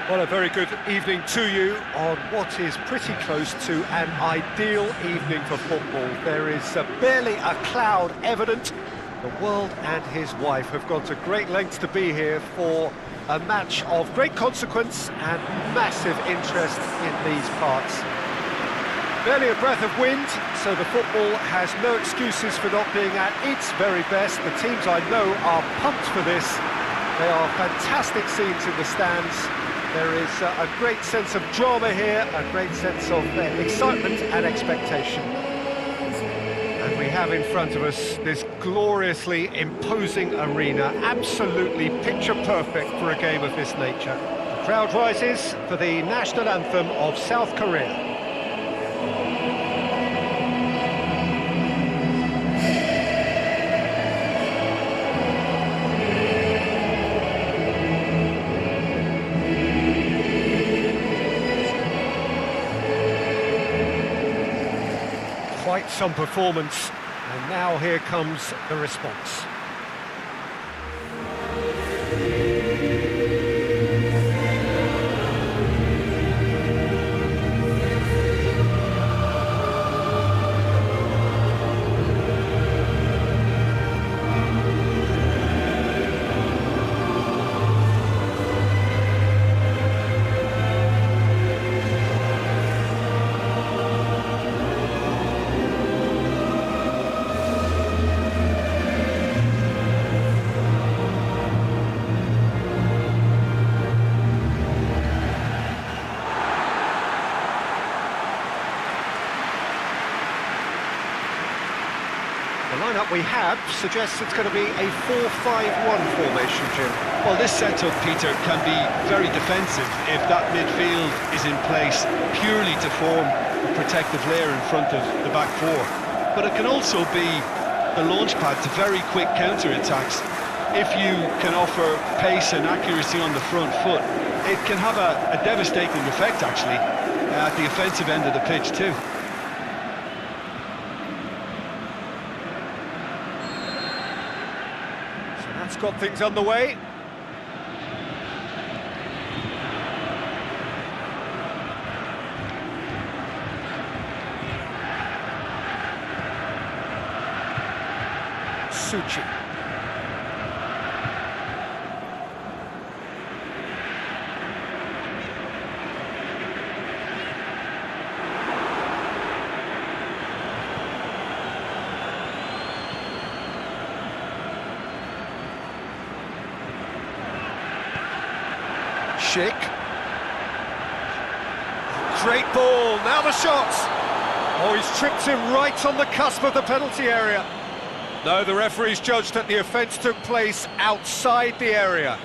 Well, a very good evening to you on what is pretty close to an ideal evening for football. There is barely a cloud evident. The world and his wife have gone to great lengths to be here for a match of great consequence and massive interest in these parts. Barely a breath of wind, so the football has no excuses for not being at its very best. The teams I know are pumped for this. They are fantastic scenes in the stands. There is a great sense of drama here, a great sense of excitement and expectation. And we have in front of us this gloriously imposing arena, absolutely picture perfect for a game of this nature. The crowd rises for the national anthem of South Korea. Quite some performance, and now here comes the response. The lineup we have suggests it's going to be a 4-5-1 formation, Jim. Well, this setup, Peter, can be very defensive if that midfield is in place purely to form a protective layer in front of the back four. But it can also be the launch pad to very quick counter-attacks. If you can offer pace and accuracy on the front foot, it can have a devastating effect, actually, at the offensive end of the pitch too. That's got things underway. Suchi. Schick. Great ball, now the shot! Oh, he's tripped him right on the cusp of the penalty area. No, the referee's judged that the offence took place outside the area.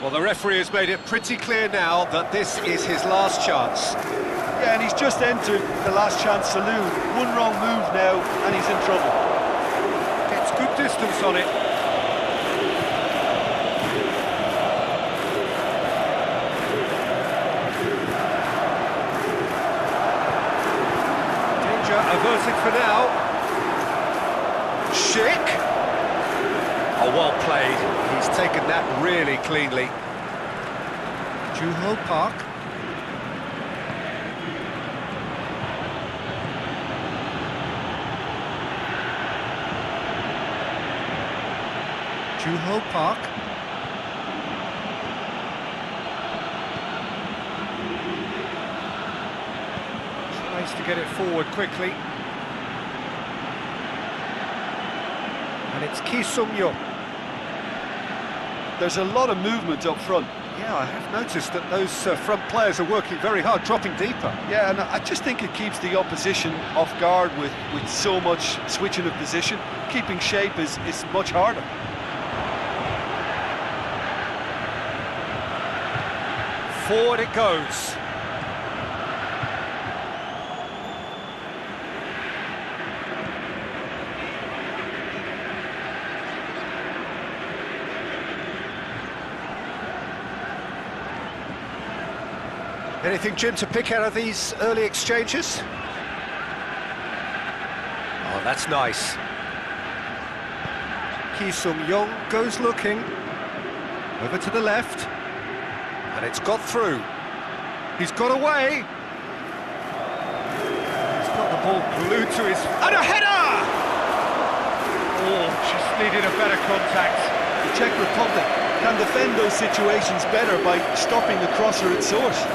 Well, the referee has made it pretty clear now that this is his last chance. Yeah, and he's just entered the last chance saloon. One wrong move now, and he's in trouble. Gets good distance on it. Danger averted for now. Schick. Oh, well played. He's taken that really cleanly. Juho Park. Juho Park. Tries to get it forward quickly. And it's Ki Sung-yup. There's a lot of movement up front. Yeah, I have noticed that those front players are working very hard, dropping deeper. Yeah, and I just think it keeps the opposition off guard with so much switching of position. Keeping shape is much harder. Forward it goes. Anything, Jim, to pick out of these early exchanges? Oh, that's nice. Ki Sung-yong goes looking. Over to the left. And it's got through. He's got away. He's got the ball glued to his... And a header! Oh, just needed a better contact. The Czech Republic can defend those situations better by stopping the crosser at source.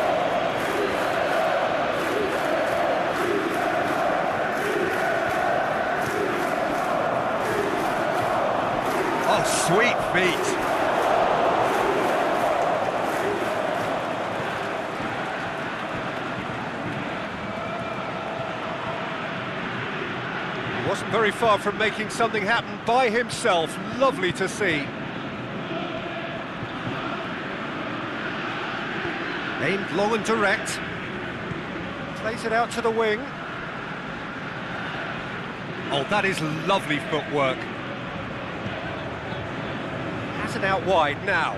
Oh, sweet feet. He wasn't very far from making something happen by himself. Lovely to see. Aimed long and direct. Plays it out to the wing. Oh, that is lovely footwork. Has it out wide now.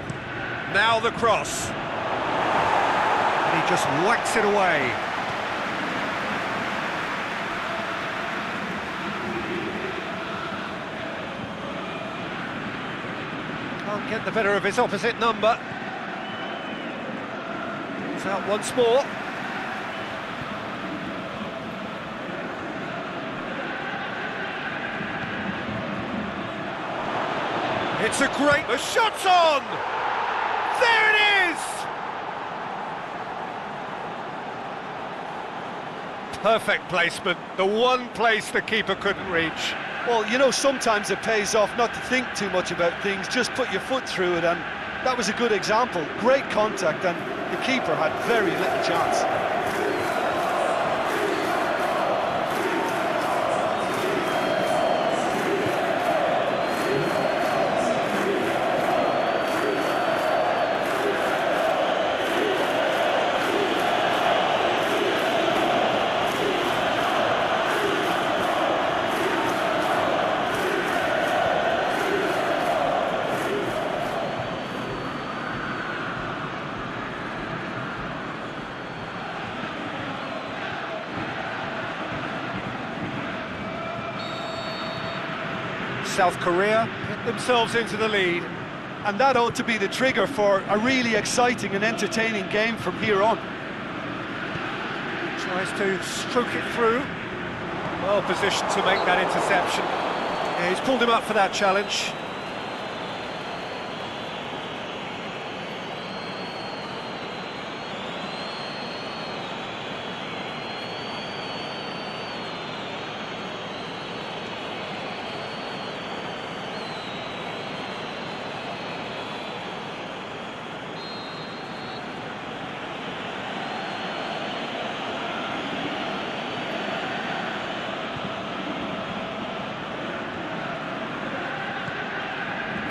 Now the cross. And he just whacks it away. Can't get the better of his opposite number. It's out once more. It's a great... The shot's on! There it is! Perfect placement. The one place the keeper couldn't reach. Well, you know, sometimes it pays off not to think too much about things, just put your foot through it, and that was a good example. Great contact, and the keeper had very little chance. South Korea get themselves into the lead. And that ought to be the trigger for a really exciting and entertaining game from here on. Tries to stroke it through. Well positioned to make that interception. Yeah, he's pulled him up for that challenge.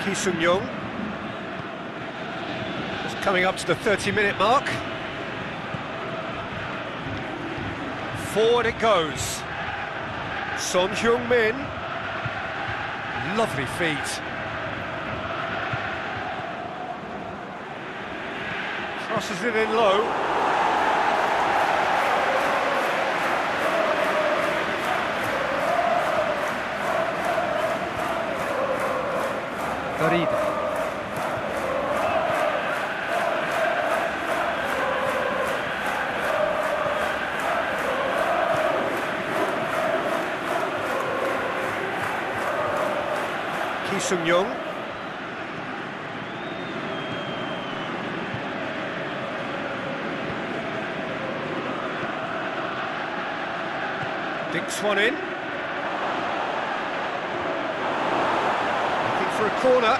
Ki Sung-yong. Just coming up to the 30-minute mark. Forward it goes. Son Heung-min. Lovely feet. Crosses it in low. Garida. Ki Sung-yong. Dinks one in. Looking for a corner.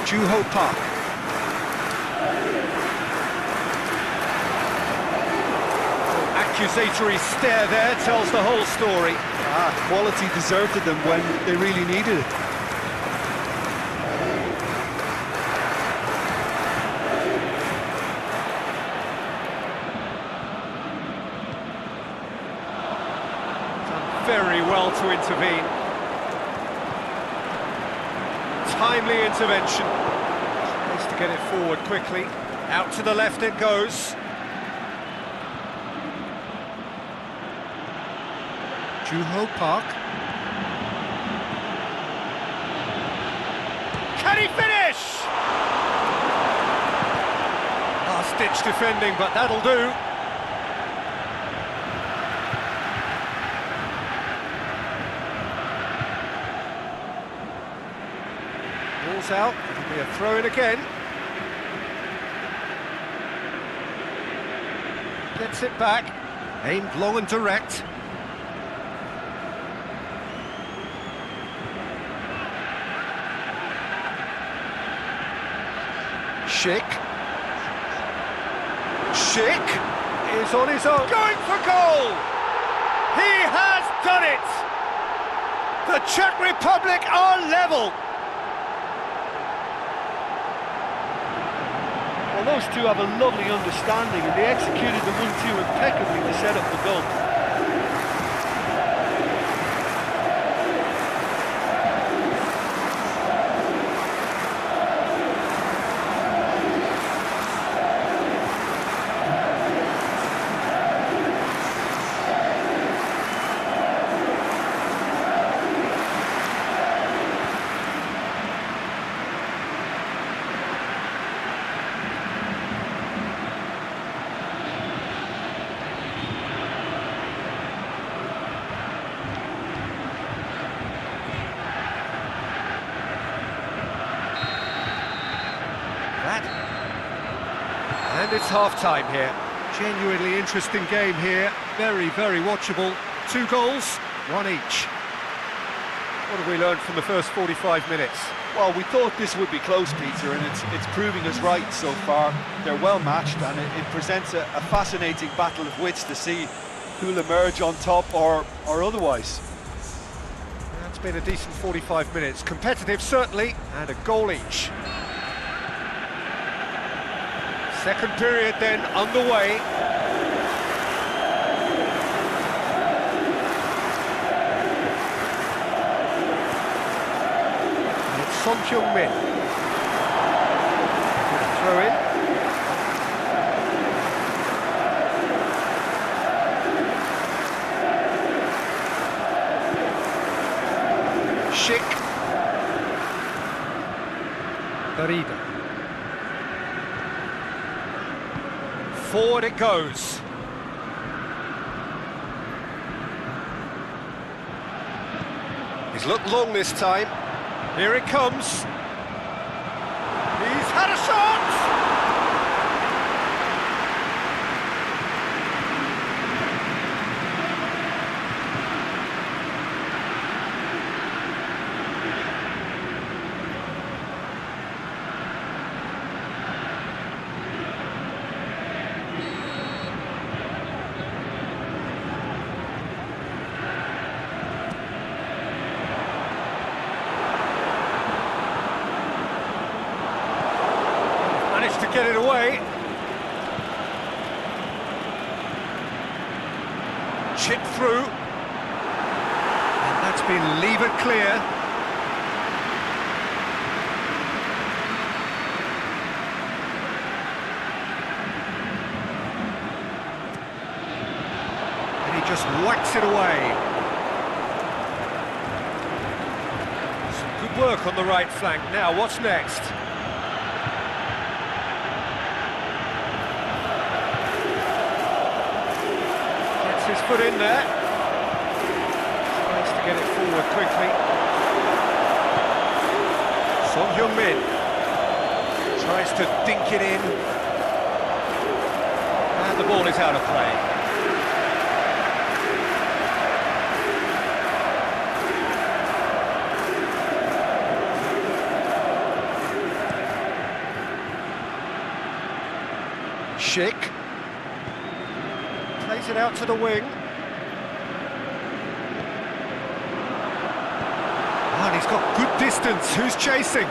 Juho Park. accusatory stare there tells the whole story. Quality deserted them when they really needed it. Done very well to intervene. Timely intervention. Nice to get it forward quickly. Out to the left it goes. Juho Park. Can he finish? Last-ditch defending, but that'll do. Ball's out, it'll be a throw-in again. Gets it back, aimed long and direct. Schick is on his own, going for goal! He has done it! The Czech Republic are level! Well, those two have a lovely understanding and they executed the 1-2 impeccably to set up the goal. And it's half-time here. Genuinely interesting game here. Very, very watchable. 2 goals, 1 each. What have we learned from the first 45 minutes? Well, we thought this would be close, Peter, and it's proving us right so far. They're well matched, and it presents a fascinating battle of wits to see who'll emerge on top or otherwise. That's been a decent 45 minutes. Competitive, certainly, and a goal each. Second period then underway. And it's Son Heung-min. Throw in. Schick. Garida. Forward it goes. He's looked long this time. Here it comes. He's had a shot! To get it away. Chip through. And that's been levered clear. And he just whacks it away. Some good work on the right flank. Now, what's next? His foot in there. Tries to get it forward quickly. Son Heung-min tries to dink it in. And the ball is out of play. Schick. Plays it out to the wing. Oh, and he's got good distance. Who's chasing?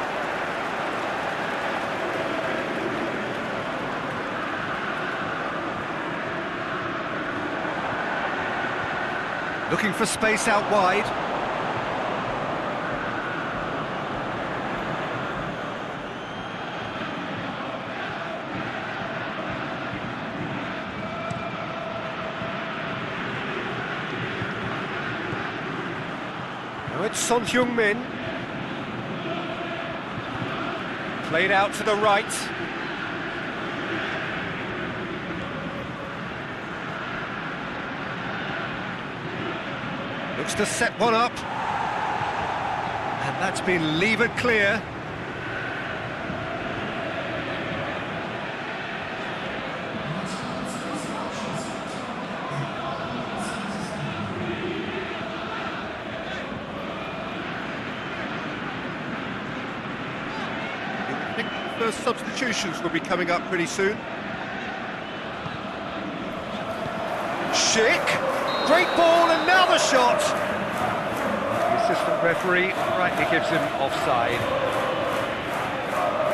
Looking for space out wide. Now it's Son Heung-min. Played out to the right. Looks to set one up. And that's been levered clear. I think first substitutions will be coming up pretty soon. Schick! Great ball, and now the shot! The assistant referee rightly gives him offside.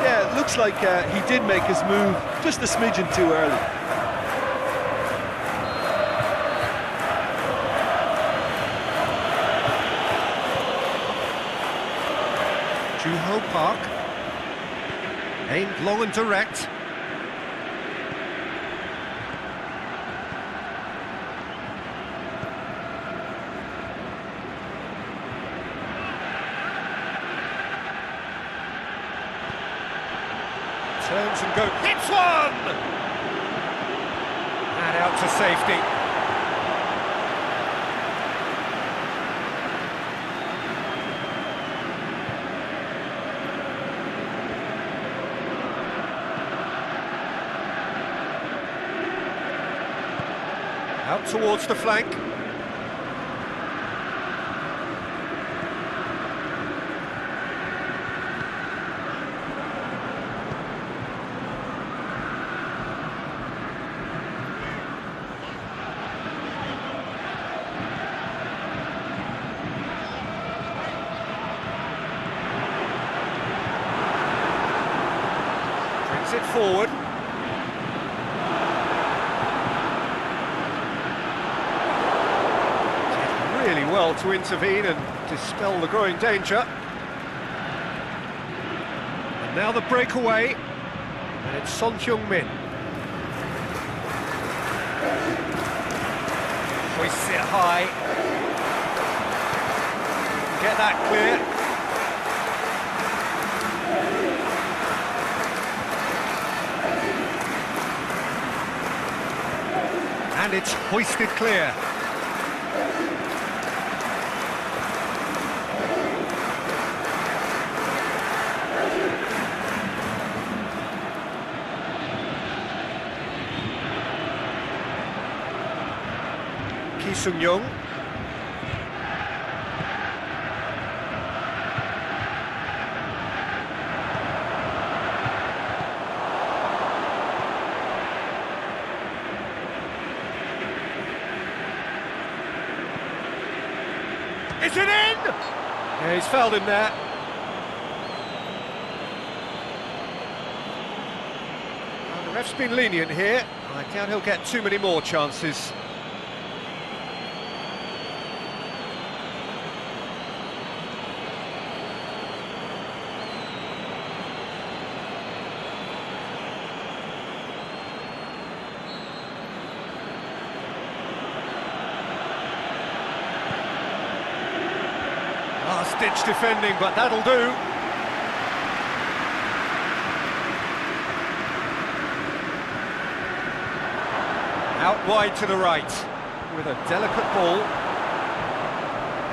Yeah, it looks like he did make his move just a smidgen too early. Juho Park. Aimed long and direct. Turns and goes, hits one! And out to safety. Out towards the flank. Brings it forward. Did really well to intervene and dispel the growing danger. And now the breakaway, and it's Son Heung-min. Hoists it high. Get that clear. And it's hoisted clear. Ki Sung-young. Is it in? Yeah, he's fouled him there. Well, the ref's been lenient here. I doubt he'll get too many more chances. Last-ditch defending, but that'll do. Out wide to the right, with a delicate ball.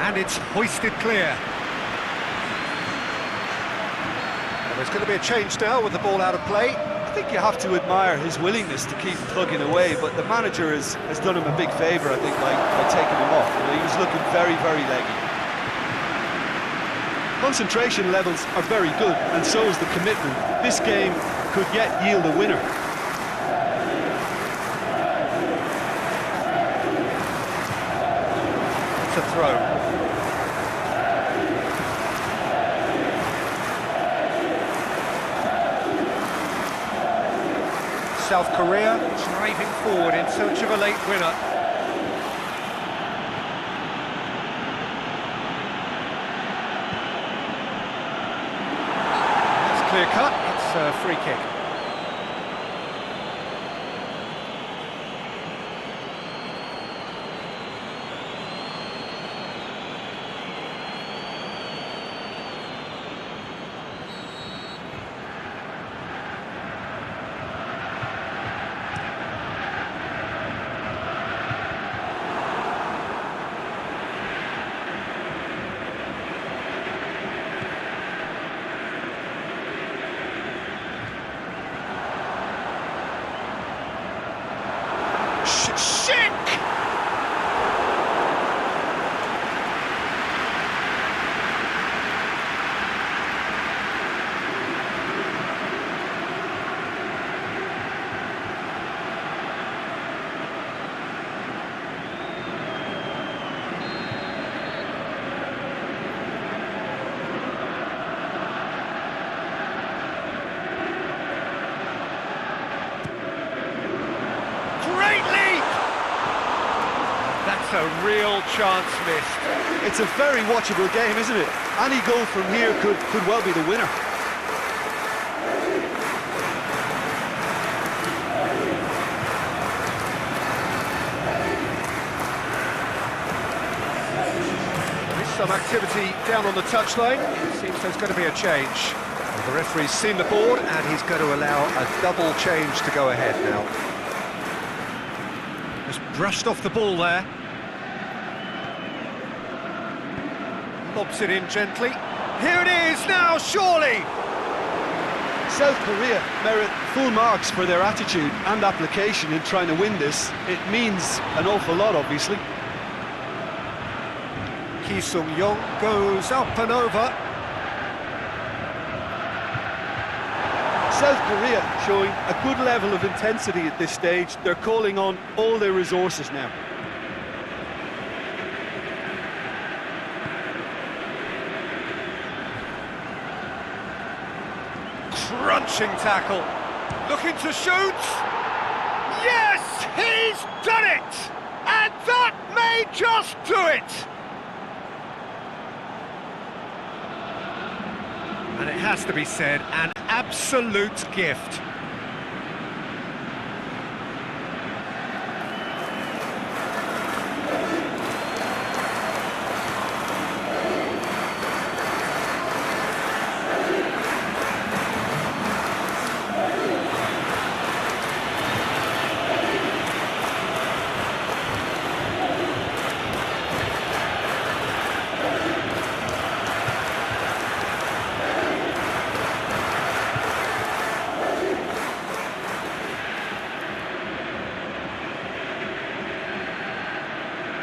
And it's hoisted clear. Well, there's going to be a change now with the ball out of play. I think you have to admire his willingness to keep plugging away, but the manager has done him a big favour, I think, by taking him off. You know, he was looking very, very leggy. Concentration levels are very good, and so is the commitment. This game could yet yield a winner. to throw. South Korea driving forward in search of a late winner. That's clear cut, it's a free kick. That's a real chance missed. It's a very watchable game, isn't it? Any goal from here could well be the winner. There's some activity down on the touchline. It seems there's going to be a change. The referee's seen the board and he's going to allow a double change to go ahead now. Just brushed off the ball there. Lobs it in gently. Here it is now, surely! South Korea merit full marks for their attitude and application in trying to win this. It means an awful lot, obviously. Ki Sung-yong goes up and over. South Korea showing a good level of intensity at this stage. They're calling on all their resources now. Crunching tackle. Looking to shoot. Yes, he's done it! And that may just do it! And it has to be said, an absolute gift.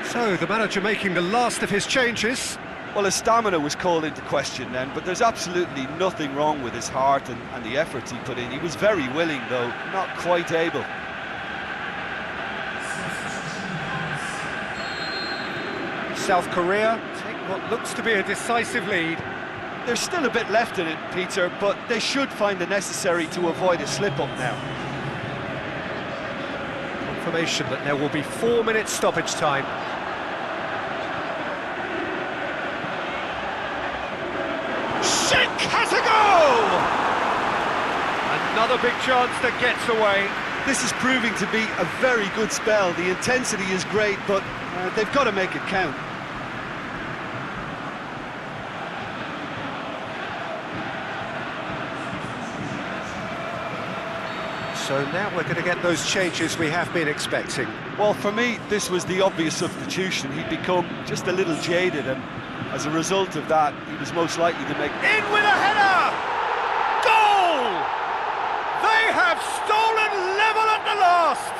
So, the manager making the last of his changes. Well, his stamina was called into question then, but there's absolutely nothing wrong with his heart and the efforts he put in. He was very willing, though, not quite able. South Korea take what looks to be a decisive lead. There's still a bit left in it, Peter, but they should find the necessary to avoid a slip-up now. Confirmation that there will be 4 minutes stoppage time. Has a goal! Another big chance that gets away. This is proving to be a very good spell. The intensity is great, but they've got to make it count. So now we're going to get those changes we have been expecting. Well, for me, this was the obvious substitution. He'd become just a little jaded, and as a result of that, he was most likely to make... In with a header! Goal! They have stolen level at the last!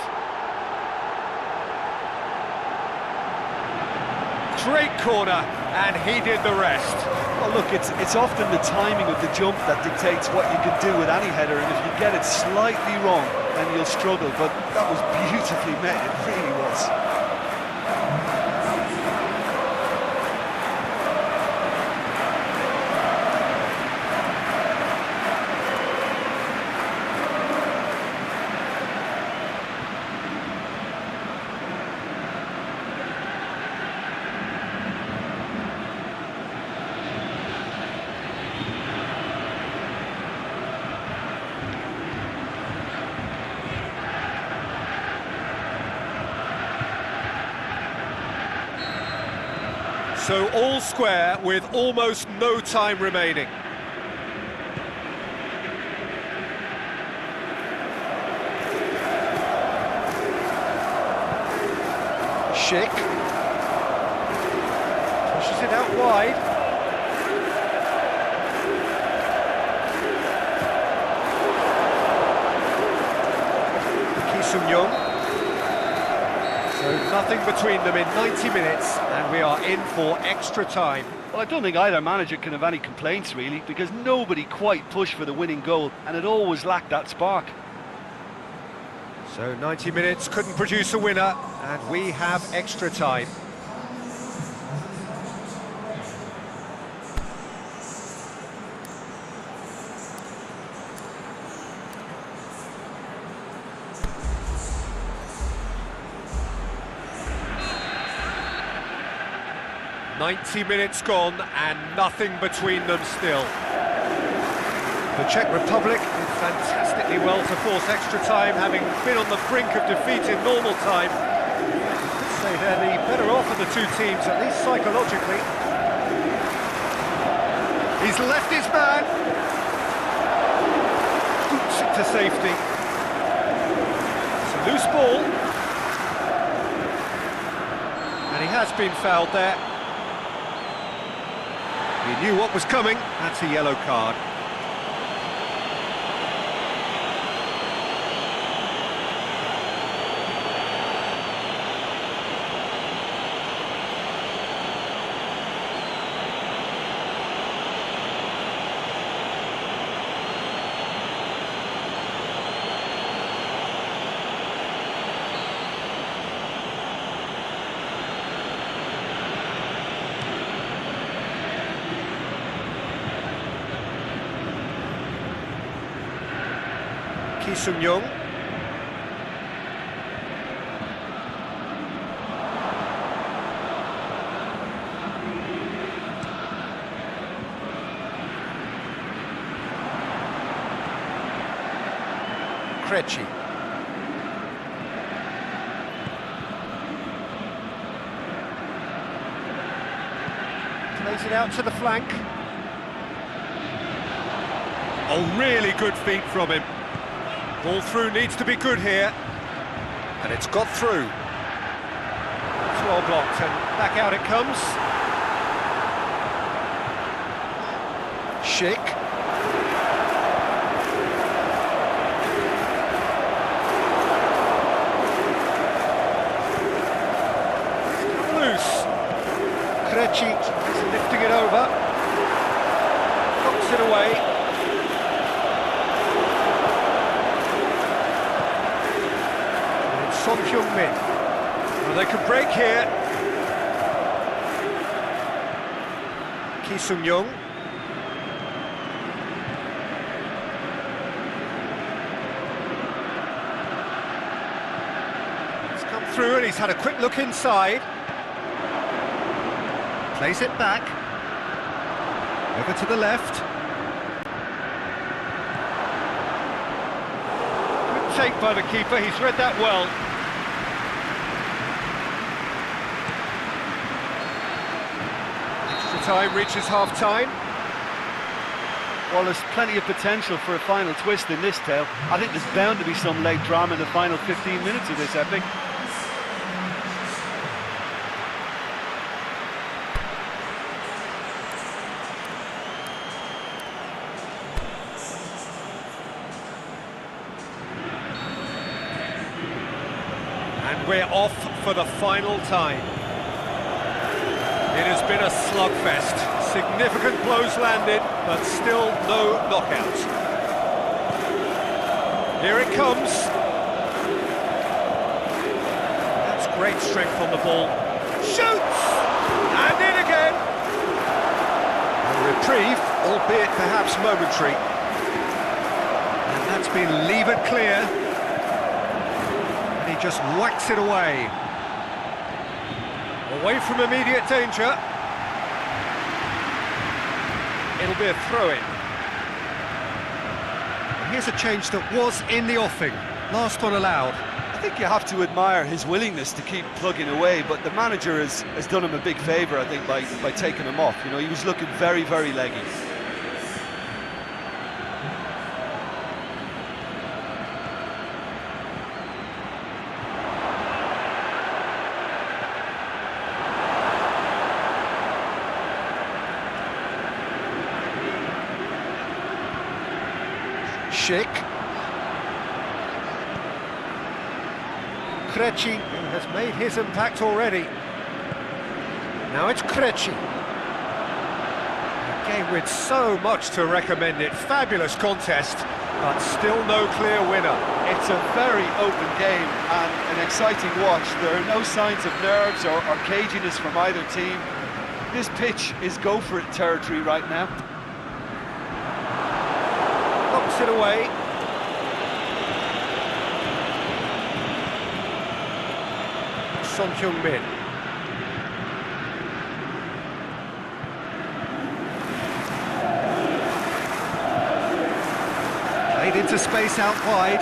Great corner, and he did the rest. Well, look, it's often the timing of the jump that dictates what you can do with any header, and if you get it slightly wrong, then you'll struggle, but that was beautifully met, it really was. So all square with almost no time remaining. Schick. Pushes it out wide. Young. So nothing between them in 90 minutes, and we are in for extra time. Well, I don't think either manager can have any complaints, really, because nobody quite pushed for the winning goal, and it always lacked that spark. So 90 minutes couldn't produce a winner, and we have extra time. "90 minutes gone and nothing between them still." The Czech Republic did fantastically well to force extra time, having been on the brink of defeat in normal time. I'd say they're the better off of the two teams, at least psychologically. He's left his man. Scoops it to safety. It's a loose ball. And he has been fouled there. He knew what was coming. That's a yellow card. Young. Krejci. Plays it out to the flank. Oh, really good feet from him. Ball through needs to be good here, and it's got through. It's well blocked, and back out it comes. Schick. Loose. Krejci is lifting it over. Knocks it away. Well, they could break here. Young. It's come through and he's had a quick look inside. Plays it back. Over to the left. Good take by the keeper, he's read that well. Time reaches half-time. Well, there's plenty of potential for a final twist in this tale. I think there's bound to be some late drama in the final 15 minutes of this epic. And we're off for the final time. It has been a slugfest. Significant blows landed, but still no knockout. Here it comes. That's great strength on the ball. Shoots! And in again! A reprieve, albeit perhaps momentary. And that's been levered clear. And he just whacks it away. Away from immediate danger. It'll be a throw-in. Here's a change that was in the offing. Last one allowed. I think you have to admire his willingness to keep plugging away, but the manager has done him a big favour, I think, by taking him off. You know, he was looking very, very leggy. Schick. Krejci, who has made his impact already. Now it's Krejci. A game with so much to recommend it. Fabulous contest, but still no clear winner. It's a very open game and an exciting watch. There are no signs of nerves or caginess from either team. This pitch is go-for-it territory right now. Knocks it away. Son Heung-min. Played into space out wide.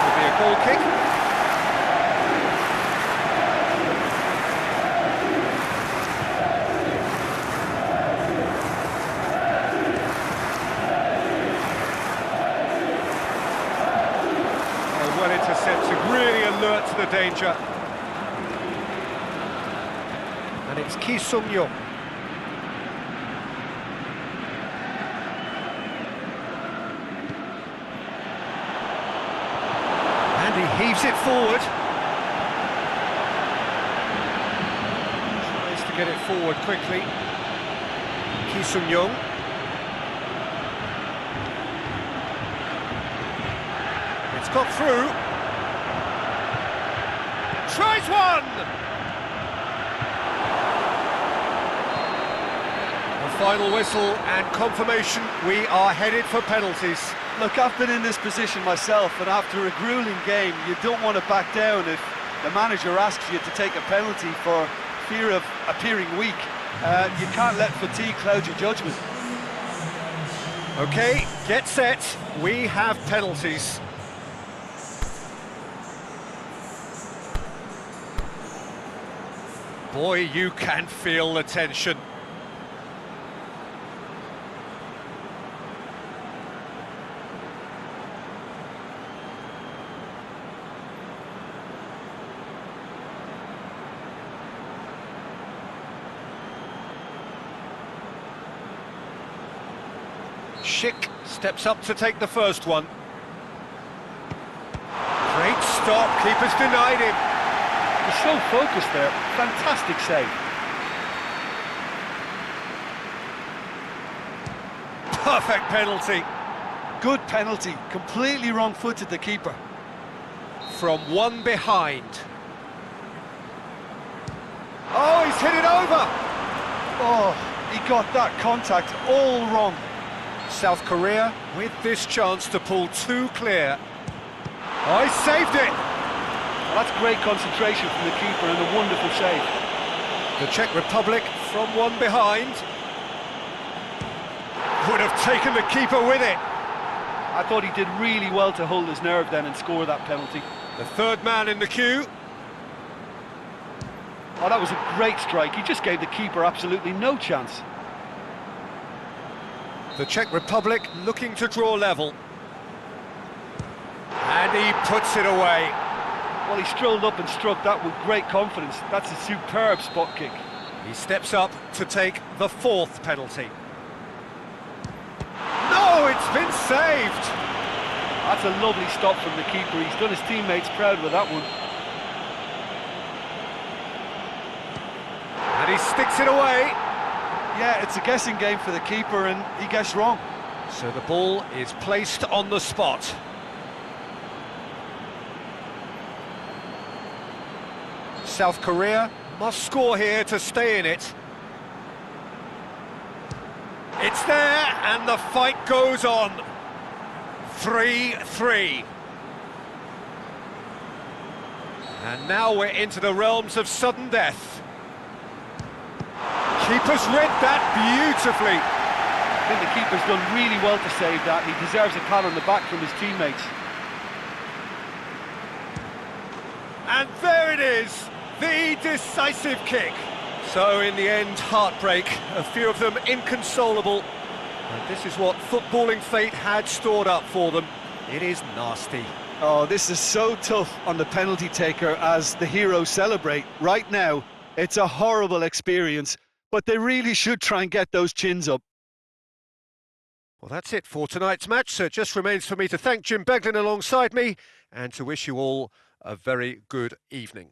Could be a goal kick. Well intercepted, really alert to the danger. And it's Ki Sung-young. And he heaves it forward. Tries to get it forward quickly. Ki Sung-young. It's got through. Tries one! The final whistle and confirmation, we are headed for penalties. Look, I've been in this position myself, and after a gruelling game, you don't want to back down if the manager asks you to take a penalty for fear of appearing weak. You can't let fatigue cloud your judgment. Okay, get set, we have penalties. Boy, you can feel the tension. Schick steps up to take the first one. Great stop, keeper's denied him. He's so focused there, fantastic save. Perfect penalty. Good penalty, completely wrong-footed the keeper. From one behind. Oh, he's hit it over! Oh, he got that contact all wrong. South Korea with this chance to pull two clear. Oh, he saved it! Well, that's great concentration from the keeper and a wonderful save. The Czech Republic from one behind. Would have taken the keeper with it. I thought he did really well to hold his nerve then and score that penalty. The third man in the queue. Oh, that was a great strike. He just gave the keeper absolutely no chance. The Czech Republic looking to draw level. And he puts it away. Well, he strolled up and struck that with great confidence. That's a superb spot kick. He steps up to take the fourth penalty. No, it's been saved! That's a lovely stop from the keeper. He's done his teammates proud with that one. And he sticks it away. Yeah, it's a guessing game for the keeper and he guessed wrong. So the ball is placed on the spot. South Korea must score here to stay in it. It's there, and the fight goes on. 3-3. And now we're into the realms of sudden death. Keeper's read that beautifully. I think the keeper's done really well to save that. He deserves a pat on the back from his teammates. And there it is, the decisive kick. So in the end, heartbreak, a few of them inconsolable. And this is what footballing fate had stored up for them. It is nasty. Oh, this is so tough on the penalty taker as the heroes celebrate. Right now, it's a horrible experience, but they really should try and get those chins up. Well, that's it for tonight's match, so it just remains for me to thank Jim Beglin alongside me and to wish you all a very good evening.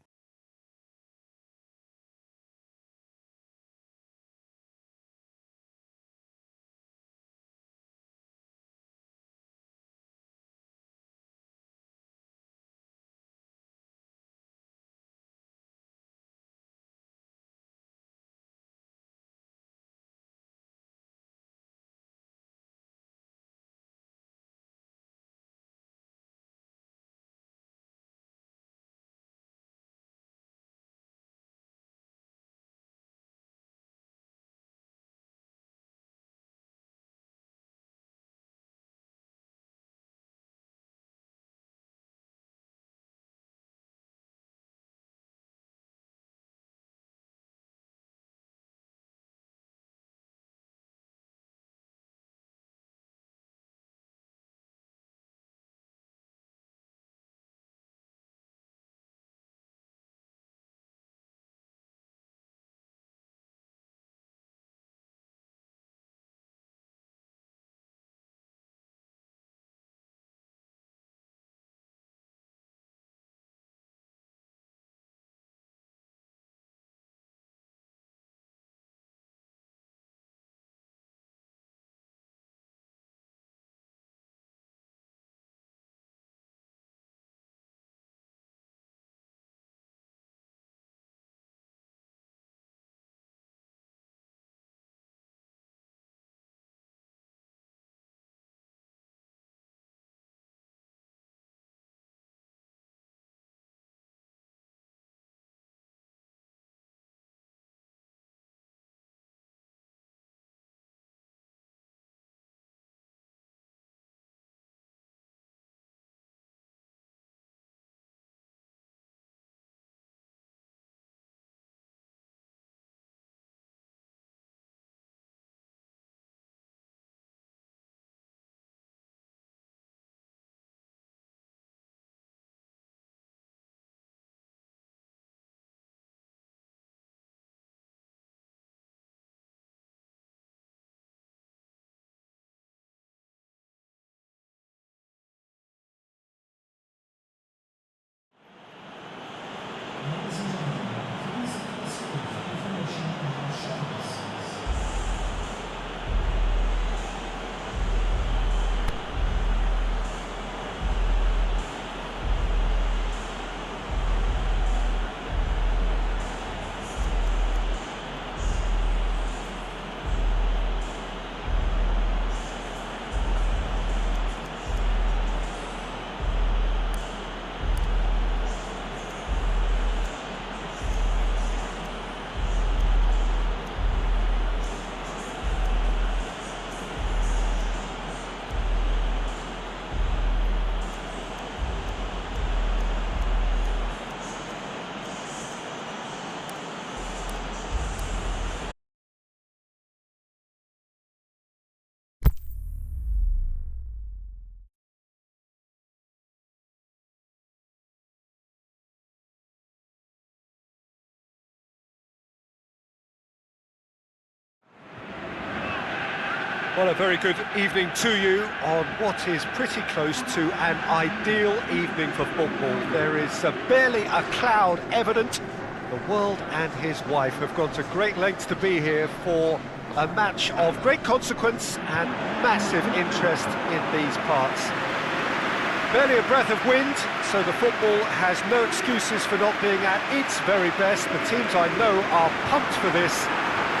Well, a very good evening to you on what is pretty close to an ideal evening for football. There is barely a cloud evident. The world and his wife have gone to great lengths to be here for a match of great consequence and massive interest in these parts. Barely a breath of wind, so the football has no excuses for not being at its very best. The teams I know are pumped for this.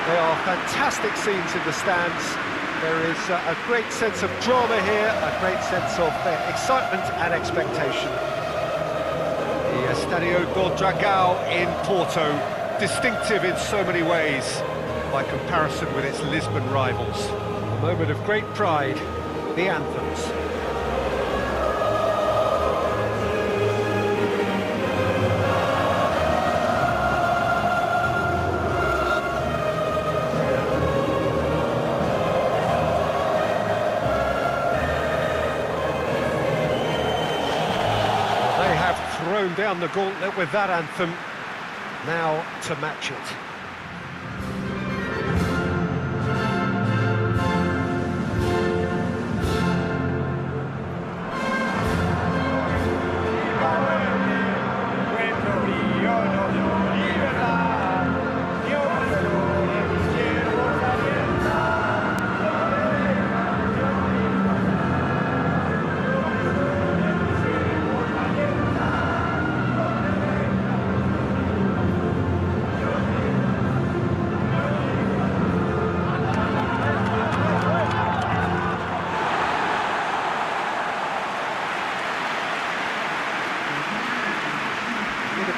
They are fantastic scenes in the stands. There is a great sense of drama here, a great sense of excitement and expectation. The Estadio do Dragão in Porto, distinctive in so many ways by comparison with its Lisbon rivals. A moment of great pride, the anthems. down the gauntlet with that anthem. Now to match it.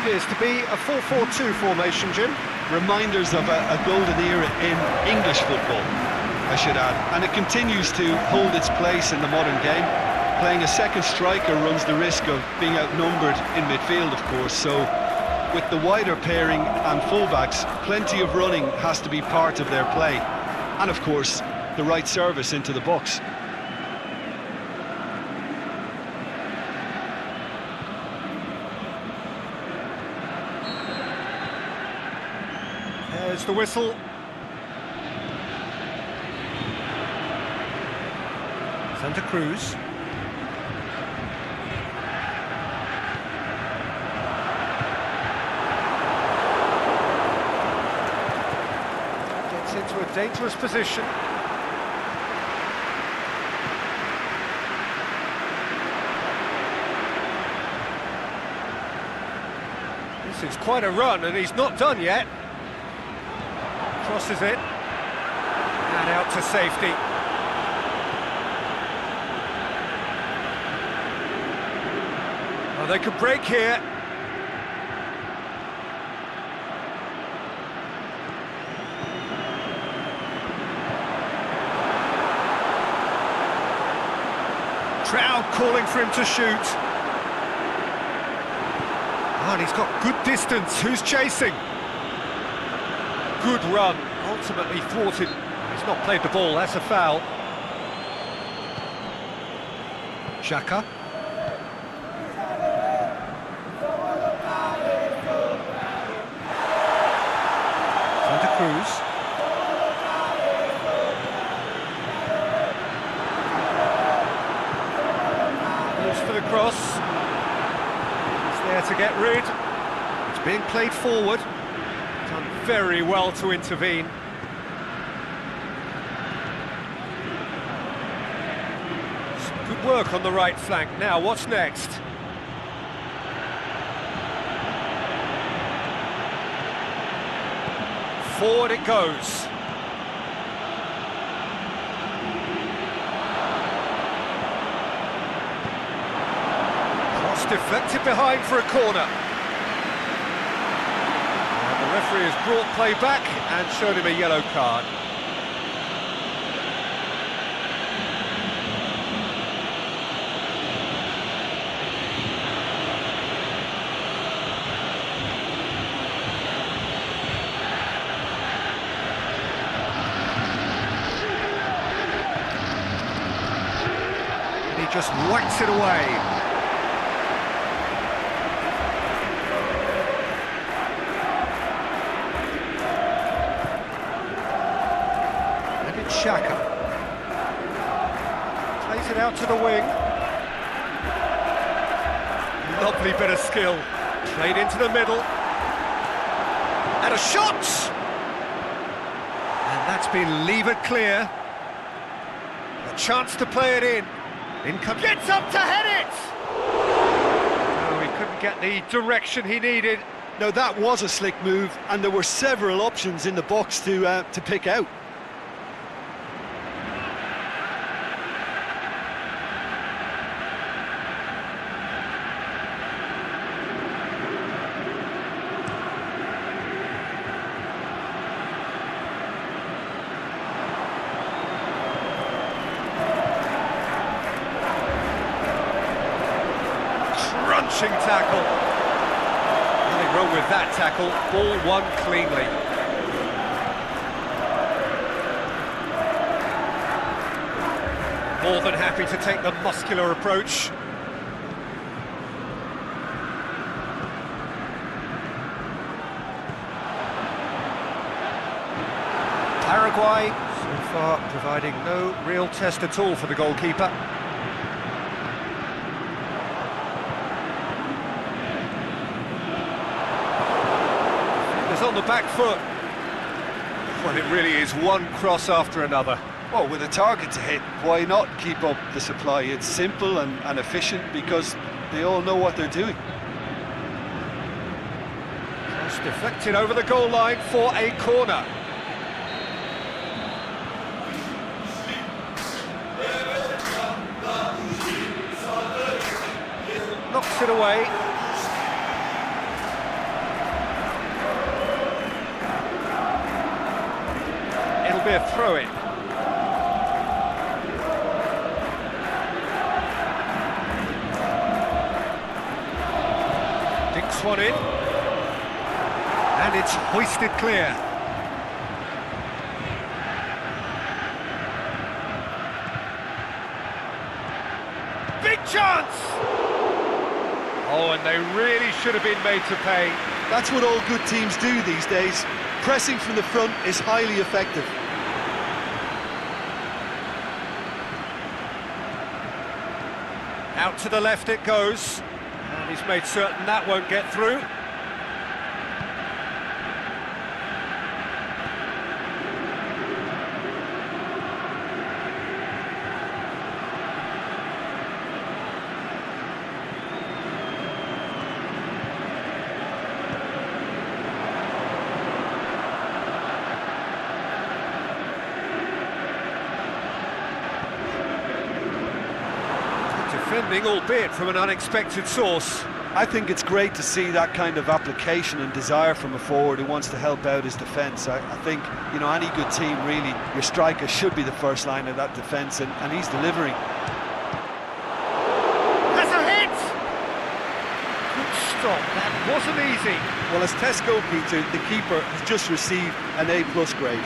Appears to be a 4-4-2 formation, Jim. Reminders of a golden era in English football, I should add. And it continues to hold its place in the modern game. Playing a second striker runs the risk of being outnumbered in midfield, of course. So with the wider pairing and fullbacks, plenty of running has to be part of their play. And of course, the right service into the box. There's the whistle. Santa Cruz. Gets into a dangerous position. This is quite a run, and he's not done yet. Crosses it, and out to safety. Oh, they could break here. Crowd calling for him to shoot. Oh, and he's got good distance. Who's chasing? Good run, ultimately thwarted. He's not played the ball, that's a foul. Xhaka. Santa Cruz. Goes for the cross. It's there to get rid. It's being played forward. Done very well to intervene. Some good work on the right flank. Now, what's next? Forward it goes. Cross deflected behind for a corner. The referee has brought play back and showed him a yellow card. And he just whacks it away. Xhaka plays it out to the wing. Lovely bit of skill. Played into the middle. And a shot! And that's been levered clear. A chance to play it in. In comes... Gets up to head it! No, he couldn't get the direction he needed. No, that was a slick move, and there were several options in the box to pick out. Tackle. Nothing wrong with that tackle. Ball won cleanly. More than happy to take the muscular approach. Paraguay, so far providing no real test at all for the goalkeeper. It's on the back foot. Well, it really is one cross after another. Well, with a target to hit, why not keep up the supply? It's simple and efficient because they all know what they're doing. Cross deflected over the goal line for a corner. Knocks it away. It'll be a throw-in. Dinks one in. And it's hoisted clear. Big chance! Oh, and they really should have been made to pay. That's what all good teams do these days. Pressing from the front is highly effective. Out to the left it goes. And he's made certain that won't get through. Defending, albeit from an unexpected source. I think it's great to see that kind of application and desire from a forward who wants to help out his defence. I think, you know, any good team, really, your striker should be the first line of that defence, and he's delivering. That's a hit! Good stop, that wasn't easy. Well, as test goalkeeper, the keeper has just received an A+ grade.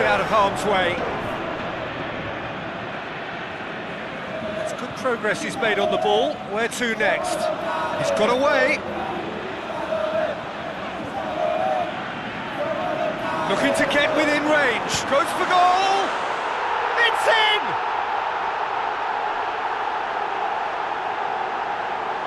Out of harm's way. It's good progress he's made on the ball. Where to next? He's got away. Looking to get within range. Goes for goal. It's in!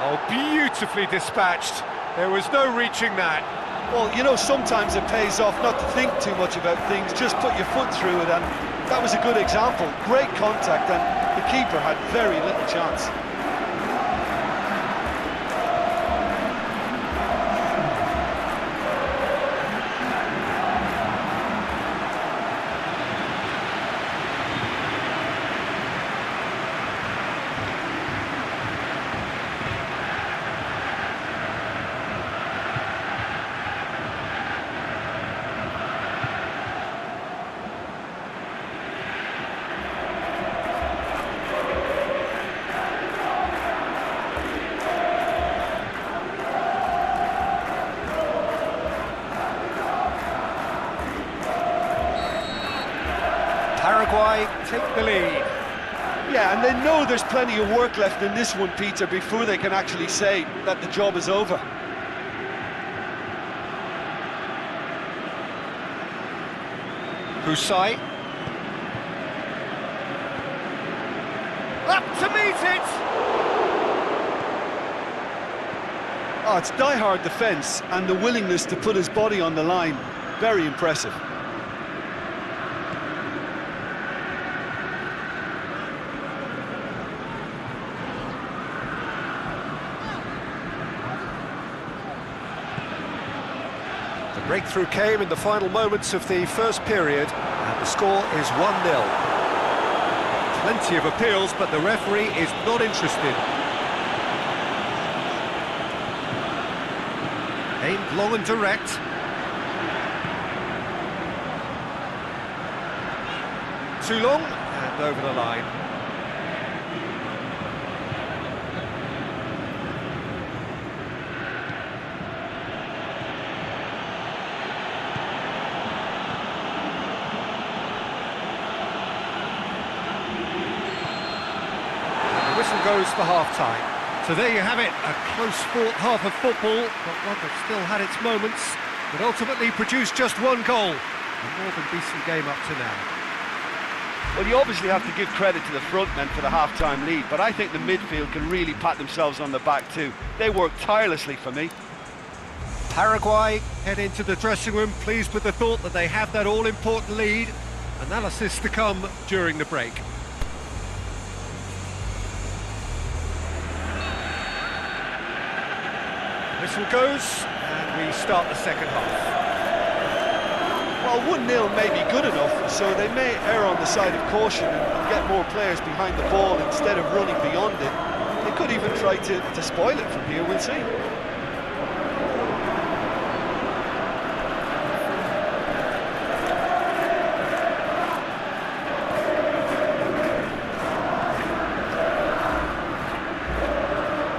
Oh, beautifully dispatched. There was no reaching that. Well, you know, sometimes it pays off not to think too much about things, just put your foot through it, and that was a good example. Great contact, and the keeper had very little chance. Paraguay take the lead. Yeah, and they know there's plenty of work left in this one, Peter, before they can actually say that the job is over. Husai. Up to meet it! Oh, it's die-hard defence and the willingness to put his body on the line. Very impressive. The breakthrough came in the final moments of the first period, and the score is 1-0. Plenty of appeals, but the referee is not interested. Aimed long and direct. Too long, and over the line. goes for half-time. So there you have it, a close-fought half of football, but one that still had its moments, but ultimately produced just one goal. A more than decent game up to now. Well, you obviously have to give credit to the front men for the half-time lead, but I think the midfield can really pat themselves on the back too. They worked tirelessly for me. Paraguay head into the dressing room pleased with the thought that they have that all-important lead. Analysis to come during the break. Whistle goes, and we start the second half. Well, 1-0 may be good enough, so they may err on the side of caution and get more players behind the ball instead of running beyond it. They could even try to spoil it from here, we'll see.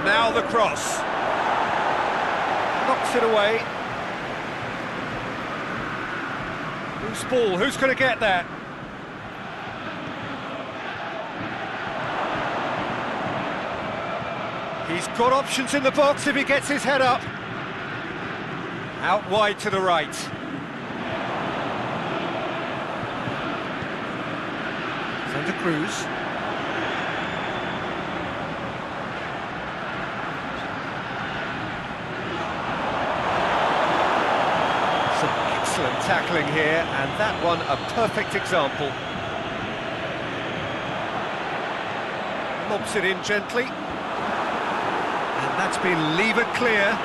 Now the cross. Knocks it away. Who's ball? Who's going to get that? He's got options in the box if he gets his head up. Out wide to the right. Santa Cruz. Excellent tackling here, and that one a perfect example. Lobs it in gently, and that's been levered clear.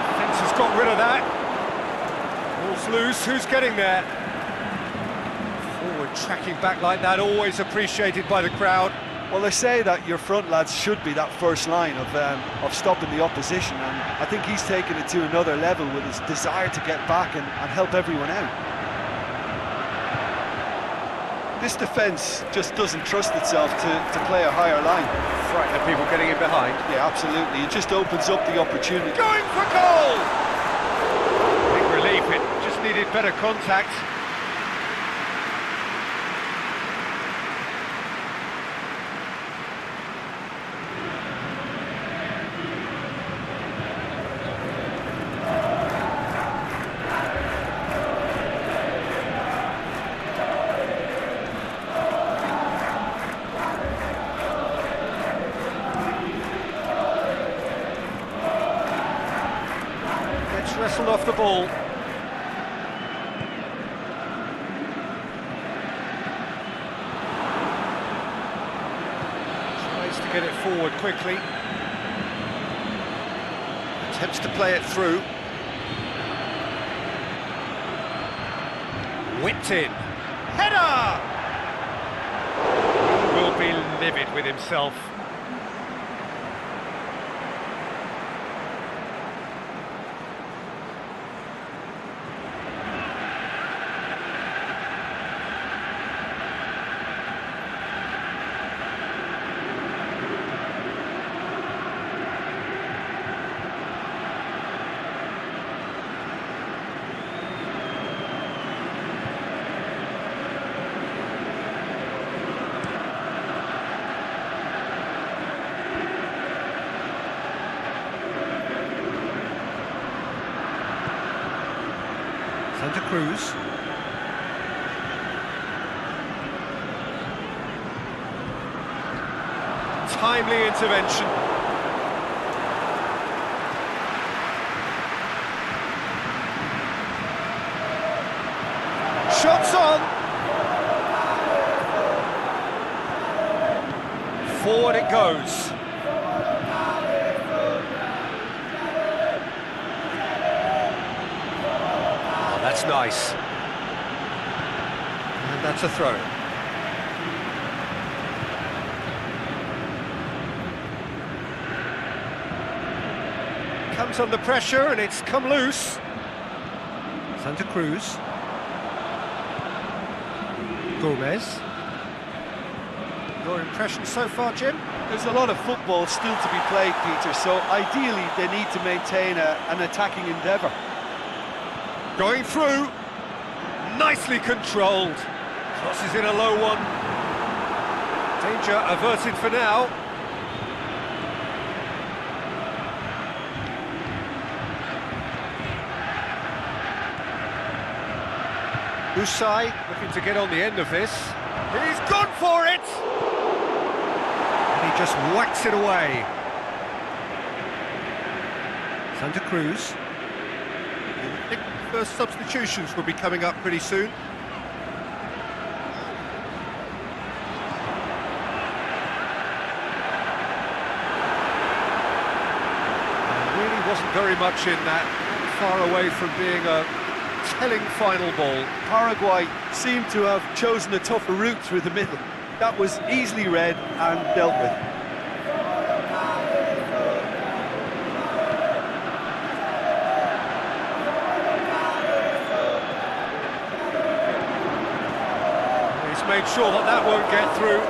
Defence has got rid of that. Ball's loose, who's getting there? Tracking back like that, always appreciated by the crowd. Well, they say that your front lads should be that first line of stopping the opposition, and I think he's taken it to another level with his desire to get back and help everyone out. This defence just doesn't trust itself to play a higher line. Frightened of people getting in behind. Yeah, absolutely. It just opens up the opportunity. Going for goal! Big relief, it just needed better contact. Wrestled off the ball. Tries to get it forward quickly. Attempts to play it through. Whipped in. Header! He will be livid with himself. Santa Cruz. Timely intervention. Shots on. Forward it goes. That's nice. And that's a throw. Comes under pressure and it's come loose. Santa Cruz. Gomez. Your impression so far, Jim? There's a lot of football still to be played, Peter, so ideally they need to maintain an attacking endeavour. Going through. Nicely controlled. Crosses in a low one. Danger averted for now. Usai looking to get on the end of this. He's gone for it! And he just whacks it away. Santa Cruz. I think the first substitutions will be coming up pretty soon. Really wasn't very much in that, far away from being a telling final ball. Paraguay seemed to have chosen a tougher route through the middle. That was easily read and dealt with. He's made sure that that won't get through.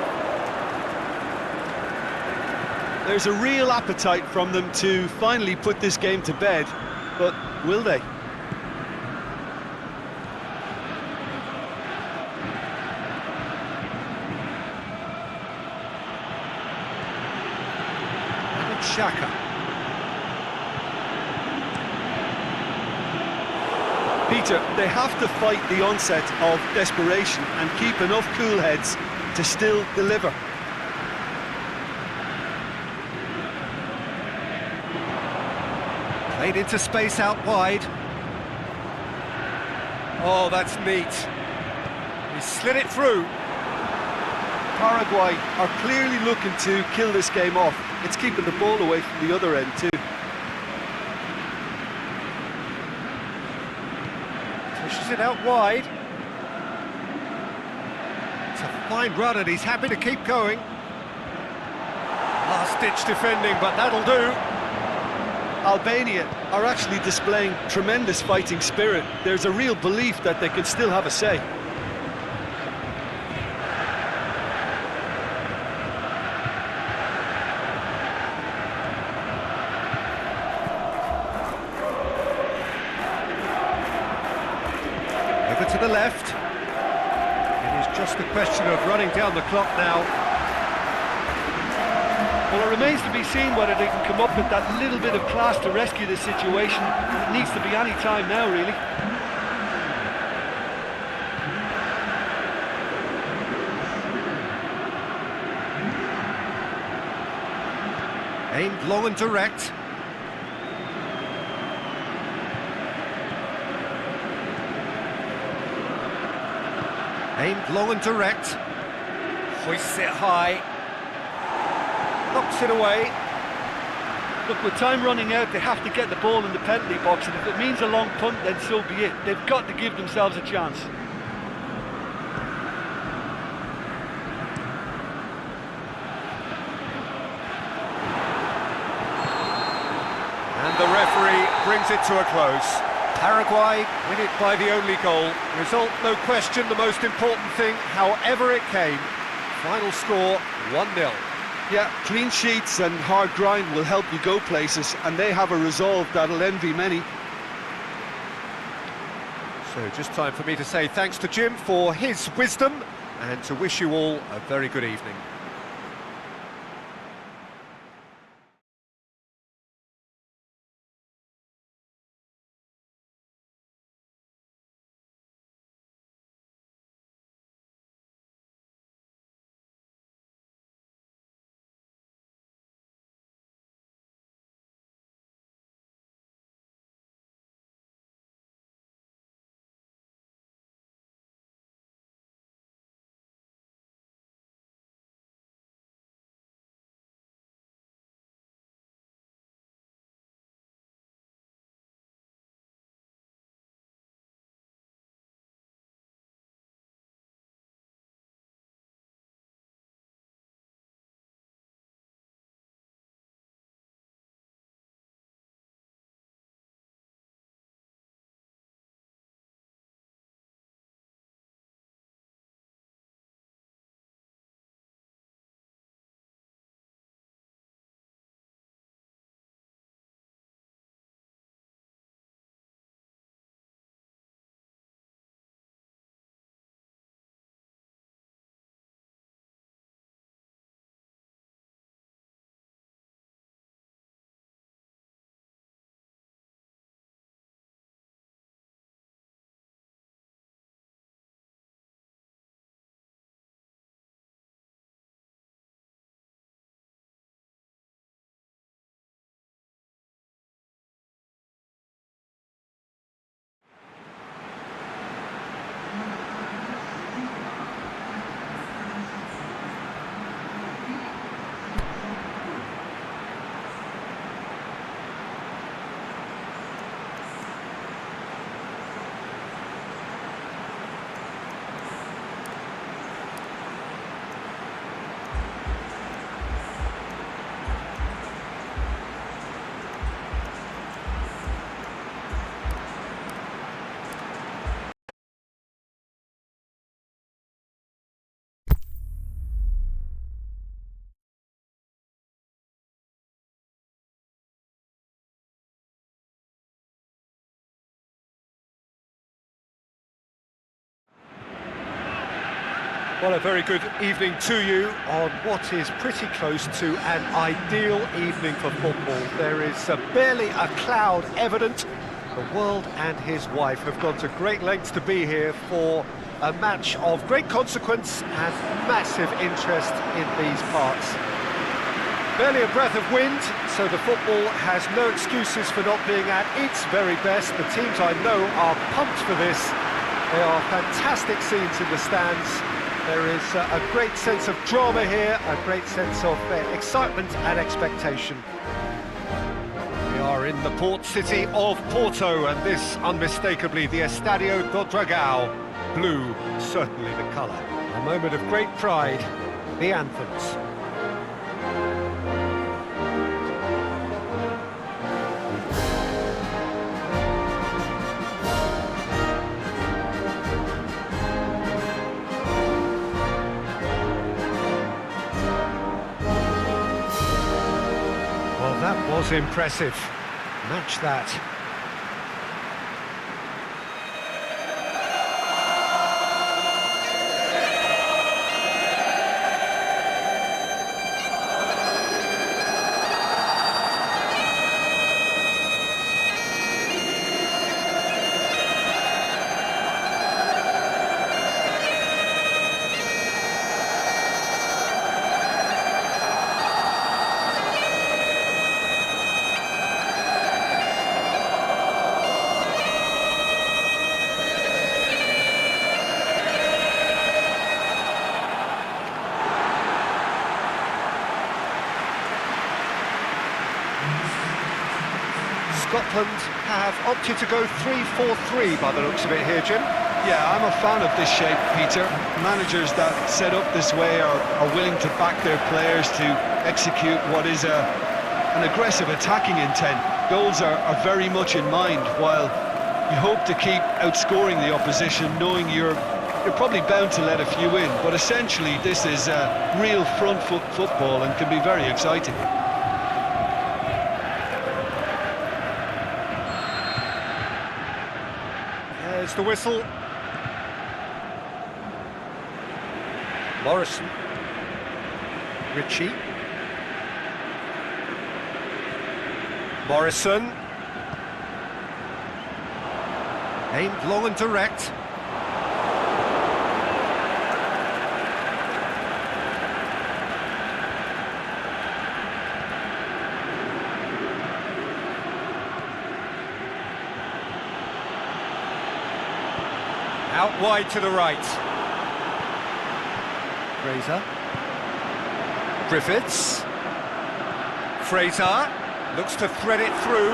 There's a real appetite from them to finally put this game to bed, but will they? Xhaka. Peter, they have to fight the onset of desperation and keep enough cool heads to still deliver. Played into space out wide. Oh, that's neat. He slid it through. Paraguay are clearly looking to kill this game off. It's keeping the ball away from the other end too. Pushes it out wide. It's a fine run and he's happy to keep going. Last-ditch defending, but that'll do. Albania are actually displaying tremendous fighting spirit. There's a real belief that they can still have a say. Over to the left. It is just a question of running down the clock now. Well, it remains to be seen whether they can come up with that little bit of class to rescue the situation. It needs to be any time now, really. Aimed long and direct. Aimed long and direct. Hoists it high. Knocks it away. Look, with time running out, they have to get the ball in the penalty box, and if it means a long punt, then so be it. They've got to give themselves a chance. And the referee brings it to a close. Paraguay win it by the only goal. Result, no question, the most important thing, however it came. Final score, 1-0. Yeah, clean sheets and hard grind will help you go places, and they have a resolve that'll envy many. So just time for me to say thanks to Jim for his wisdom and to wish you all a very good evening. Well, a very good evening to you on what is pretty close to an ideal evening for football. There is barely a cloud evident. The world and his wife have gone to great lengths to be here for a match of great consequence and massive interest in these parts. Barely a breath of wind, so the football has no excuses for not being at its very best. The teams I know are pumped for this. There are fantastic scenes in the stands. There is a great sense of drama here, a great sense of excitement and expectation. We are in the port city of Porto, and this unmistakably the Estadio do Dragão. Blue, certainly the colour. A moment of great pride, the anthems. Well, that was impressive. Match that. Scotland have opted to go 3-4-3 by the looks of it here, Jim. Yeah, I'm a fan of this shape, Peter. Managers that set up this way are willing to back their players to execute what is an aggressive attacking intent. Goals are very much in mind, while you hope to keep outscoring the opposition, knowing you're probably bound to let a few in. But essentially, this is real front foot football and can be very exciting. There's the whistle. Morrison. Ritchie. Morrison. Aimed long and direct. Out wide to the right. Fraser. Griffiths. Fraser looks to thread it through.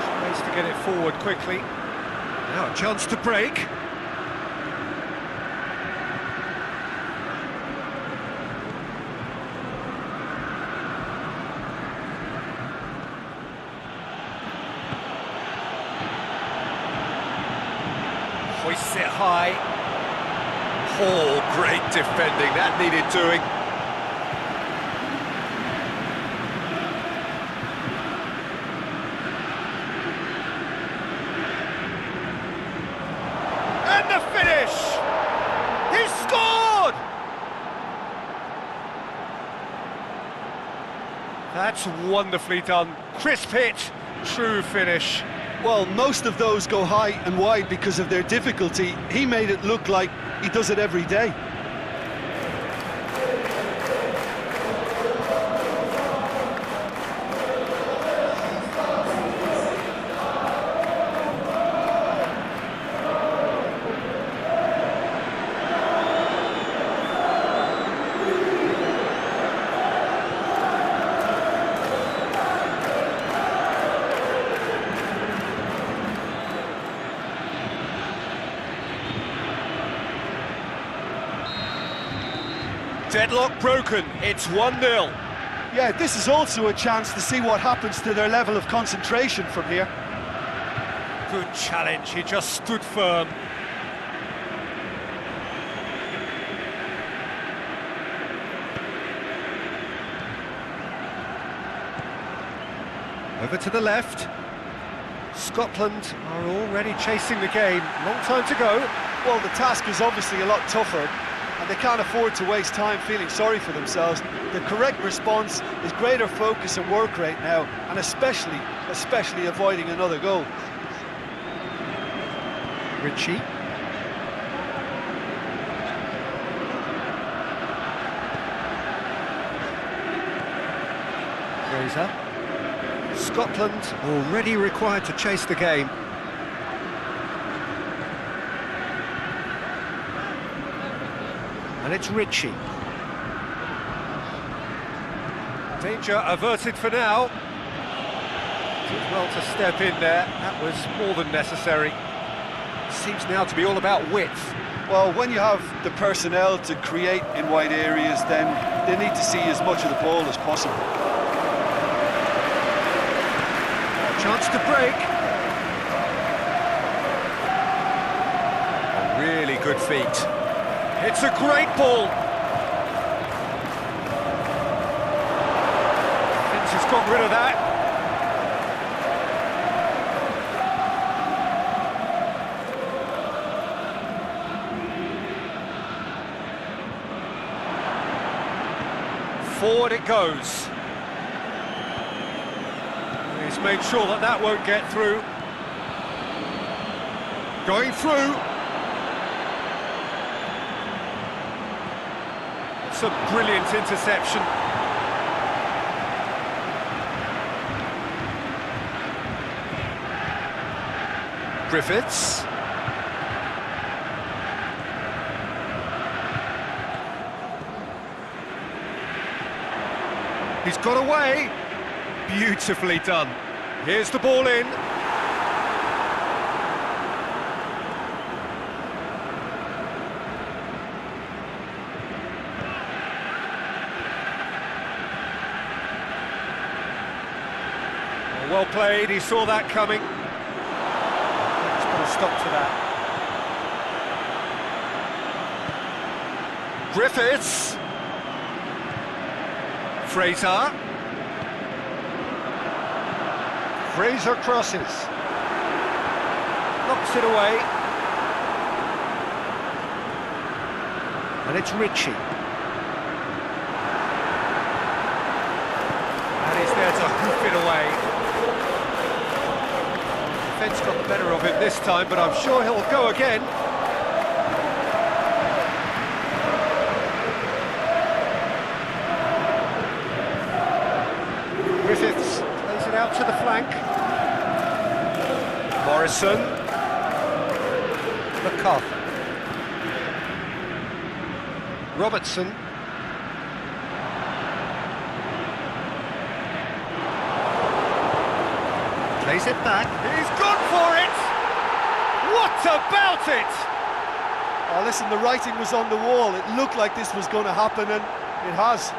Tries to get it forward quickly. Now a chance to break. Hoists it high. Oh, great defending, that needed doing. And the finish! He scored! That's wonderfully done. Crisp hit, true finish. Well, most of those go high and wide because of their difficulty. He made it look like he does it every day. Deadlock broken, it's 1-0. Yeah, this is also a chance to see what happens to their level of concentration from here. Good challenge, he just stood firm. Over to the left. Scotland are already chasing the game. Long time to go. Well, the task is obviously a lot tougher, and they can't afford to waste time feeling sorry for themselves. The correct response is greater focus and work rate now, and especially avoiding another goal. Ritchie. Fraser. Scotland already required to chase the game. And it's Ritchie. Danger averted for now. Did well to step in there. That was more than necessary. Seems now to be all about width. Well, when you have the personnel to create in wide areas, then they need to see as much of the ball as possible. Chance to break. A really good feat. It's a great ball. Finch has got rid of that. Forward it goes. He's made sure that that won't get through. Going through. It's a brilliant interception. Griffiths. He's got away. Beautifully done. Here's the ball in. Well played, he saw that coming. He's put a stop to that. Griffiths. Fraser. Fraser crosses. Knocks it away. And it's Ritchie. And he's there to hoof it away. Defence got the better of him this time, but I'm sure he'll go again. Griffiths plays it out to the flank. Morrison. McCarthy. Robertson. Plays it back. He's gone for it! What about it? Oh, listen, the writing was on the wall. It looked like this was going to happen, and it has.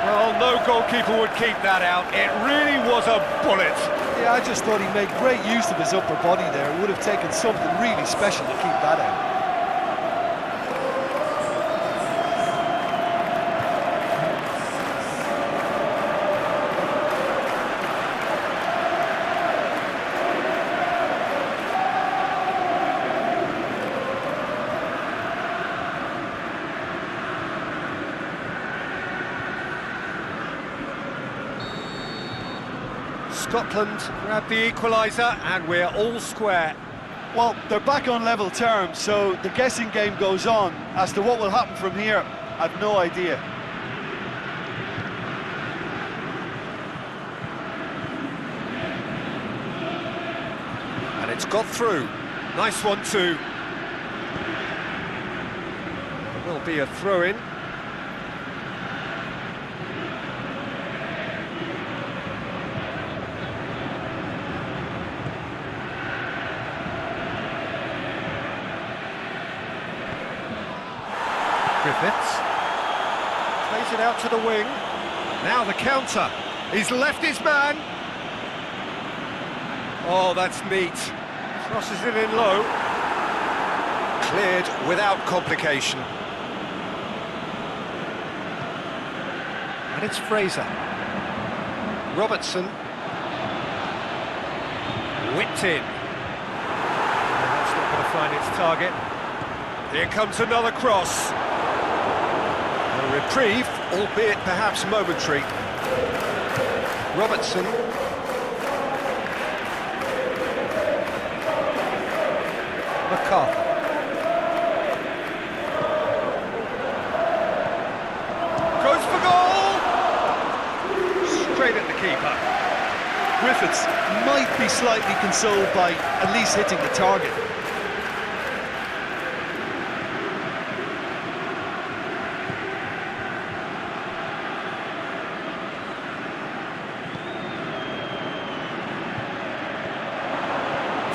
Well, no goalkeeper would keep that out. It really was a bullet. Yeah, I just thought he made great use of his upper body there. It would have taken something really special to keep that out. Scotland grab the equaliser and we're all square. Well, they're back on level terms, so the guessing game goes on. As to what will happen from here, I've no idea. And it's got through. Nice one too. There will be a throw-in. Griffiths plays it out to the wing. Now the counter. He's left his man. Oh, that's neat. Crosses it in low. Cleared without complication. And it's Fraser. Robertson. Whipped in. That's not going to find its target. Here comes another cross. A reprieve, albeit perhaps momentary. Robertson. McCarthy. Goes for goal! Straight at the keeper. Griffiths might be slightly consoled by at least hitting the target.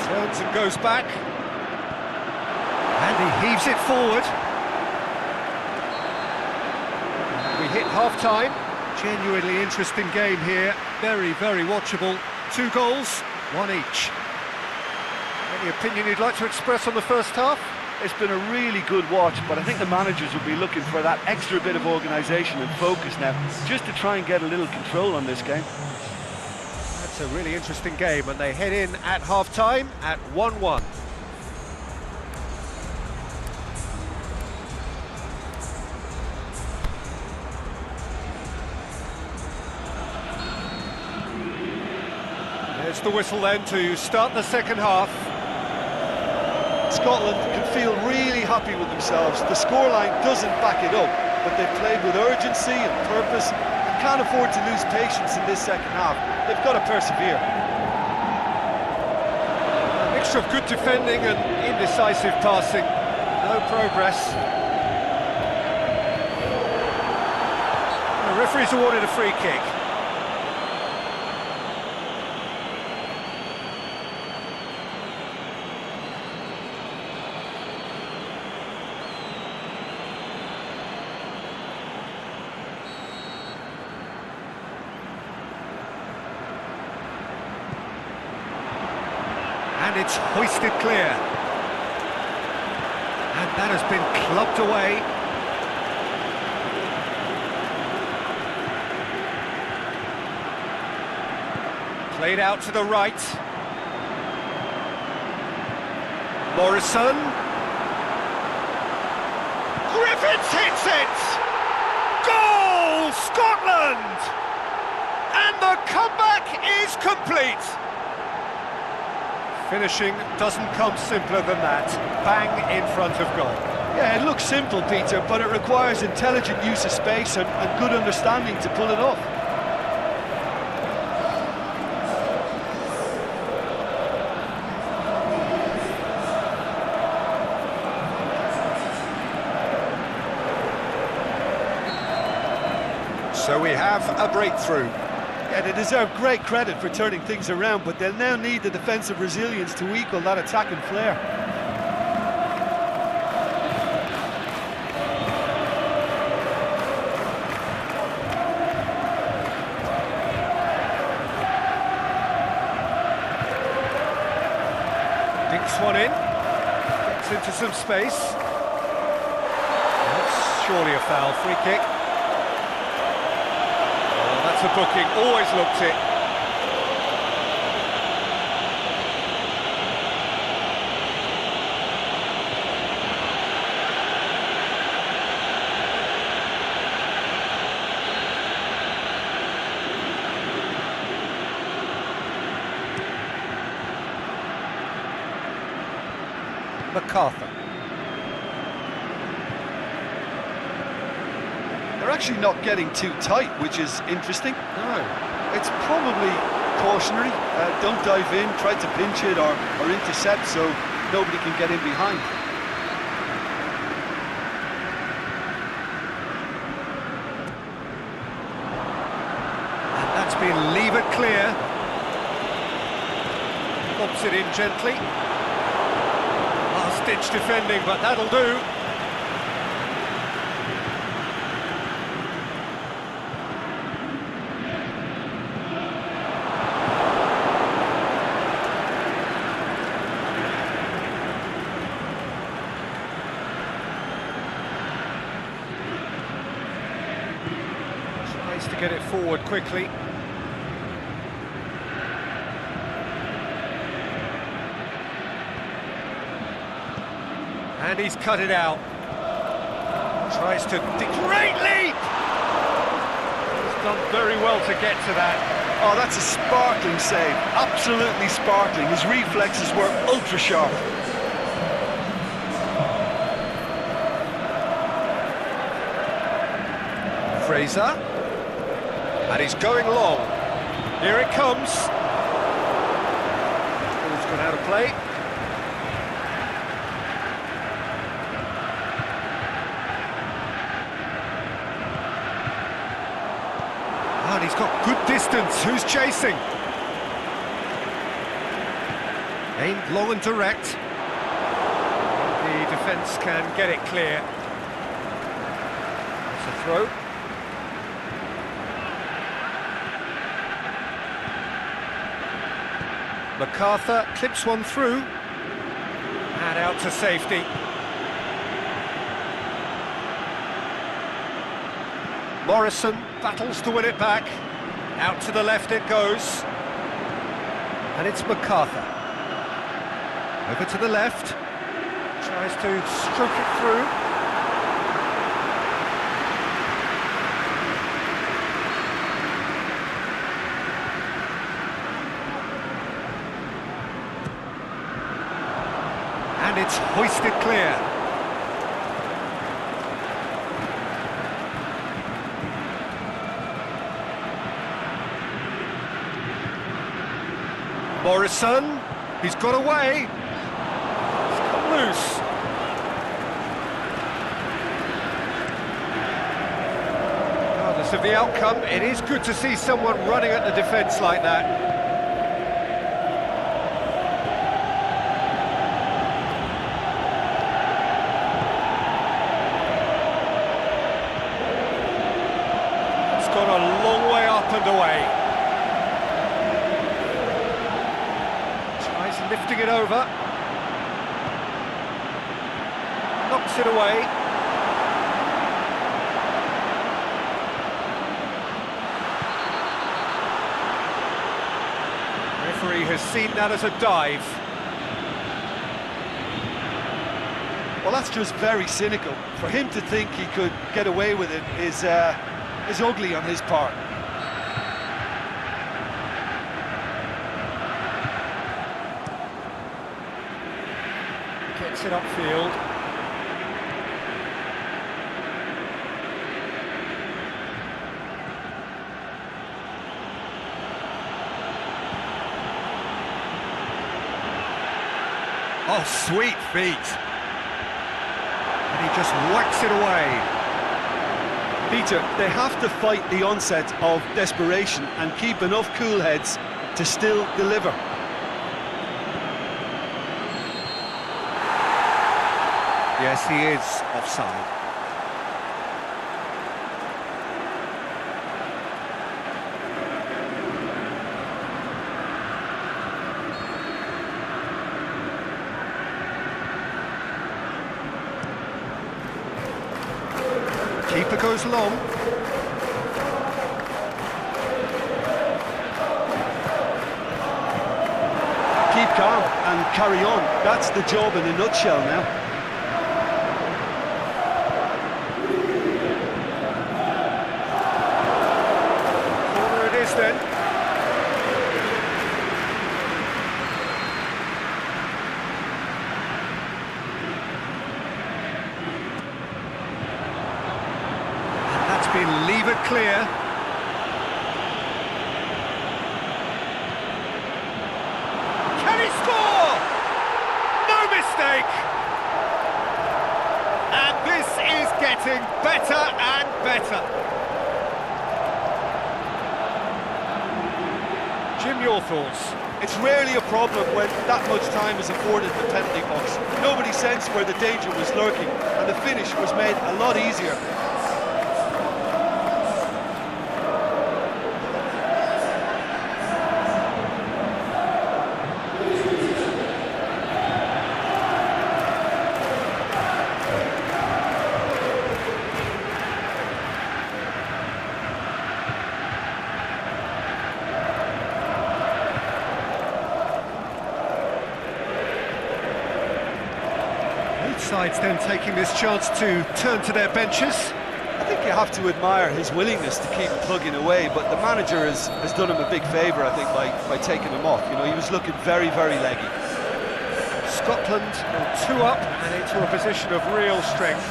Turns and goes back. And he heaves it forward. We hit half-time. Genuinely interesting game here. Very, very watchable. 2 goals, 1 each. Any opinion you'd like to express on the first half? It's been a really good watch, but I think the managers will be looking for that extra bit of organisation and focus now, just to try and get a little control on this game. That's a really interesting game, and they head in at half-time at 1-1. There's the whistle then to start the second half. Scotland can feel really happy with themselves. The scoreline doesn't back it up, but they've played with urgency and purpose and can't afford to lose patience in this second half. They've got to persevere. A mixture of good defending and indecisive passing. No progress. The referee's awarded a free kick. And it's hoisted clear. And that has been clubbed away. Played out to the right. Morrison. Griffiths hits it! Goal, Scotland! And the comeback is complete. Finishing doesn't come simpler than that. Bang in front of goal. Yeah, it looks simple, Peter, but it requires intelligent use of space and good understanding to pull it off. So we have a breakthrough. Yeah, they deserve great credit for turning things around, but they'll now need the defensive resilience to equal that attacking flair. Dinks one in, gets into some space. That's surely a foul, free kick. That's a booking, always looked it. McCarthy. They're actually not getting too tight, which is interesting. No. It's probably cautionary. Don't dive in, try to pinch it or intercept so nobody can get in behind. And that's been levered clear. Lobs it in gently. Last-ditch defending, but that'll do. To get it forward quickly. And he's cut it out. Tries to... Great leap! He's done very well to get to that. Oh, that's a sparkling save. Absolutely sparkling. His reflexes were ultra sharp. Fraser. And he's going long. Here it comes. Ball's gone out of play. And he's got good distance. Who's chasing? Aimed long and direct. The defence can get it clear. It's a throw. MacArthur clips one through. And out to safety. Morrison battles to win it back. Out to the left it goes. And it's MacArthur. Over to the left. Tries to stroke it through. And it's hoisted clear. Morrison, he's got away. He's come loose. Regardless of the outcome, it is good to see someone running at the defence like that. It's gone a long way up and away. Lifting it over, knocks it away. Referee has seen that as a dive. Well, that's just very cynical. For him to think he could get away with it is ugly on his part. Gets it upfield. Oh, sweet feet. And he just whacks it away. Peter, they have to fight the onset of desperation and keep enough cool heads to still deliver. Yes, he is offside. Keeper goes long. Keep calm and carry on. That's the job in a nutshell now. Then. And that's been levered clear. Can he score? No mistake! And this is getting better and better. Jim, your thoughts? It's rarely a problem when that much time is afforded in the penalty box. Nobody sensed where the danger was lurking, and the finish was made a lot easier. sides then taking this chance to turn to their benches. I think you have to admire his willingness to keep plugging away, but the manager has done him a big favour, I think, by taking him off. You know, he was looking very, very leggy. Scotland 2 up and into a position of real strength.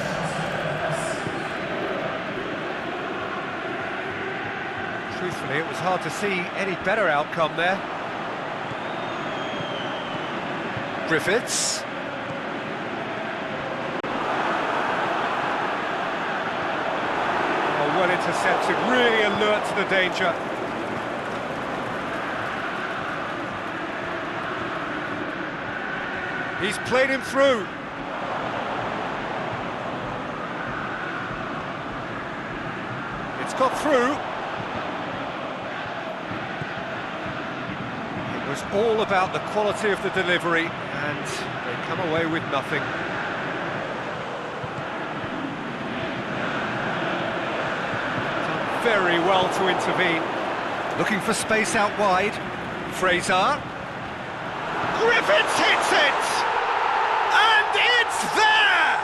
Truthfully, it was hard to see any better outcome there. Griffiths. Oh, well intercepted, really alert to the danger. He's played him through. It's got through. It was all about the quality of the delivery, and they come away with nothing. Done very well to intervene. Looking for space out wide. Fraser. Griffiths hits it! And it's there!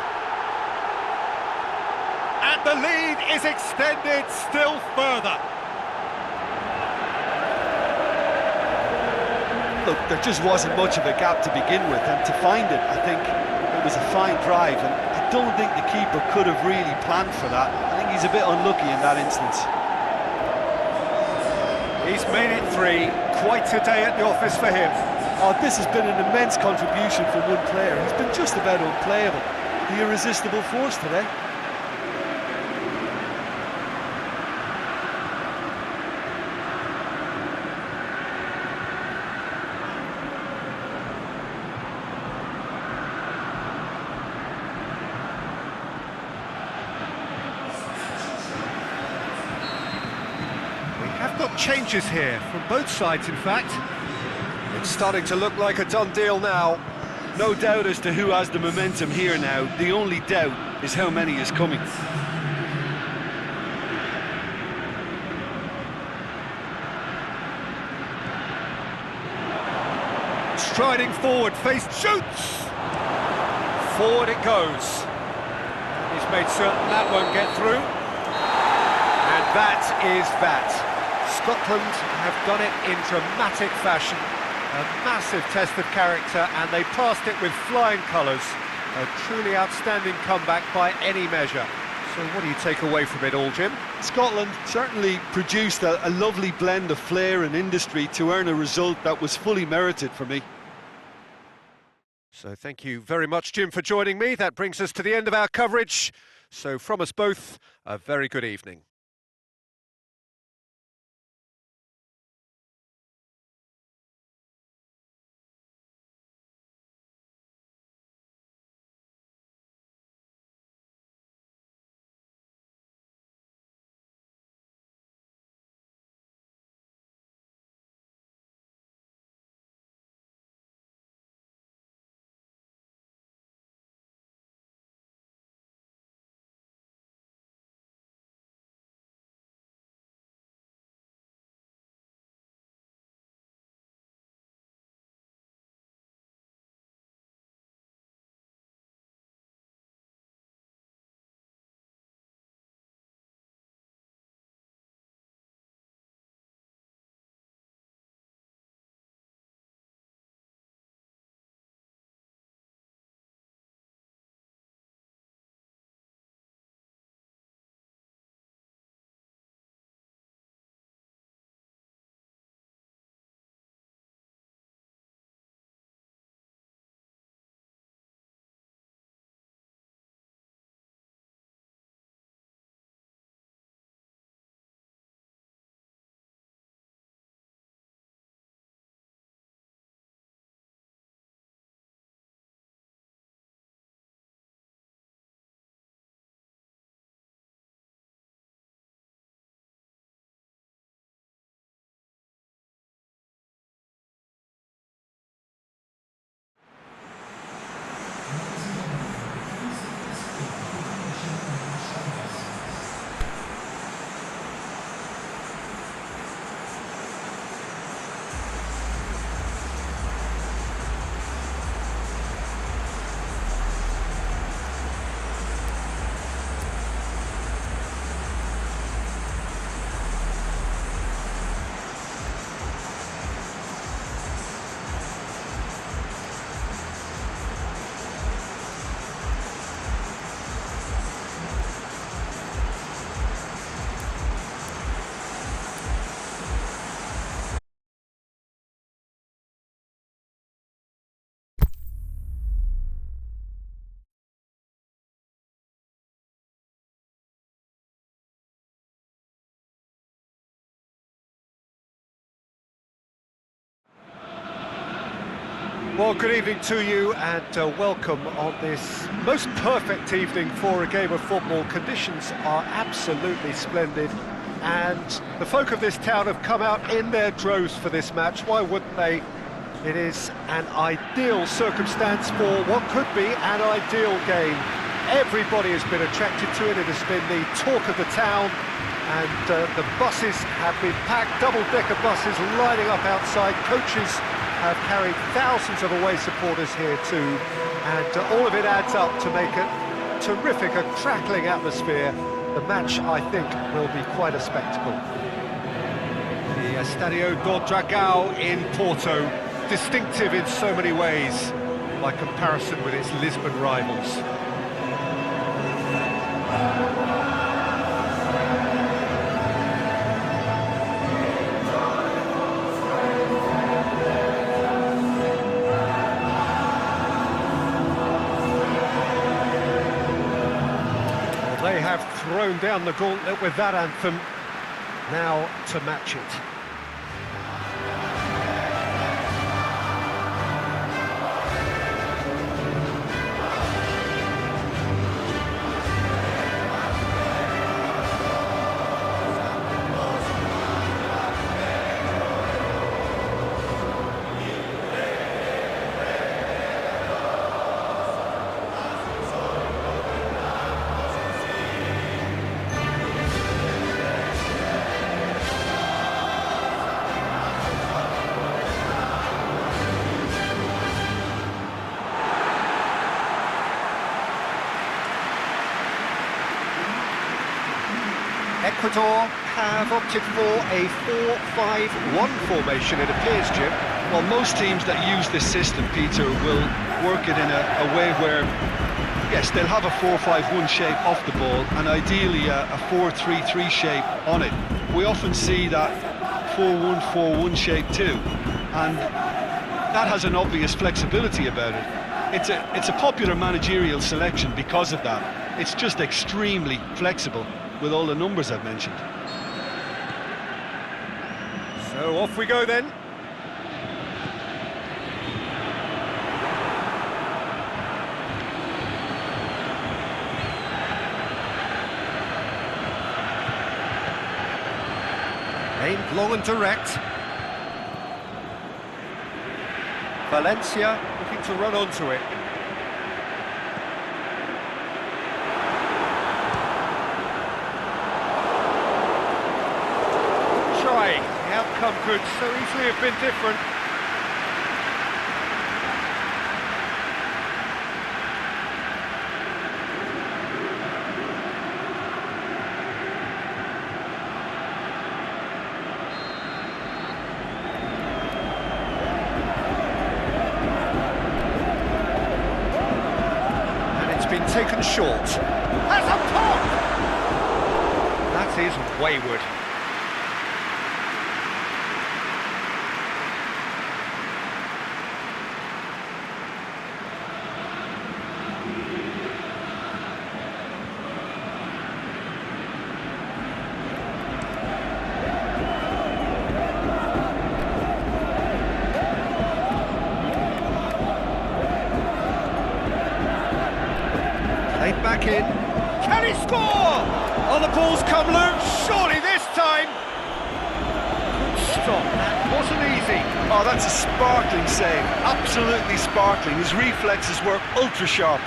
And the lead is extended still further. Look, there just wasn't much of a gap to begin with, and to find it, I think it was a fine drive, and I don't think the keeper could have really planned for that. I think he's a bit unlucky in that instance. He's made it 3, quite a day at the office for him. Oh, this has been an immense contribution from one player. He's been just about unplayable. The irresistible force today. We have got changes here, from both sides in fact. It's starting to look like a done deal now. No doubt as to who has the momentum here now. The only doubt is how many is coming. Striding forward, face shoots! Forward it goes. He's made certain that won't get through. And that is that. Scotland have done it in dramatic fashion. A massive test of character, and they passed it with flying colours. A truly outstanding comeback by any measure. So what do you take away from it all, Jim? Scotland certainly produced a lovely blend of flair and industry to earn a result that was fully merited for me. So thank you very much, Jim, for joining me. That brings us to the end of our coverage. So from us both, a very good evening. Well, good evening to you and welcome on this most perfect evening for a game of football. Conditions are absolutely splendid and the folk of this town have come out in their droves for this match. Why wouldn't they? It is an ideal circumstance for what could be an ideal game. Everybody has been attracted to it. It has been the talk of the town and the buses have been packed, double-decker buses lining up outside. Coaches have carried thousands of away supporters here too, and all of it adds up to make a terrific, a crackling atmosphere. The match, I think, will be quite a spectacle. The Estadio do Dragão in Porto, distinctive in so many ways, by comparison with its Lisbon rivals. They have thrown down the gauntlet with that anthem, now to match it. Ecuador have opted for a 4-5-1 formation, it appears, Jim. Well, most teams that use this system, Peter, will work it in a way where, yes, they'll have a 4-5-1 shape off the ball and ideally a 4-3-3 shape on it. We often see that 4-1-4-1 shape too, and that has an obvious flexibility about it. It's a popular managerial selection because of that. It's just extremely flexible with all the numbers I've mentioned. So off we go then. Aimed long and direct. Valencia looking to run onto it. The outcome could so easily have been different. And it's been taken short. That's a pop! That is wayward. Back in. Can he score? Oh, the ball's come loose. Surely this time. Good stop. That wasn't easy. Oh, that's a sparkling save. Absolutely sparkling. His reflexes were ultra sharp.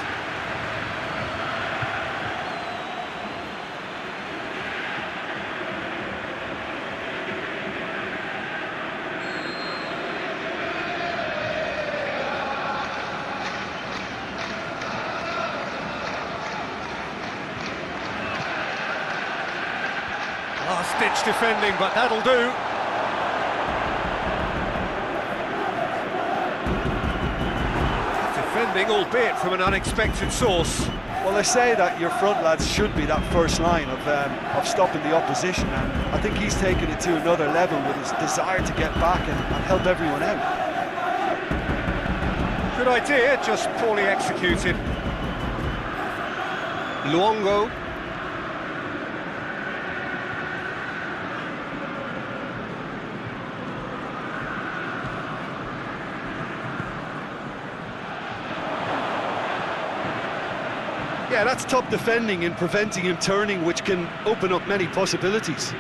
Last-ditch defending, but that'll do. Defending, albeit from an unexpected source. Well, they say that your front lads should be that first line of stopping the opposition, and I think he's taken it to another level with his desire to get back and help everyone out. Good idea, just poorly executed. Luongo. Yeah, that's top defending and preventing him turning, which can open up many possibilities.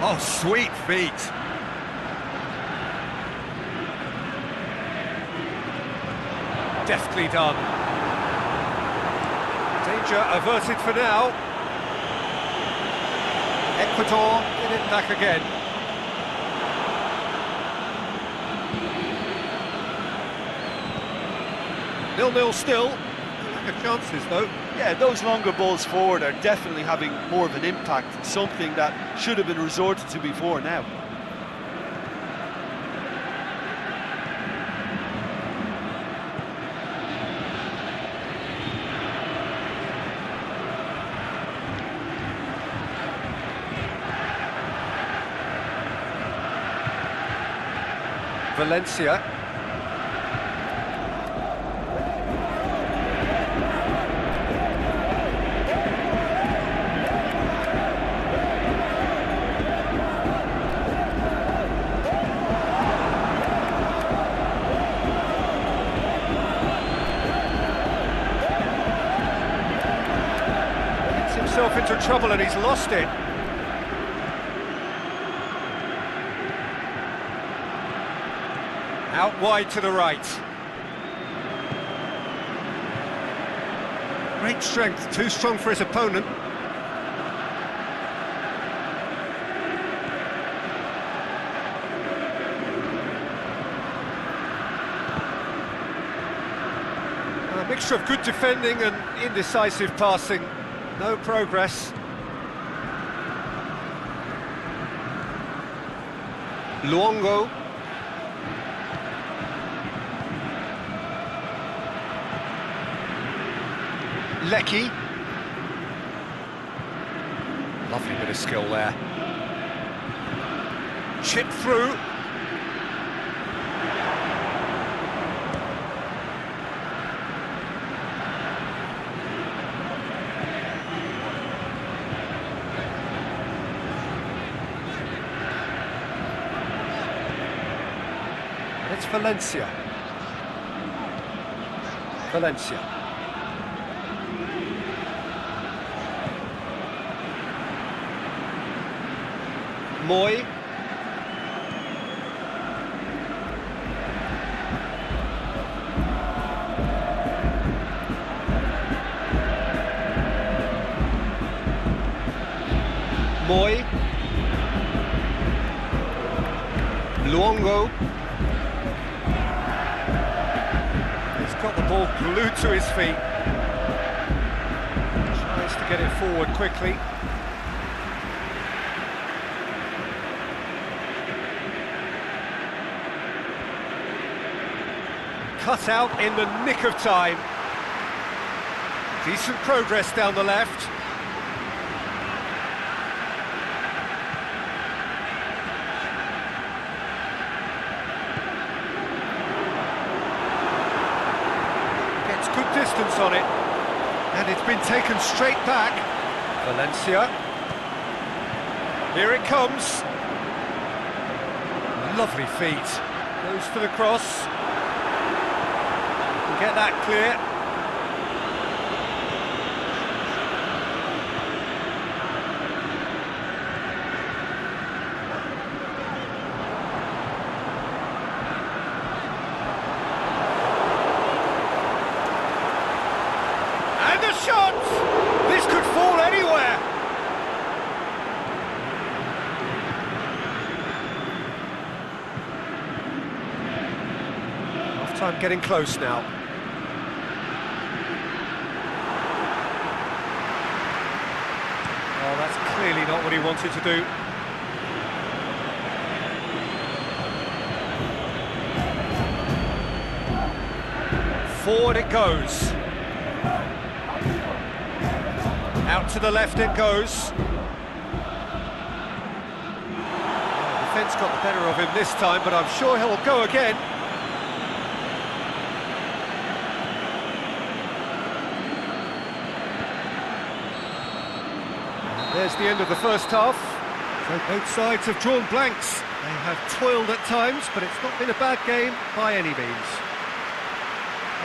Oh, sweet feet. Deftly done. Danger averted for now. Ecuador get it back again. 0-0 still. Lack of chances though. Yeah, those longer balls forward are definitely having more of an impact, something that should have been resorted to before now. Valencia. Gets himself into trouble and he's lost it. Out wide to the right. Great strength, too strong for his opponent. A mixture of good defending and indecisive passing. No progress. Luongo. Lecky. Lovely bit of skill there. Chip through. It's Valencia. Valencia. Moy. Moy. Luongo. He's got the ball glued to his feet. Tries to get it forward quickly. Cut out in the nick of time. Decent progress down the left. Gets good distance on it. And it's been taken straight back. Valencia. Here it comes. Lovely feet. Goes for the cross. Get that clear. And the shot! This could fall anywhere. Half-time getting close now. Clearly not what he wanted to do. Forward it goes. Out to the left it goes. The defence got the better of him this time, but I'm sure he'll go again. There's the end of the first half. So both sides have drawn blanks. They have toiled at times, but it's not been a bad game by any means.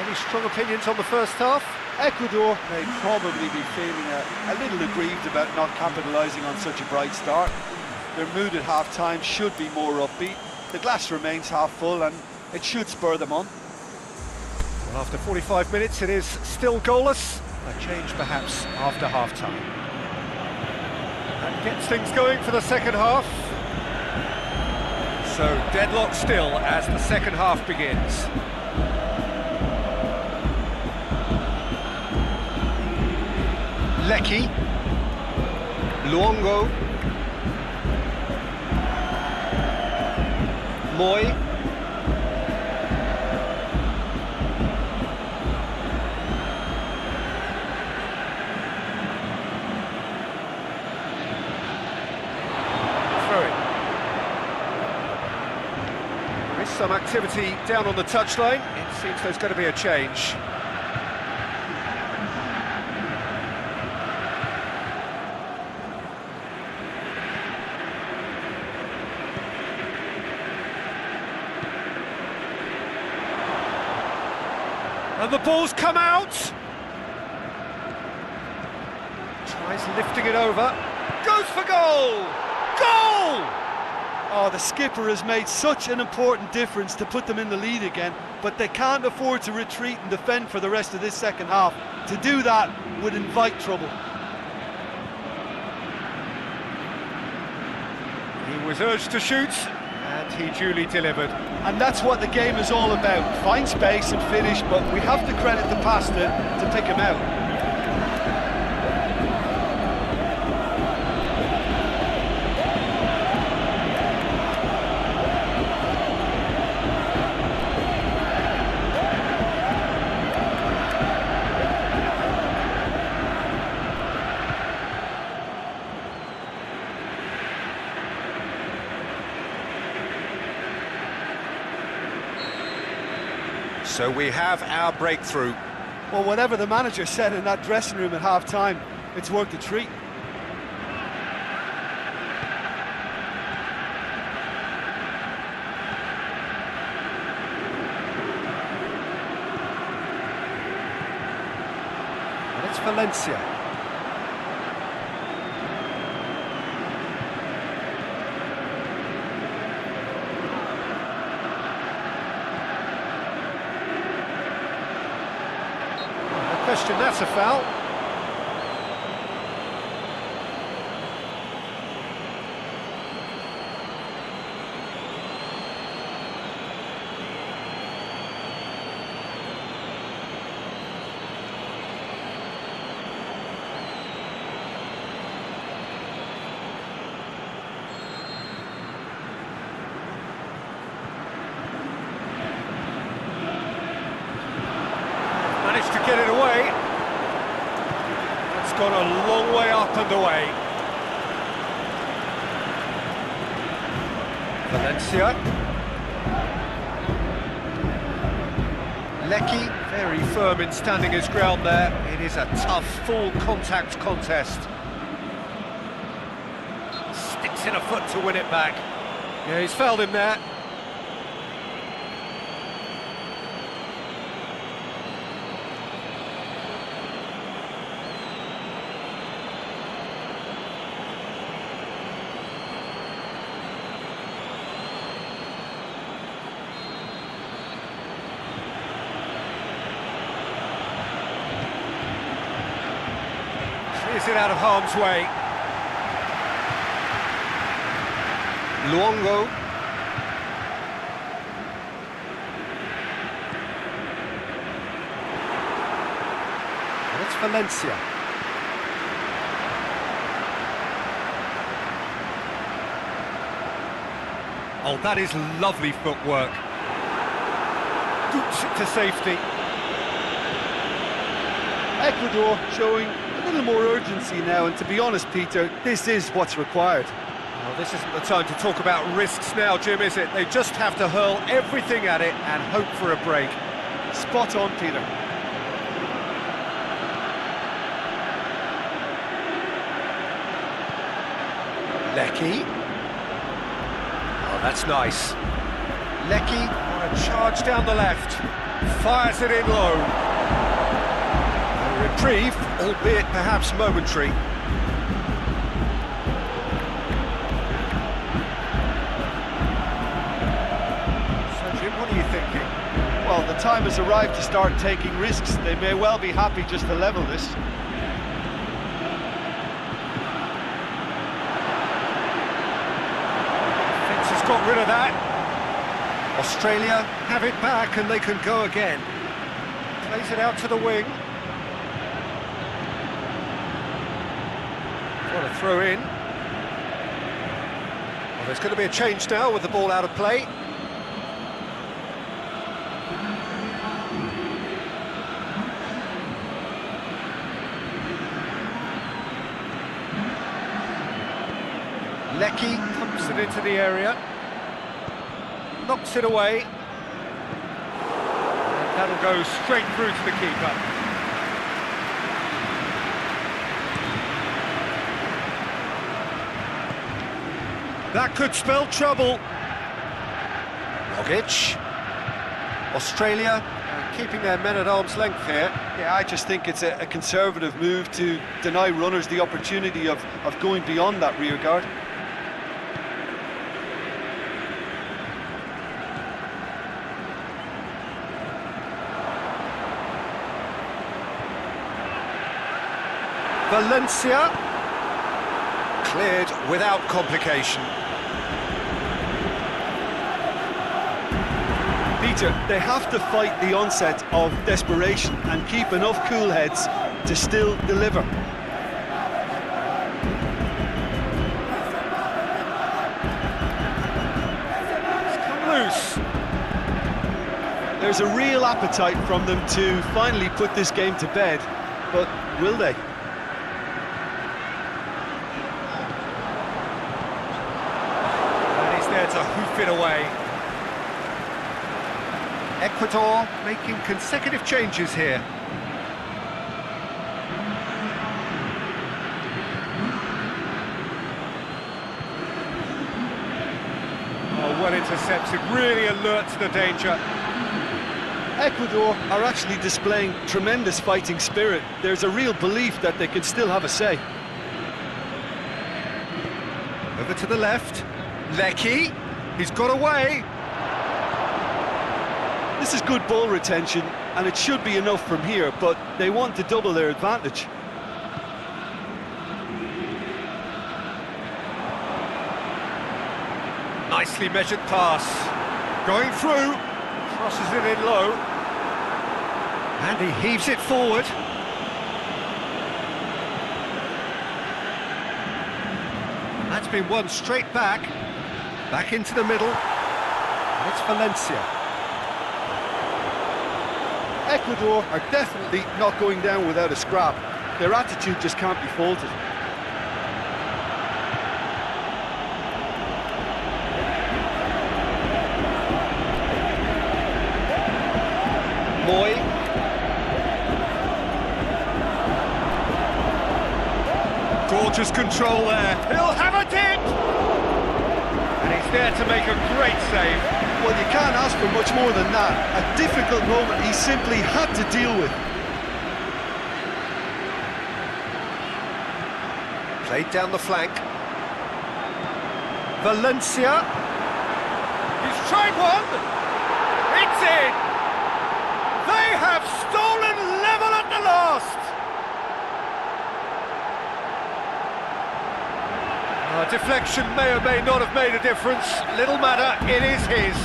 Any strong opinions on the first half? Ecuador may probably be feeling a little aggrieved about not capitalising on such a bright start. Their mood at half-time should be more upbeat. The glass remains half full and it should spur them on. Well, after 45 minutes it is still goalless. A change perhaps after half-time. That gets things going for the second half. So deadlock still as the second half begins. Lecky, Luongo, Moy, throw-in. There is some activity down on the touchline. It seems there's going to be a change. And the ball's come out. Tries lifting it over. Goes for goal! Goal! Oh, the skipper has made such an important difference to put them in the lead again, but they can't afford to retreat and defend for the rest of this second half. To do that would invite trouble. He was urged to shoot, and he duly delivered. And that's what the game is all about. Find space and finish, but we have to credit the passer to pick him out. So we have our breakthrough. Well, whatever the manager said in that dressing room at half-time, it's worked a treat. And it's Valencia. Question, that's a foul. Managed to get it away. It's gone a long way up and away. Valencia. Lecky, very firm in standing his ground there. It is a tough, full contact contest. Sticks in a foot to win it back. Yeah, he's fouled him there. Is it out of harm's way? Luongo. And it's Valencia. Oh, that is lovely footwork. Boots it to safety. Ecuador showing a little more urgency now, and to be honest, Peter, this is what's required. Well, this isn't the time to talk about risks now, Jim, is it? They just have to hurl everything at it and hope for a break. Spot on, Peter. Lecky. Oh, that's nice. Lecky on a charge down the left. Fires it in low. A reprieve, albeit perhaps momentary. So, Jim, what are you thinking? Well, the time has arrived to start taking risks. They may well be happy just to level this. Fence has got rid of that. Australia have it back and they can go again. Plays it out to the wing. What a throw in. Well, there's going to be a change now with the ball out of play. Lecky pumps it into the area. Knocks it away. And that'll go straight through to the keeper. That could spell trouble. Rogic. Australia keeping their men at arm's length here. Yeah, I just think it's a conservative move to deny runners the opportunity of going beyond that rear guard. Valencia, cleared without complication. Peter, they have to fight the onset of desperation and keep enough cool heads to still deliver. It's come loose. There's a real appetite from them to finally put this game to bed, but will they? To hoof it away. Ecuador making consecutive changes here. Oh, well intercepted, really alert to the danger. Ecuador are actually displaying tremendous fighting spirit. There's a real belief that they can still have a say. Over to the left. Lecky, he's got away. This is good ball retention, and it should be enough from here, but they want to double their advantage. Nicely measured pass. Going through. Crosses it in low. And he heaves it forward. That's been won straight back. Back into the middle, and it's Valencia. Ecuador are definitely not going down without a scrap. Their attitude just can't be faulted. Moy. Gorgeous control there. He'll have it in! There to make a great save. Well, you can't ask for much more than that. A difficult moment he simply had to deal with. Played down the flank. Valencia. He's tried one. It's in. They have stolen level at the last. Deflection may or may not have made a difference. Little matter, it is his.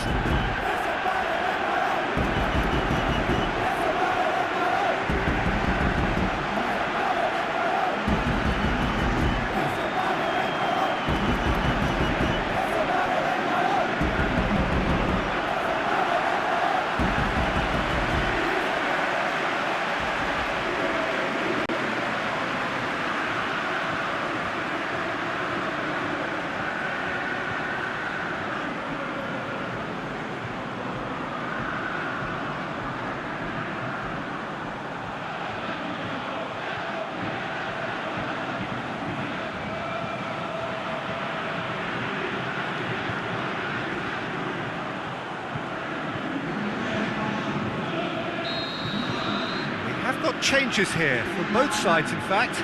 changes here, from both sides in fact.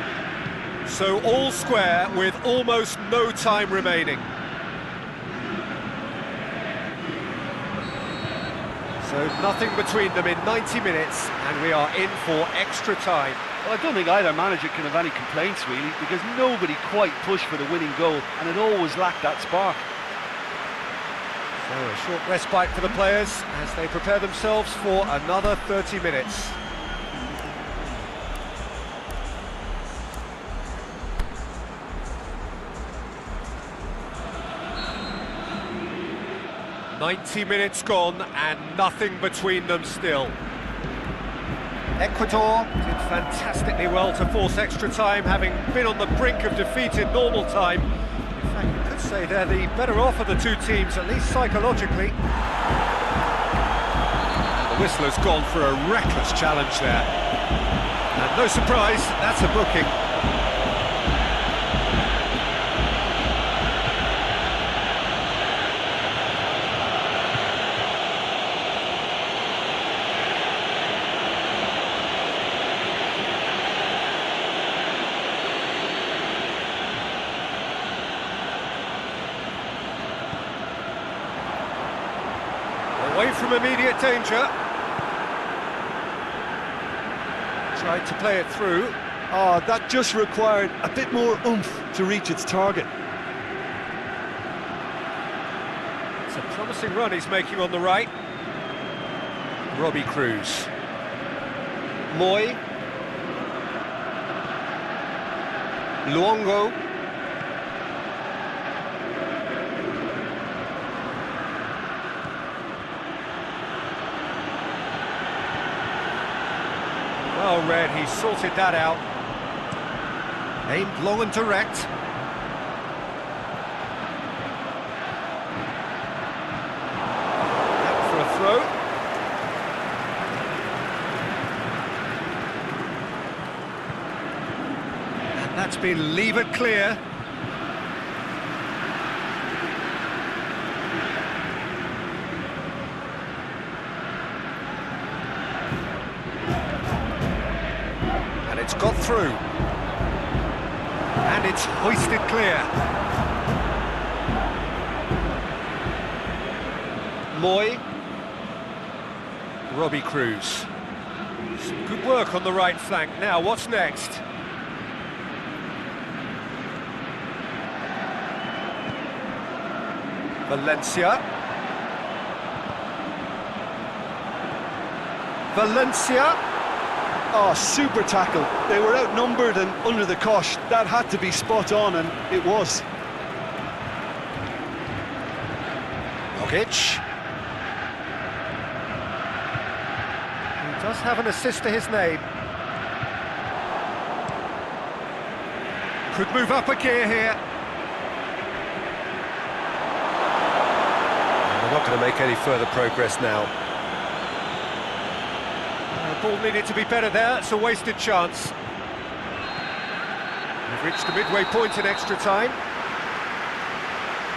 So all square with almost no time remaining. So nothing between them in 90 minutes, and we are in for extra time. Well, I don't think either manager can have any complaints really, because nobody quite pushed for the winning goal, and it always lacked that spark. So a short respite for the players as they prepare themselves for another 30 minutes. "90 minutes gone and nothing between them still." Ecuador did fantastically well to force extra time, having been on the brink of defeat in normal time. In fact, you could say they're the better off of the two teams, at least psychologically. And the whistle has gone for a reckless challenge there. And no surprise, that's a booking. Away from immediate danger. Tried to play it through. Oh, that just required a bit more oomph to reach its target. It's a promising run he's making on the right. Robbie Cruz. Moy. Luongo. Well read, he sorted that out. Aimed long and direct. Out for a throw. And that's been levered clear. It's got through, and it's hoisted clear. Moy, Robbie Cruz. Some good work on the right flank. Now, what's next? Valencia. Valencia. Oh, super tackle. They were outnumbered and under the cosh. That had to be spot on, and it was. Jokic. He does have an assist to his name. Could move up a gear here. And they're not going to make any further progress now. The ball needed to be better there, it's a wasted chance. We've reached the midway point in extra time.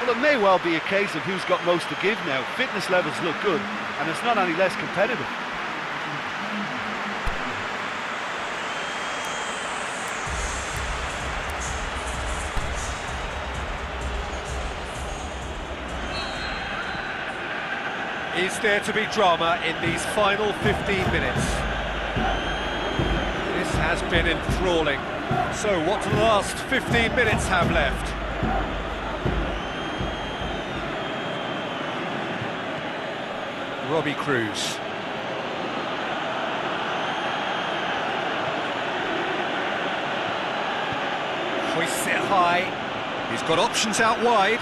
Well, it may well be a case of who's got most to give now. Fitness levels look good, and it's not any less competitive. Is there to be drama in these final 15 minutes? This has been enthralling. So what do the last 15 minutes have left? Robbie Cruz. Hoists it high. He's got options out wide.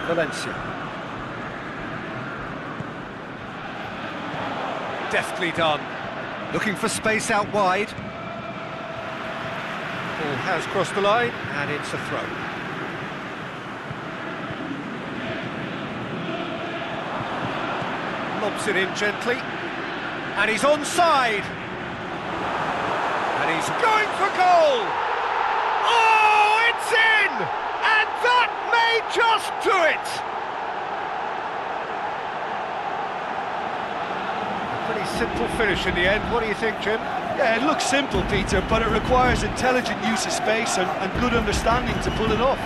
Valencia. Deftly done. Looking for space out wide. Ball has crossed the line, and it's a throw. Lobs it in gently. And he's onside. And he's going for goal! Oh, it's in! And that may just do it! Fairly simple finish in the end. What do you think, Jim? Yeah, it looks simple, Peter, but it requires intelligent use of space and good understanding to pull it off.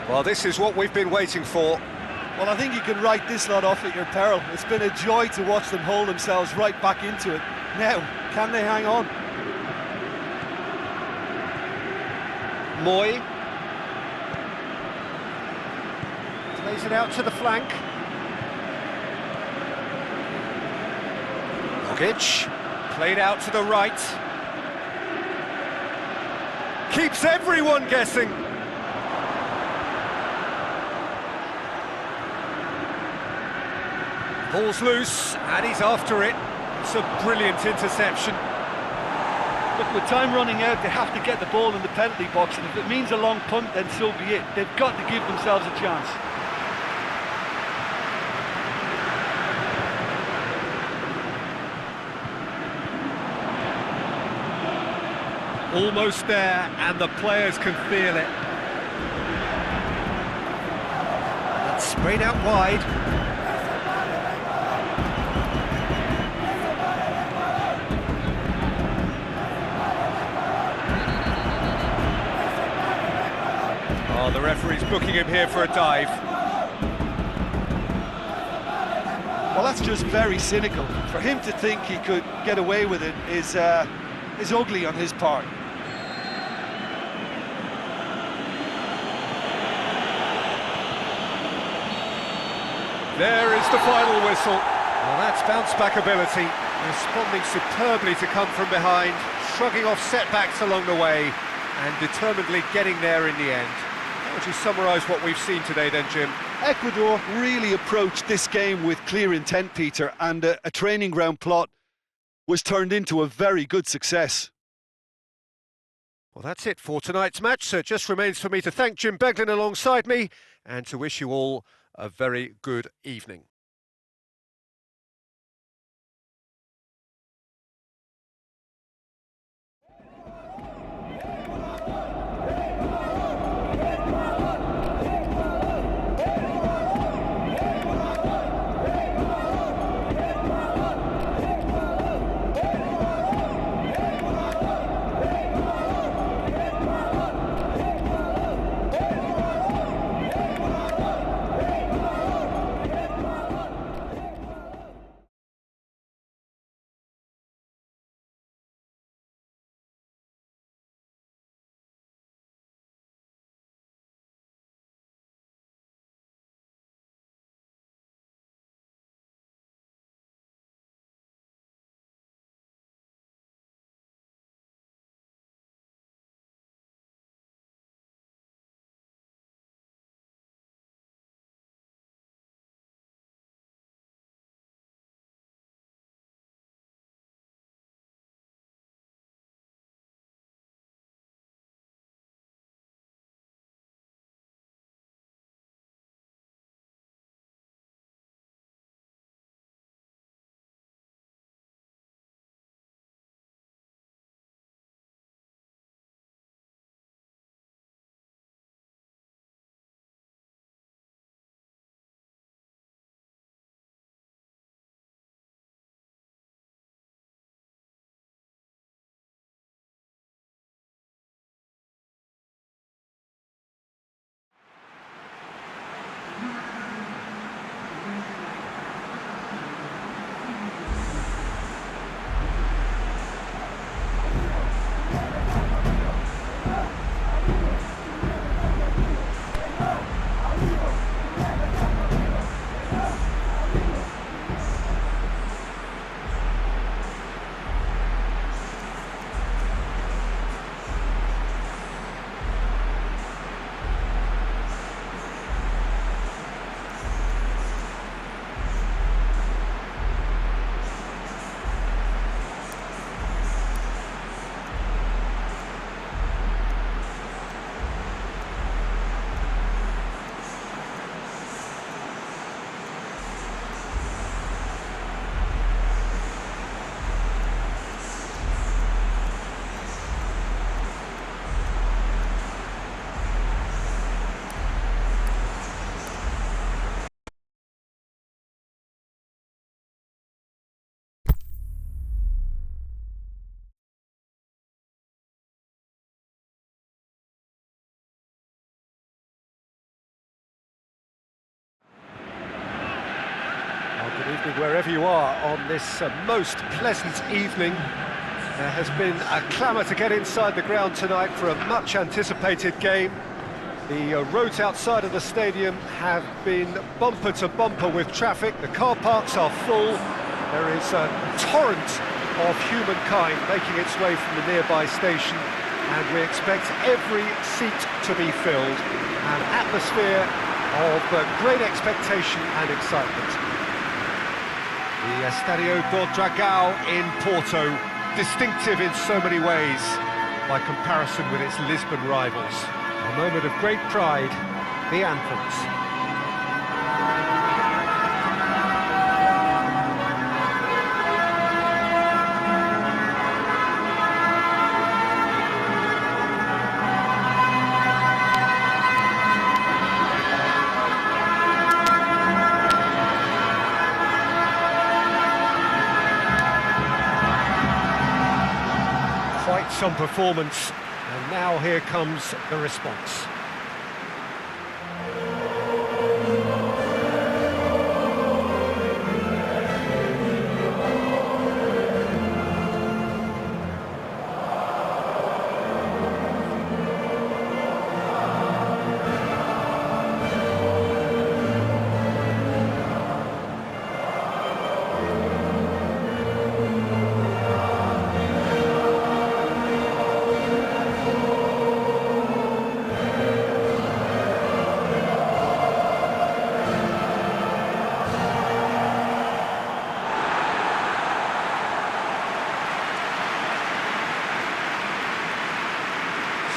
Well, this is what we've been waiting for. Well, I think you can write this lot off at your peril. It's been a joy to watch them hold themselves right back into it. Now, can they hang on? Moy. Plays it out to the flank. Rogic. Played out to the right. Keeps everyone guessing. Ball's loose, and he's after it. It's a brilliant interception. Look, with time running out, they have to get the ball in the penalty box, and if it means a long punt, then so be it. They've got to give themselves a chance. Almost there, and the players can feel it. That's sprayed out wide. Oh, the referee's booking him here for a dive. Well, that's just very cynical. For him to think he could get away with it is ugly on his part. There is the final whistle. Well, that's bounce-back ability, responding superbly to come from behind, shrugging off setbacks along the way, and determinedly getting there in the end. How would you summarise what we've seen today then, Jim? Ecuador really approached this game with clear intent, Peter, and a training ground plot was turned into a very good success. Well, that's it for tonight's match, so it just remains for me to thank Jim Beglin alongside me, and to wish you all a very good evening. wherever you are on this most pleasant evening. There has been a clamour to get inside the ground tonight for a much-anticipated game. The roads outside of the stadium have been bumper to bumper with traffic. The car parks are full. There is a torrent of humankind making its way from the nearby station, and we expect every seat to be filled. An atmosphere of great expectation and excitement. The Estadio do Dragão in Porto, distinctive in so many ways by comparison with its Lisbon rivals. A moment of great pride, the anthems. Quite some performance, and now here comes the response.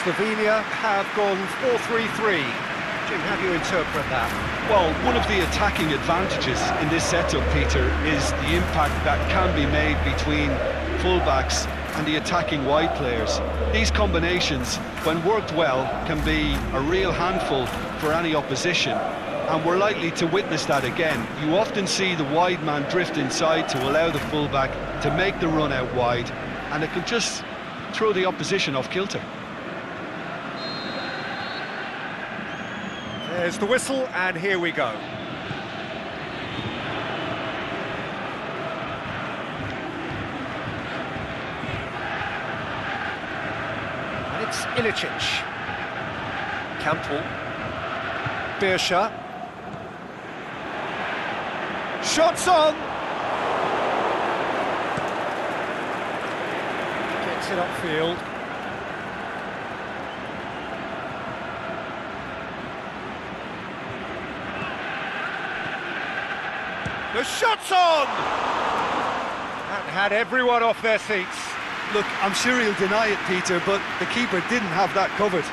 Slovenia have gone 4-3-3. Jim, how do you interpret that? Well, one of the attacking advantages in this setup, Peter, is the impact that can be made between fullbacks and the attacking wide players. These combinations, when worked well, can be a real handful for any opposition, and we're likely to witness that again. You often see the wide man drift inside to allow the fullback to make the run out wide, and it can just throw the opposition off kilter. There's the whistle, and here we go. And it's Ilicic. Campbell. Birsha. Shots on! Gets it upfield. The shot's on! That had everyone off their seats. Look, I'm sure he'll deny it, Peter, but the keeper didn't have that covered.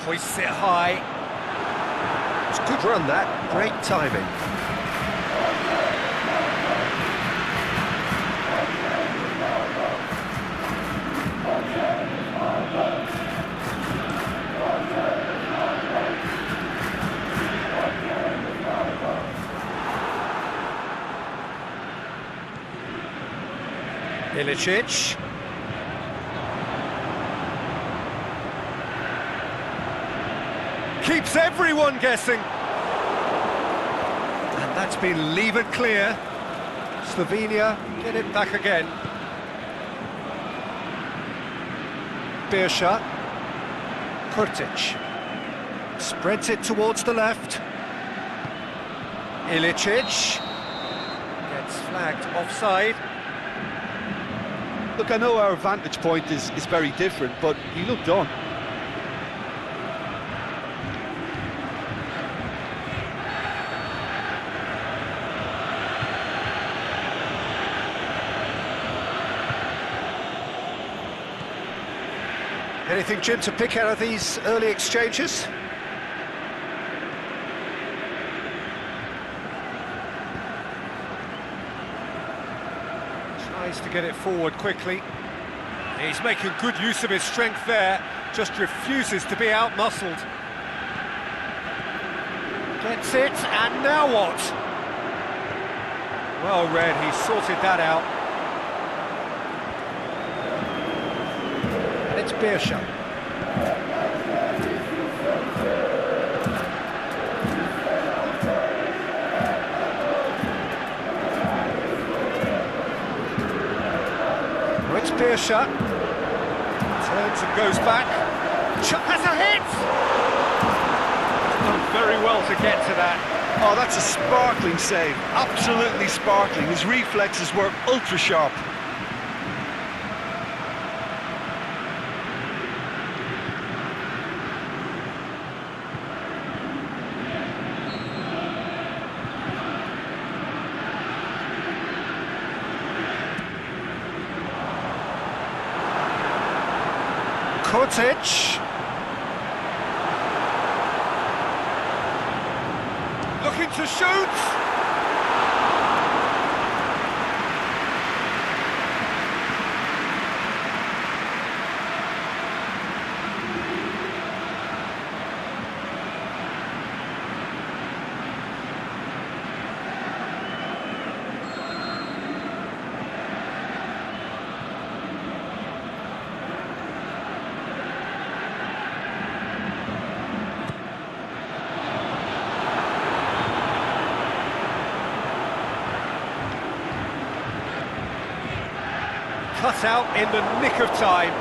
Hoists it high. It's a good run, that. Great timing. Ilicic. Keeps everyone guessing. And that's been levered clear. Slovenia get it back again. Birsha. Kurtic. Spreads it towards the left. Ilicic. Gets flagged offside. Look, I know our vantage point is very different, but he looked on. Anything, Jim, to pick out of these early exchanges? Tries to get it forward quickly. He's making good use of his strength there, just refuses to be out-muscled. Gets it, and now what? Well read, he sorted that out. And it's Beersha. It's Beersha. Turns and goes back. Has a hit! Done very well to get to that. Oh, that's a sparkling save. Absolutely sparkling. His reflexes were ultra sharp. Kurtic. Looking to shoot. Cut out in the nick of time.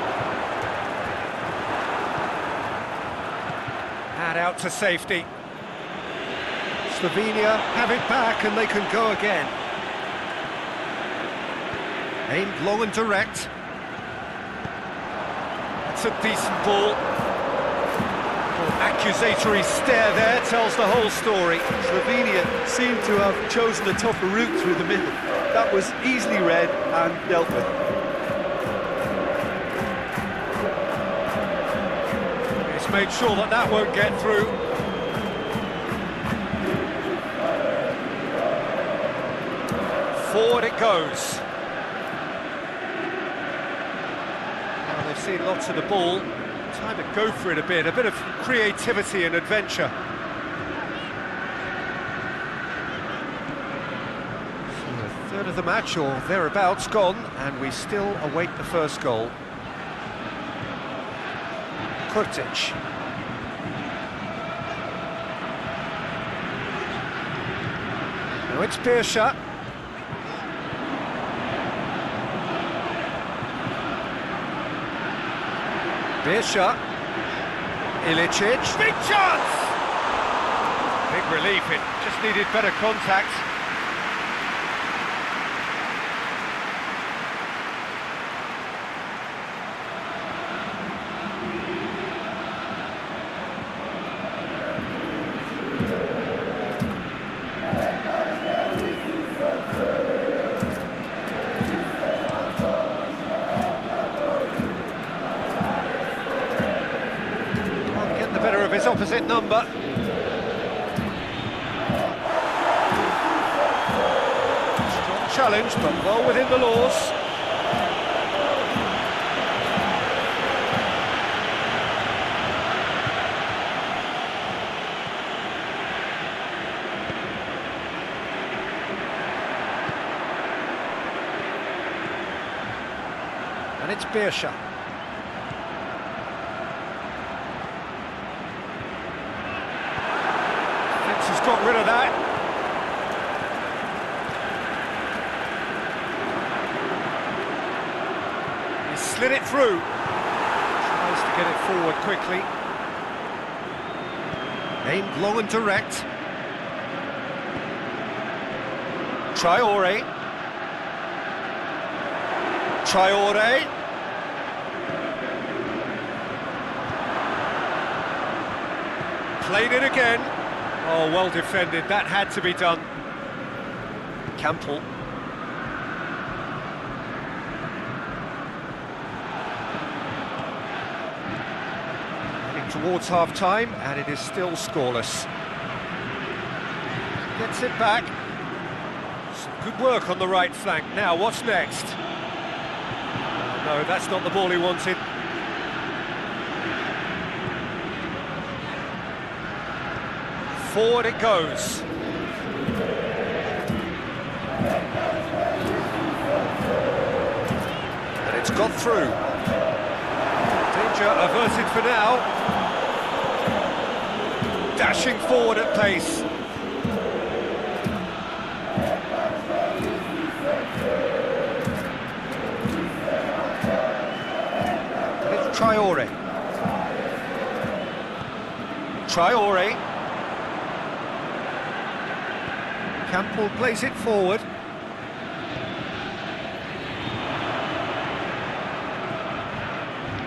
And out to safety. Slovenia have it back and they can go again. Aimed long and direct. That's a decent ball. Accusatory stare there tells the whole story. Slovenia seemed to have chosen a tougher route through the middle. That was easily read and dealt with. Made sure that that won't get through. Forward it goes. Now they've seen lots of the ball. Time to go for it a bit of creativity and adventure. So a third of the match or thereabouts gone, and we still await the first goal. Kurtic. Now it's Beersha. Beersha. Ilicic. Big chance! Big relief, it just needed better contact. His opposite number. Strong challenge, but well within the laws. And it's Beersha. Has got rid of that. He slid it through. Tries to get it forward quickly. Aimed long and direct. Traore. Traore. Played it again. Oh, well defended, that had to be done. Campbell. Heading towards half-time, and it is still scoreless. Gets it back. Some good work on the right flank. Now, what's next? No, that's not the ball he wanted. Forward it goes. And it's got through. Danger averted for now. Dashing forward at pace. Traore. Traore. Campbell plays it forward.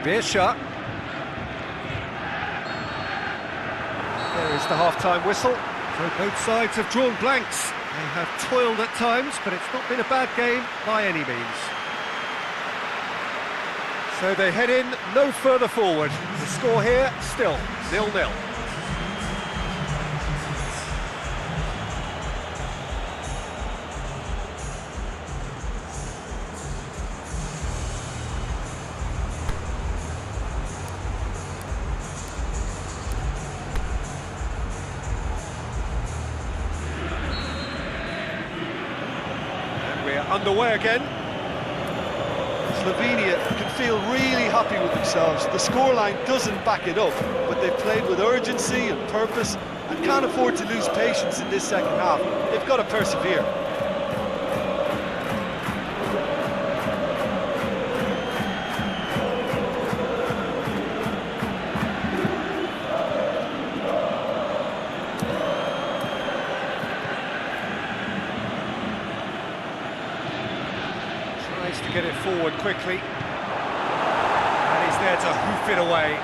Beersha. There is the half-time whistle. So both sides have drawn blanks. They have toiled at times, but it's not been a bad game by any means. So they head in no further forward. The score here, still 0-0. And we're underway again. Slovenia can feel really happy with themselves. The scoreline doesn't back it up, but they've played with urgency and purpose and can't afford to lose patience in this second half. They've got to persevere. To get it forward quickly, and he's there to hoof it away.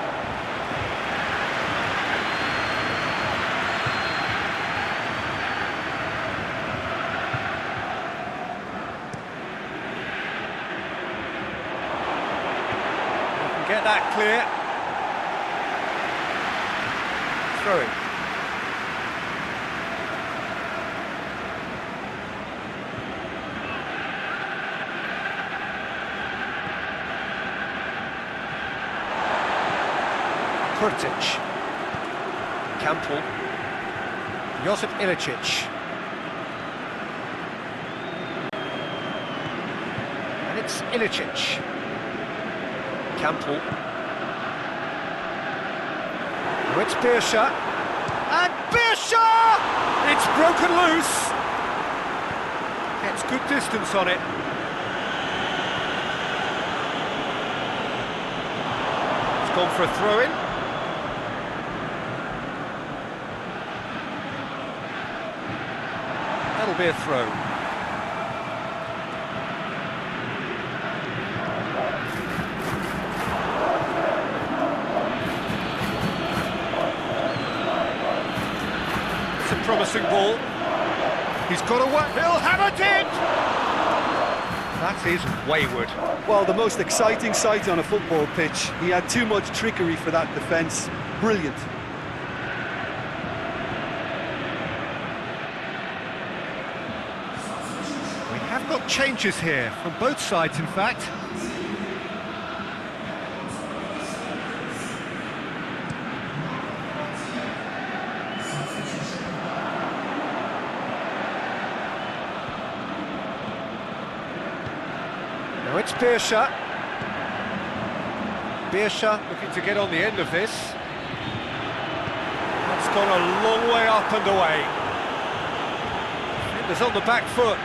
You can get that clear. Throw it. Kurtic, Campbell, Josip Ilicic, and it's Ilicic, Campbell, now it's Beersha, and Beersha! It's broken loose, gets good distance on it. It's gone for a throw-in. That'll be a throw. It's a promising ball. He's got away. He'll have it! That is wayward. Well, the most exciting sight on a football pitch. He had too much trickery for that defence. Brilliant. Got changes here from both sides, in fact. Now it's Beersha. Beersha looking to get on the end of this. That's gone a long way up and away. Defender's on the back foot.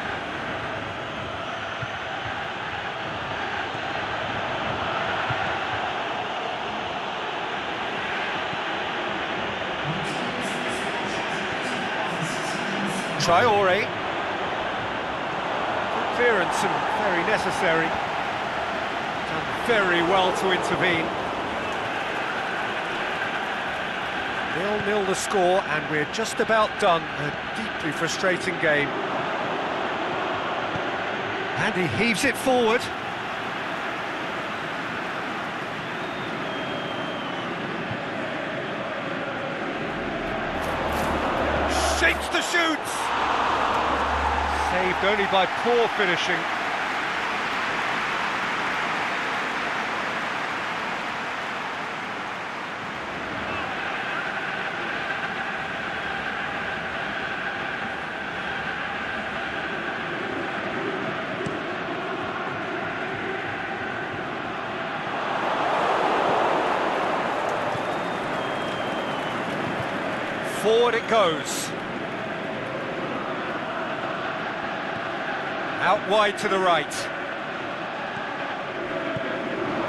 Traore. Good clearance and very necessary. Done very well to intervene. 0-0 the score, and we're just about done. A deeply frustrating game. And he heaves it forward. Shapes the shoots! Saved only by poor finishing. Forward it goes. Out wide to the right.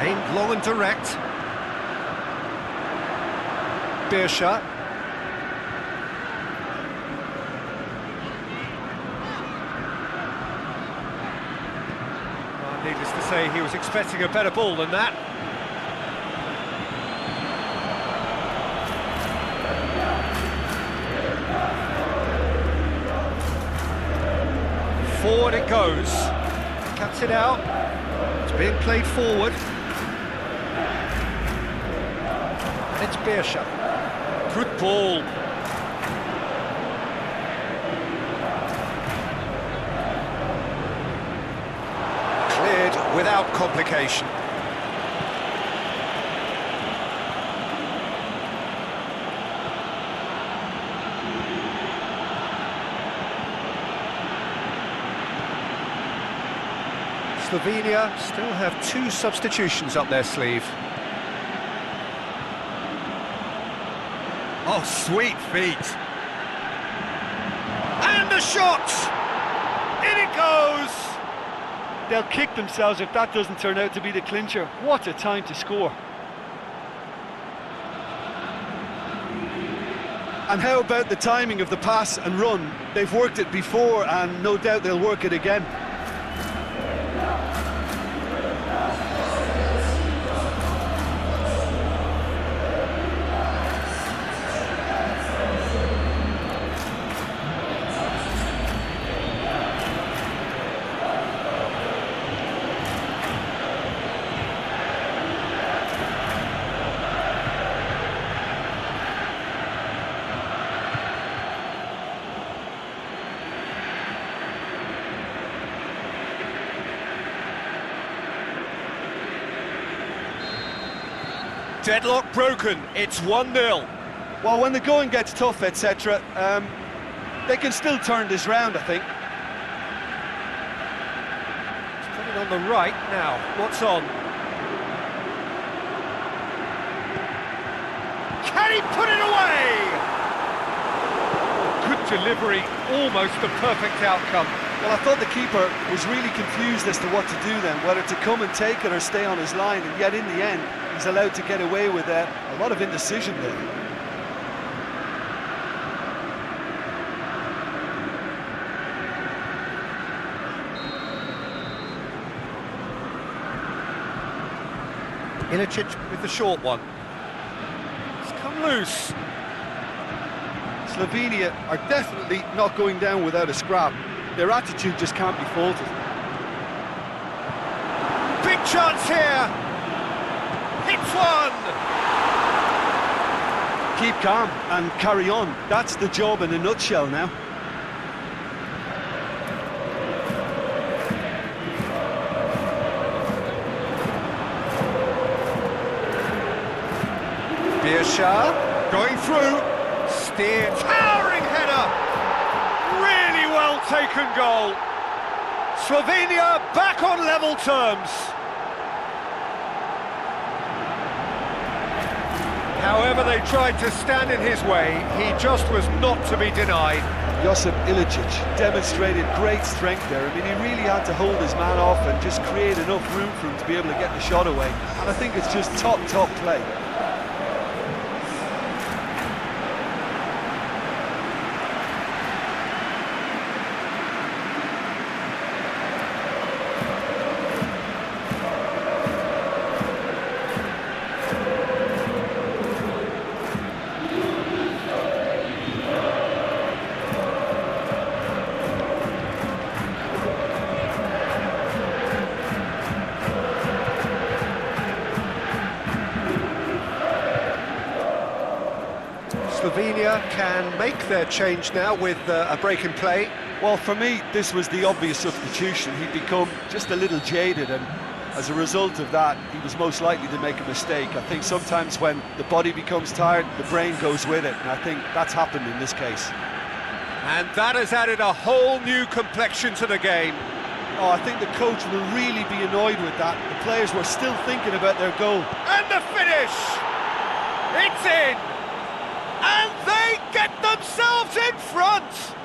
Aimed long and direct. Birsha. Well, needless to say, he was expecting a better ball than that. Forward it goes. Cuts it out. It's being played forward. And it's Birsha. Good ball. Cleared without complication. Slovenia still have 2 substitutions up their sleeve. Oh, sweet feet. And the shot! In it goes! They'll kick themselves if that doesn't turn out to be the clincher. What a time to score. And how about the timing of the pass and run? They've worked it before and no doubt they'll work it again. Deadlock broken, it's 1-0. Well, when the going gets tough, etc., they can still turn this round, I think. It's coming on the right now. What's on? Can he put it away? Good delivery, almost the perfect outcome. Well, I thought the keeper was really confused as to what to do then, whether to come and take it or stay on his line, and yet in the end, he's allowed to get away with a lot of indecision there. Ilicic with the short one. It's come loose. Slovenia are definitely not going down without a scrap. Their attitude just can't be faulted. Big chance here. Hits one. Keep calm and carry on. That's the job in a nutshell now. Birsha going through. Steer. Towering header. Really well taken goal. Slovenia back on level terms. However they tried to stand in his way, he just was not to be denied. Josip Ilicic demonstrated great strength there. I mean, he really had to hold his man off and just create enough room for him to be able to get the shot away. And I think it's just top play. Slovenia can make their change now with a break in play. Well, for me, this was the obvious substitution. He'd become just a little jaded, and as a result of that, he was most likely to make a mistake. I think sometimes when the body becomes tired, the brain goes with it, and I think that's happened in this case. And that has added a whole new complexion to the game. Oh, I think the coach will really be annoyed with that. The players were still thinking about their goal. And the finish! It's in! And they get get themselves in front!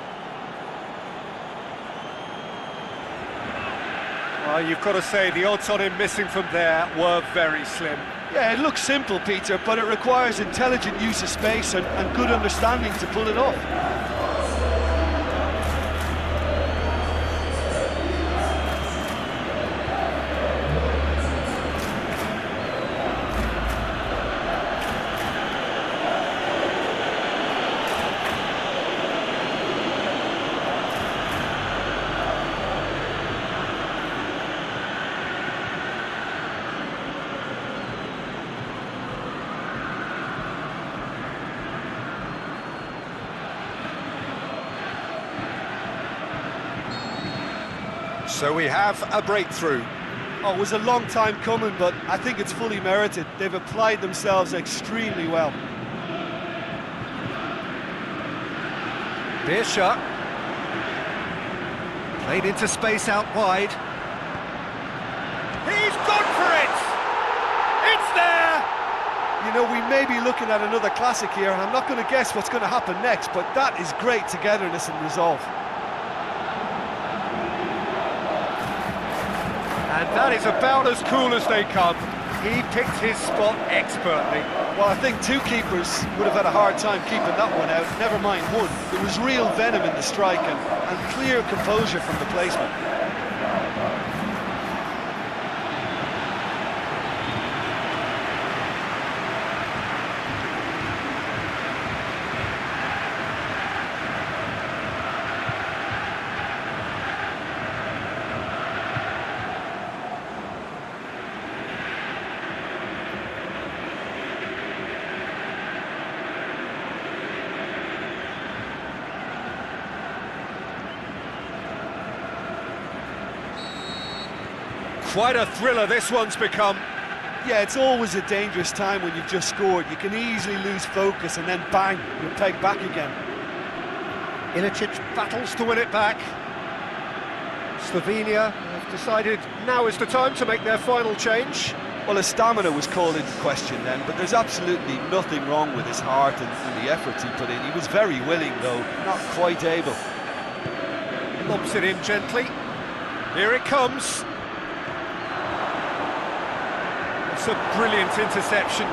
Well, you've got to say the odds on him missing from there were very slim. Yeah, it looks simple, Peter, but it requires intelligent use of space and good understanding to pull it off. So we have a breakthrough. Oh, it was a long time coming, but I think it's fully merited. They've applied themselves extremely well. Birsha. Played into space out wide. He's gone for it! It's there! You know, we may be looking at another classic here, and I'm not going to guess what's going to happen next, but that is great togetherness and resolve. And that is about as cool as they come. He picked his spot expertly. Well, I think two keepers would have had a hard time keeping that one out, never mind one. There was real venom in the strike and clear composure from the placement. Quite a thriller this one's become. Yeah, it's always a dangerous time when you've just scored. You can easily lose focus and then bang, you're pegged back again. Ilicic battles to win it back. Slovenia have decided now is the time to make their final change. Well, his stamina was called into question then, but there's absolutely nothing wrong with his heart and the efforts he put in. He was very willing, though, not quite able. Lobs it in gently. Here it comes. It's a brilliant interception.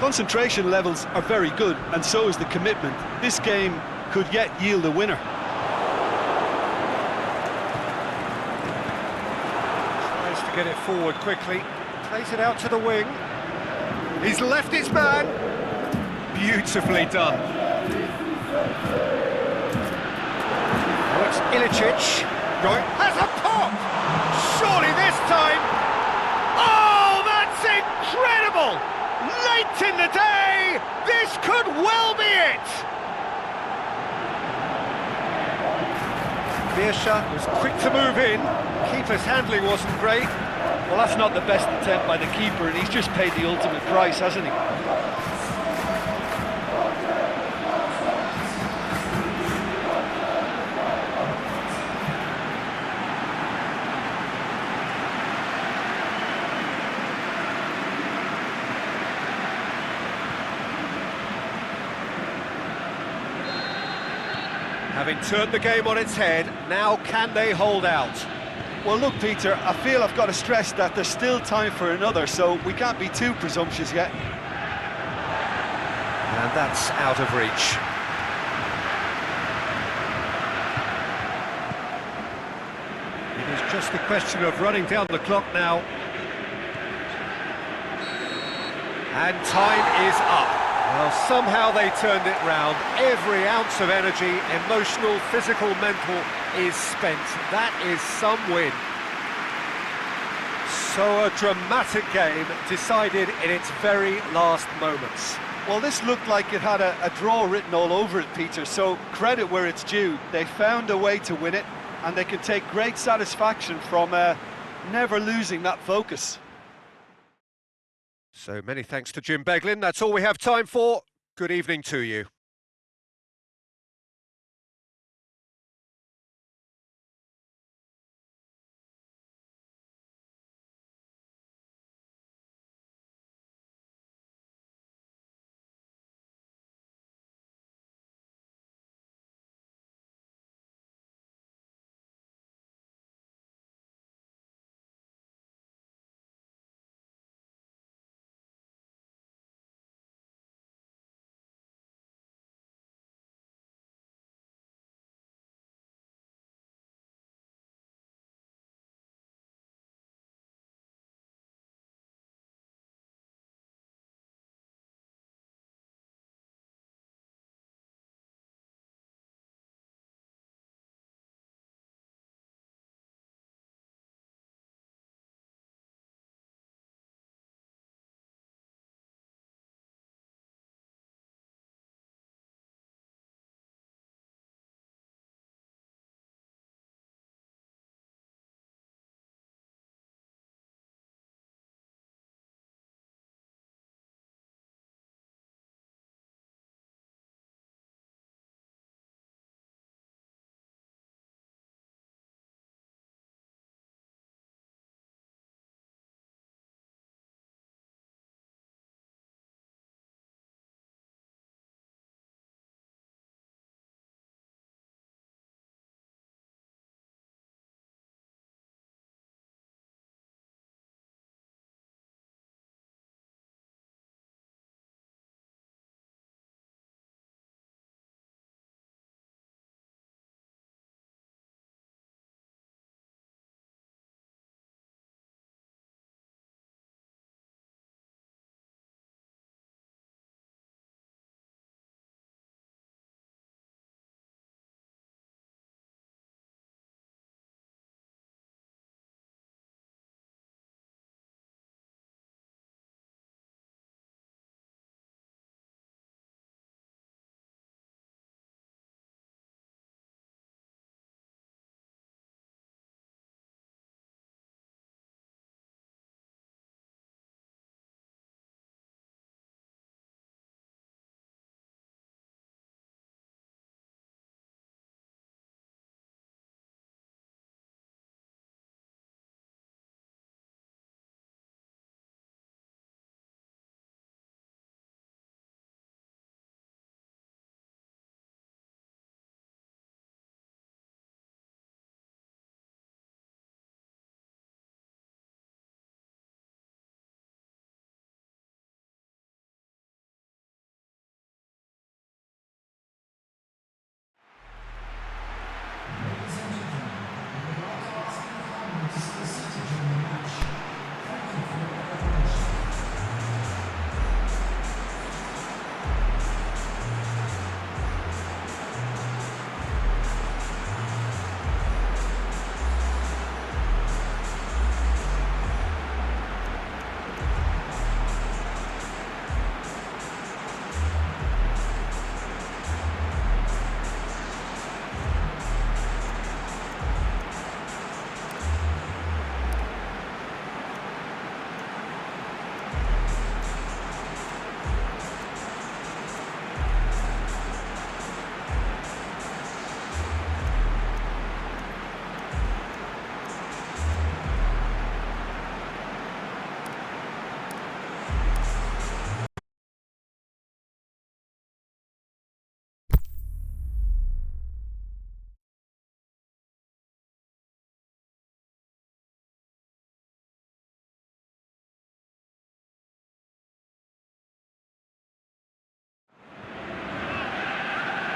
Concentration levels are very good, and so is the commitment. This game could yet yield a winner. Tries to get it forward quickly. Plays it out to the wing. He's left his man. Beautifully done. Oh, it's Ilicic. Right, has a pop! Surely this time... Oh, that's incredible! Late in the day, this could well be it! Birsha was quick to move in. Keeper's handling wasn't great. Well, that's not the best attempt by the keeper, and he's just paid the ultimate price, hasn't he? Having turned the game on its head, now can they hold out? Well, look, Peter, I feel I've got to stress that there's still time for another, so we can't be too presumptuous yet. And that's out of reach. It is just a question of running down the clock now. And time is up. Well, somehow they turned it round. Every ounce of energy, emotional, physical, mental, is spent. That is some win. So a dramatic game decided in its very last moments. Well, this looked like it had a draw written all over it, Peter, so credit where it's due. They found a way to win it, and they can take great satisfaction from never losing that focus. So many thanks to Jim Beglin. That's all we have time for. Good evening to you.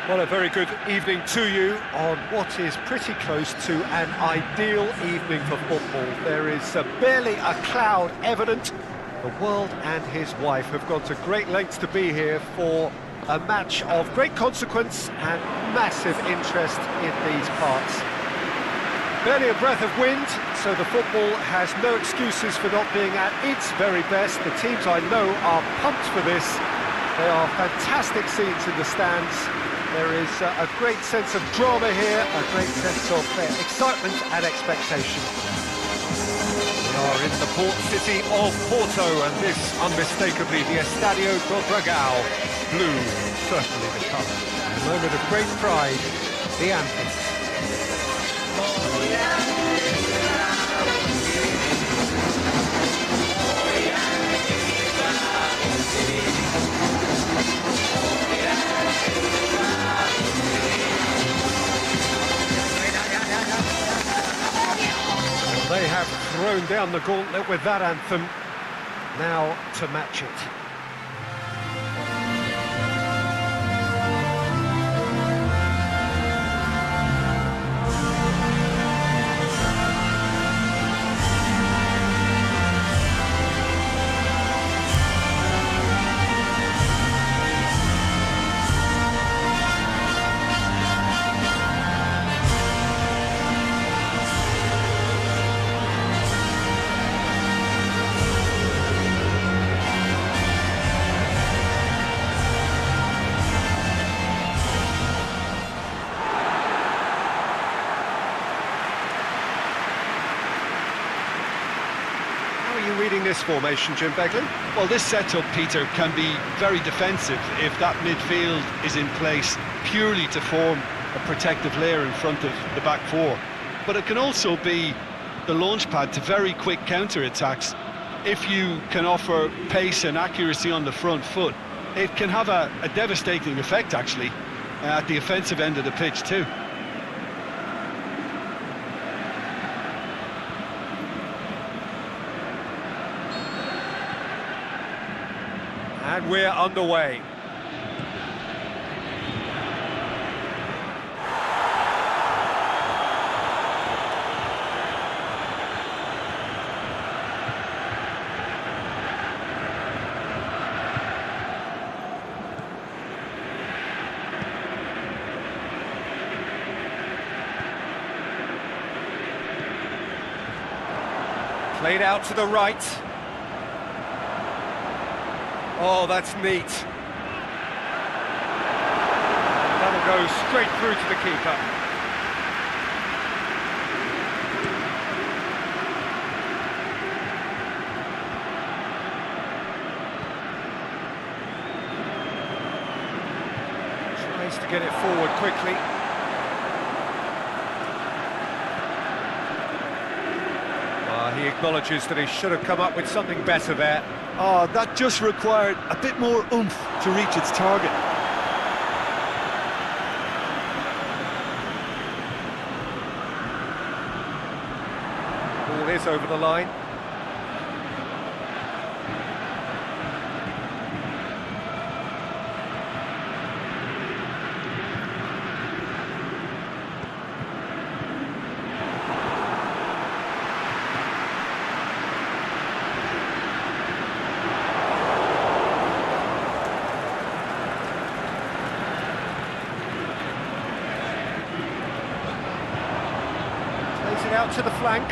Well, a very good evening to you on what is pretty close to an ideal evening for football. There is barely a cloud evident. The world and his wife have gone to great lengths to be here for a match of great consequence and massive interest in these parts. Barely a breath of wind, so the football has no excuses for not being at its very best. The teams I know are pumped for this. They are fantastic scenes in the stands. There is a great sense of drama here, a great sense of excitement and expectation. We are in the port city of Porto, and this unmistakably the Estadio do Dragão. Blue, certainly the colour. A moment of great pride, the anthem. They have thrown down the gauntlet with that anthem. Now to match it. Reading this formation, Jim Begley? Well, this setup, Peter, can be very defensive if that midfield is in place purely to form a protective layer in front of the back four. But it can also be the launch pad to very quick counter-attacks. If you can offer pace and accuracy on the front foot, it can have a devastating effect, actually, at the offensive end of the pitch too. And we're underway. Played out to the right. Oh, that's neat. That'll go straight through to the keeper. Tries to get it forward quickly. He acknowledges that he should have come up with something better there. Oh, that just required a bit more oomph to reach its target. Ball is over the line. Out to the flank.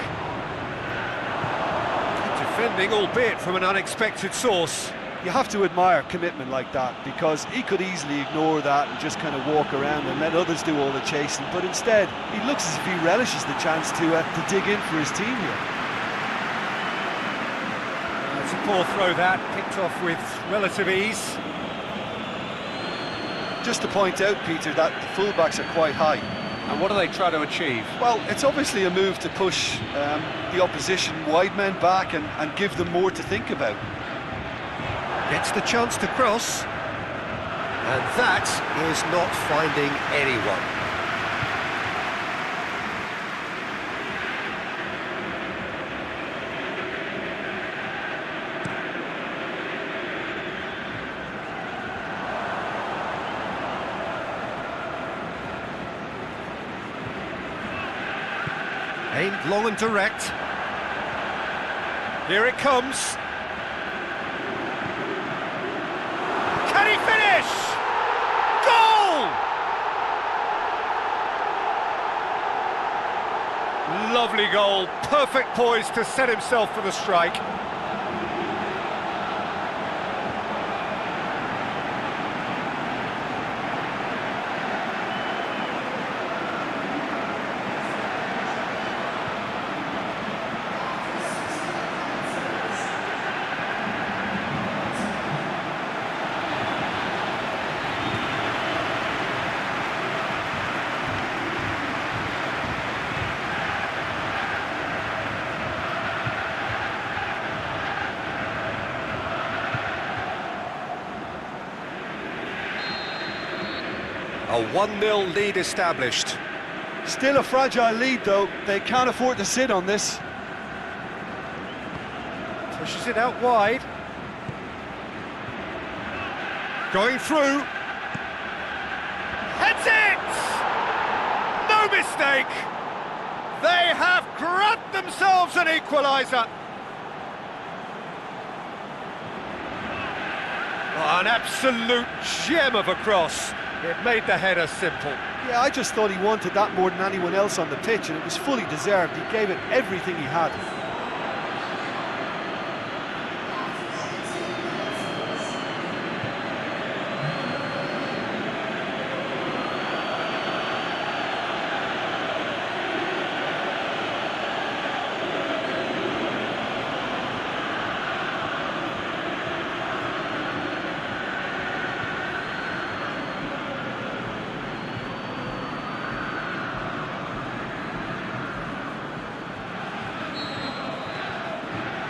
Good defending, albeit from an unexpected source. You have to admire commitment like that, because he could easily ignore that and just kind of walk around and let others do all the chasing, but instead he looks as if he relishes the chance to dig in for his team here. It's a poor throw that, picked off with relative ease. Just to point out, Peter, that the fullbacks are quite high. And what do they try to achieve? Well, it's obviously a move to push the opposition wide men back and give them more to think about. Gets the chance to cross. And that is not finding anyone. Aimed long and direct. Here it comes. Can he finish? Goal! Lovely goal. Perfect poise to set himself for the strike. A 1-0 lead established. Still a fragile lead though, they can't afford to sit on this. Pushes it out wide. Going through. Heads it! No mistake! They have grabbed themselves an equaliser. Oh, an absolute gem of a cross. It made the header simple. Yeah, I just thought he wanted that more than anyone else on the pitch, and it was fully deserved. He gave it everything he had.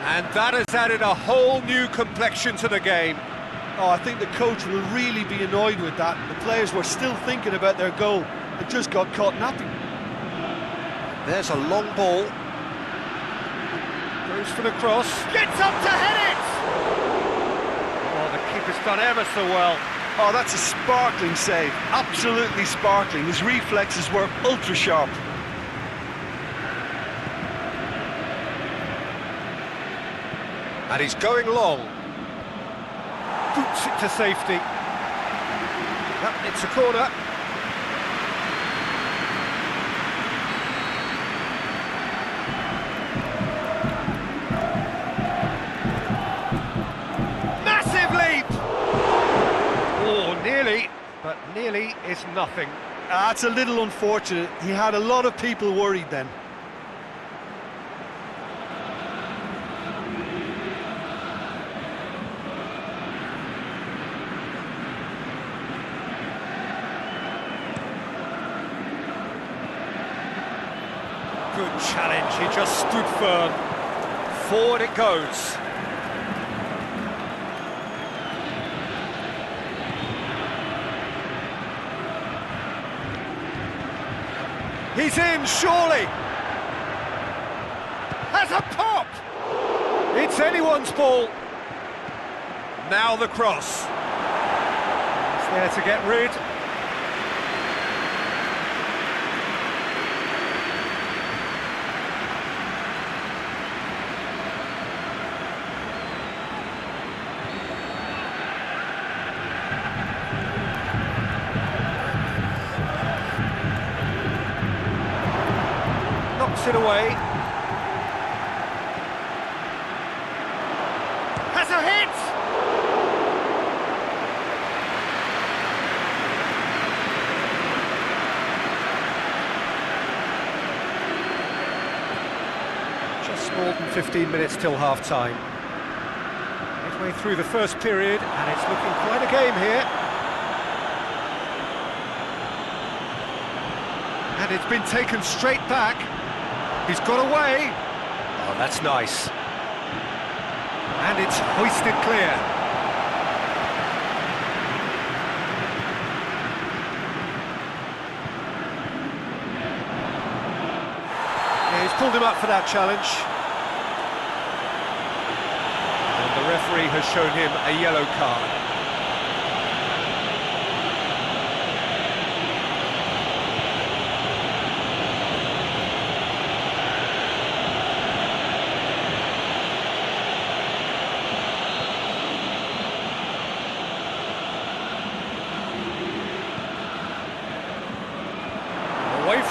And that has added a whole new complexion to the game. Oh, I think the coach will really be annoyed with that. The players were still thinking about their goal and just got caught napping. There's a long ball. Goes for the cross. Gets up to head it! Oh, the keeper's done ever so well. Oh, that's a sparkling save. Absolutely sparkling. His reflexes were ultra sharp. And he's going long. Boots it to safety. Yep, it's a corner. Massive leap! Oh, nearly, but nearly is nothing. That's a little unfortunate. He had a lot of people worried then. Good challenge, he just stood firm. Forward it goes. He's in, surely. Has a pop. It's anyone's ball. Now the cross. He's there to get rid. Knocks it away. Has a hit! Just more than 15 minutes till half-time. Midway through the first period, and it's looking quite a game here. And it's been taken straight back. He's got away. Oh, that's nice. And it's hoisted clear. Yeah, he's pulled him up for that challenge. And the referee has shown him a yellow card.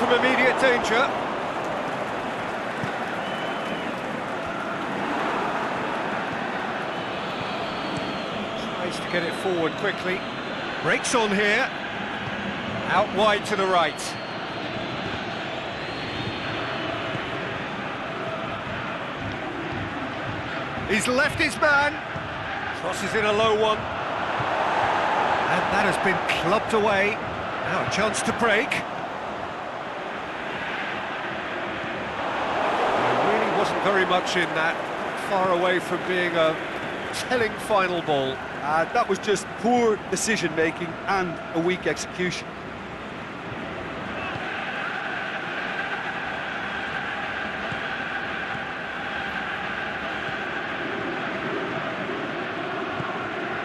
from immediate danger. Tries to get it forward quickly. Breaks on here. Out wide to the right. He's left his man. Crosses in a low one. And that has been clubbed away. Now a chance to break. There really wasn't very much in that. Far away from being a telling final ball. That was just poor decision-making and a weak execution.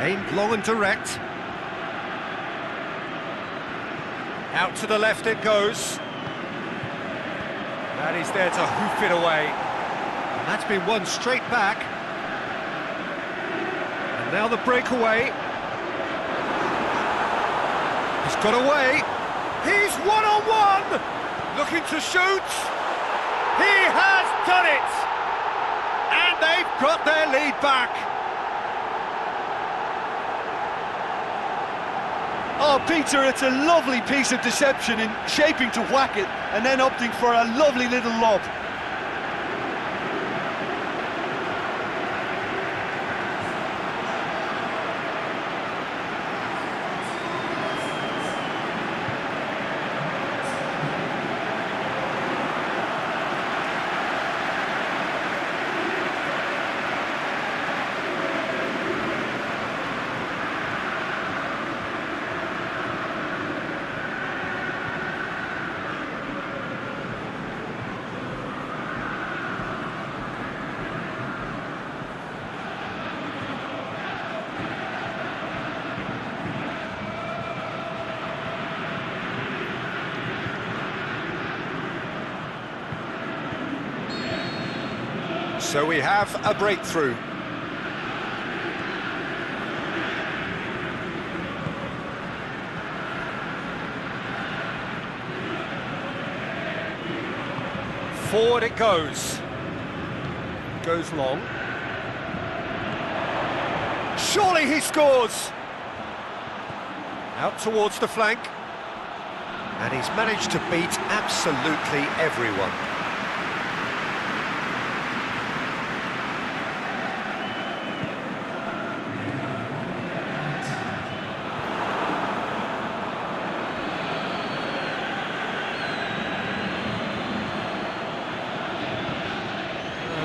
Aimed long and direct. Out to the left it goes. And he's there to hoof it away. And that's been won straight back. And now the breakaway. He's got away. He's one-on-one! Looking to shoot. He has done it! And they've got their lead back. Oh, Peter, it's a lovely piece of deception in shaping to whack it and then opting for a lovely little lob. So we have a breakthrough. Forward it goes. Goes long. Surely he scores! Out towards the flank. And he's managed to beat absolutely everyone.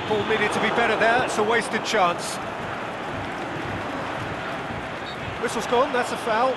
Ball needed to be better there, it's a wasted chance. Whistle's gone, that's a foul.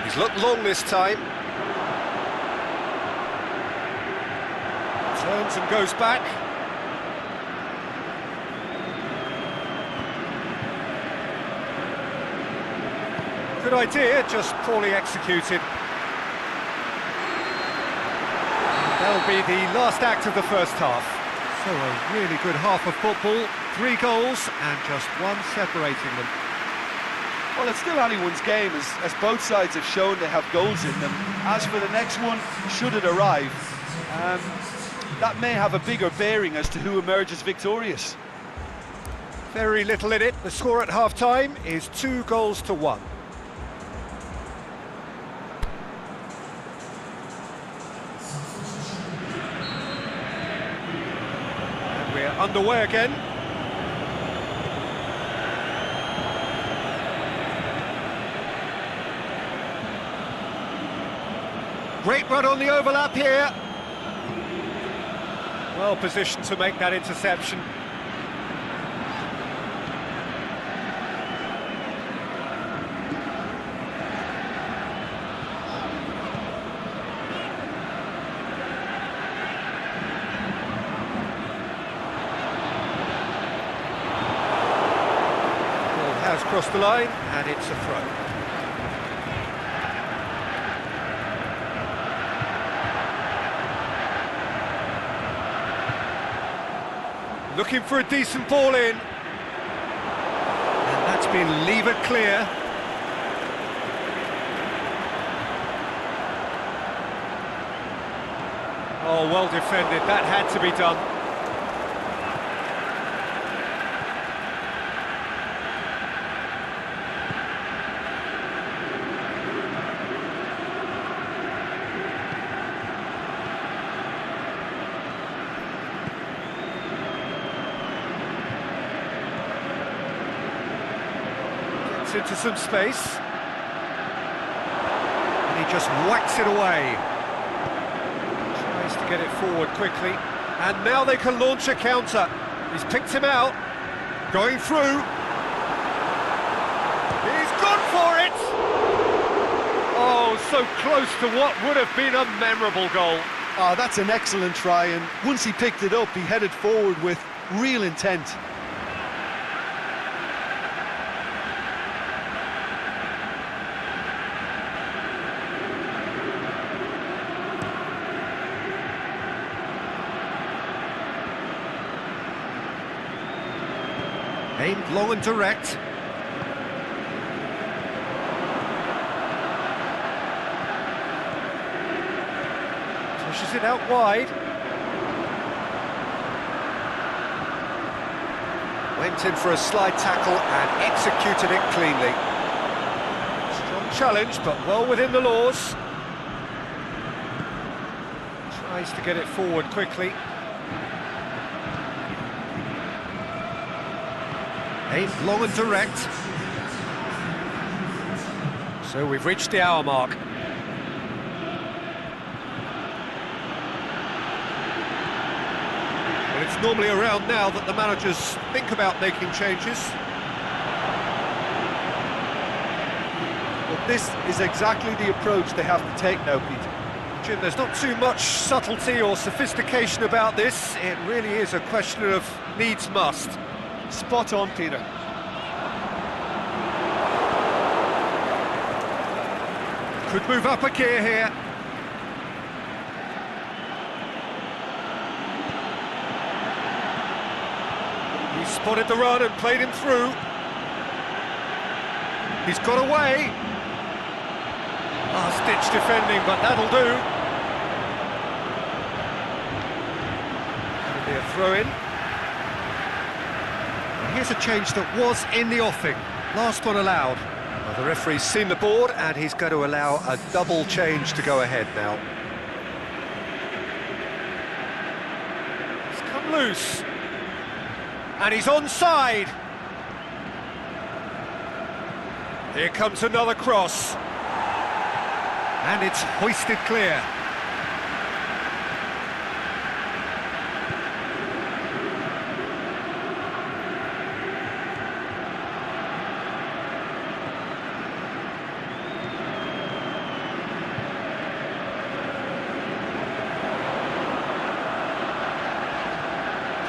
He's looked long this time. Turns and goes back. Good idea, just poorly executed. That'll be the last act of the first half. So a really good half of football, 3 goals and just one separating them. Well, it's still anyone's game, as both sides have shown they have goals in them. As for the next one, should it arrive, that may have a bigger bearing as to who emerges victorious. Very little in it. The score at half-time is 2-1. And we're underway again. Great run on the overlap here. Well positioned to make that interception. Just crossed the line, and it's a throw. Looking for a decent ball in. And that's been levered clear. Oh, well defended. That had to be done. Into some space, and he just whacks it away. Tries to get it forward quickly, and now they can launch a counter. He's picked him out, going through. He's gone for it! Oh, so close to what would have been a memorable goal. Oh, that's an excellent try, and once he picked it up, he headed forward with real intent. Aimed long and direct. Pushes it out wide. Went in for a slide tackle and executed it cleanly. Strong challenge, but well within the laws. Tries to get it forward quickly. Aimed long and direct. So we've reached the hour mark. Well, it's normally around now that the managers think about making changes. But this is exactly the approach they have to take now, Peter. Jim, there's not too much subtlety or sophistication about this. It really is a question of needs must. Spot on, Peter. Could move up a gear here. He spotted the run and played him through. He's got away. Last-ditch defending, but that'll do. That'll be a throw-in. Here's a change that was in the offing. Last one allowed. Well, the referee's seen the board and he's going to allow a double change to go ahead now. He's come loose. And he's onside. Here comes another cross. And it's hoisted clear.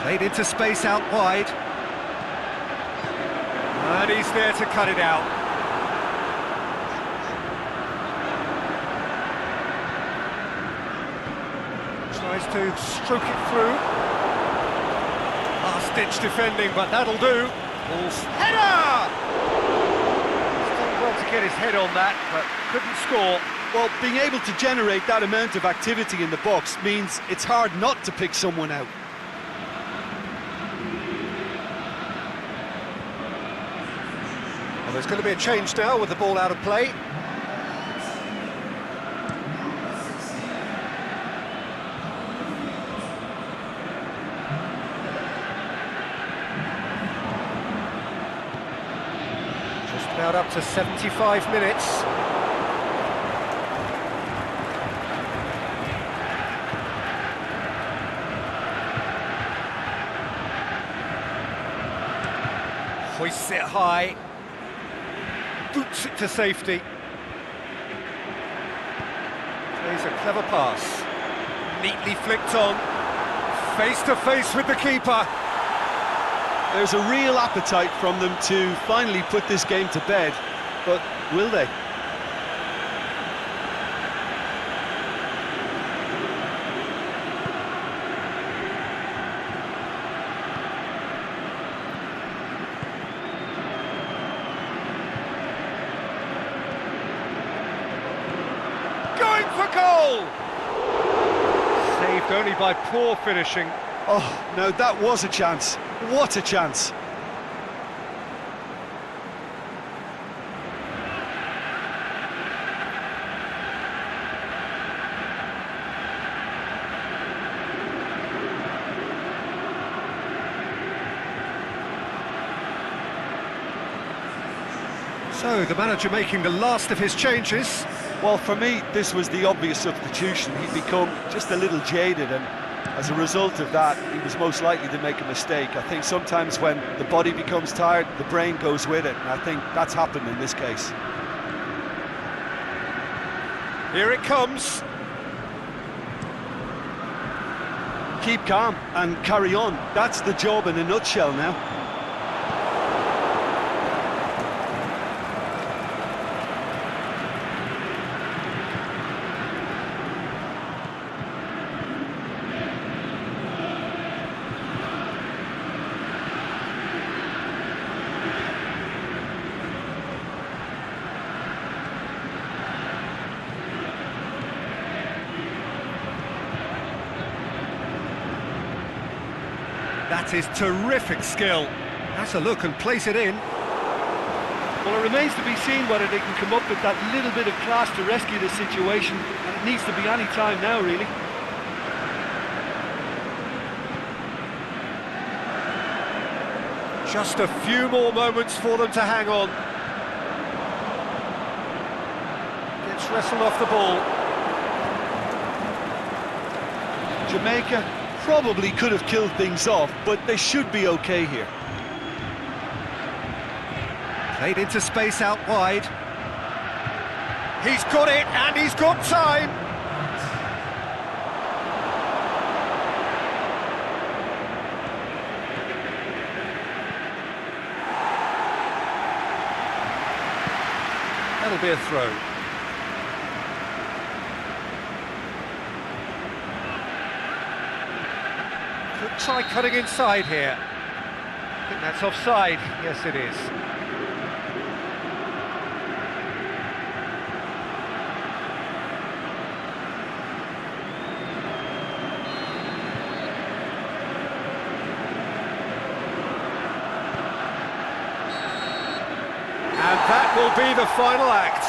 Played into space out wide. And he's there to cut it out. Tries to stroke it through. Last-ditch defending, but that'll do. Ball's header! He's done well to get his head on that, but couldn't score. Well, being able to generate that amount of activity in the box means it's hard not to pick someone out. There's going to be a change now with the ball out of play. Just about up to 75 minutes. Hoists it high. Boots it to safety. Plays a clever pass. Neatly flicked on. Face to face with the keeper. There's a real appetite from them to finally put this game to bed, but will they? Going for goal! Saved only by poor finishing. Oh, no, that was a chance. What a chance. So, the manager making the last of his changes. Well, for me, this was the obvious substitution. He'd become just a little jaded, and as a result of that, he was most likely to make a mistake. I think sometimes when the body becomes tired, the brain goes with it, and I think that's happened in this case. Here it comes. Keep calm and carry on. That's the job in a nutshell now. That is terrific skill. That's a look and place it in. Well, it remains to be seen whether they can come up with that little bit of class to rescue this situation, and it needs to be any time now, really. Just a few more moments for them to hang on. Gets wrestled off the ball. Jamaica probably could have killed things off, but they should be okay here. Played into space out wide. He's got it, and he's got time. That'll be a throw. Could try cutting inside here. I think that's offside. Yes, it is. And that will be the final act.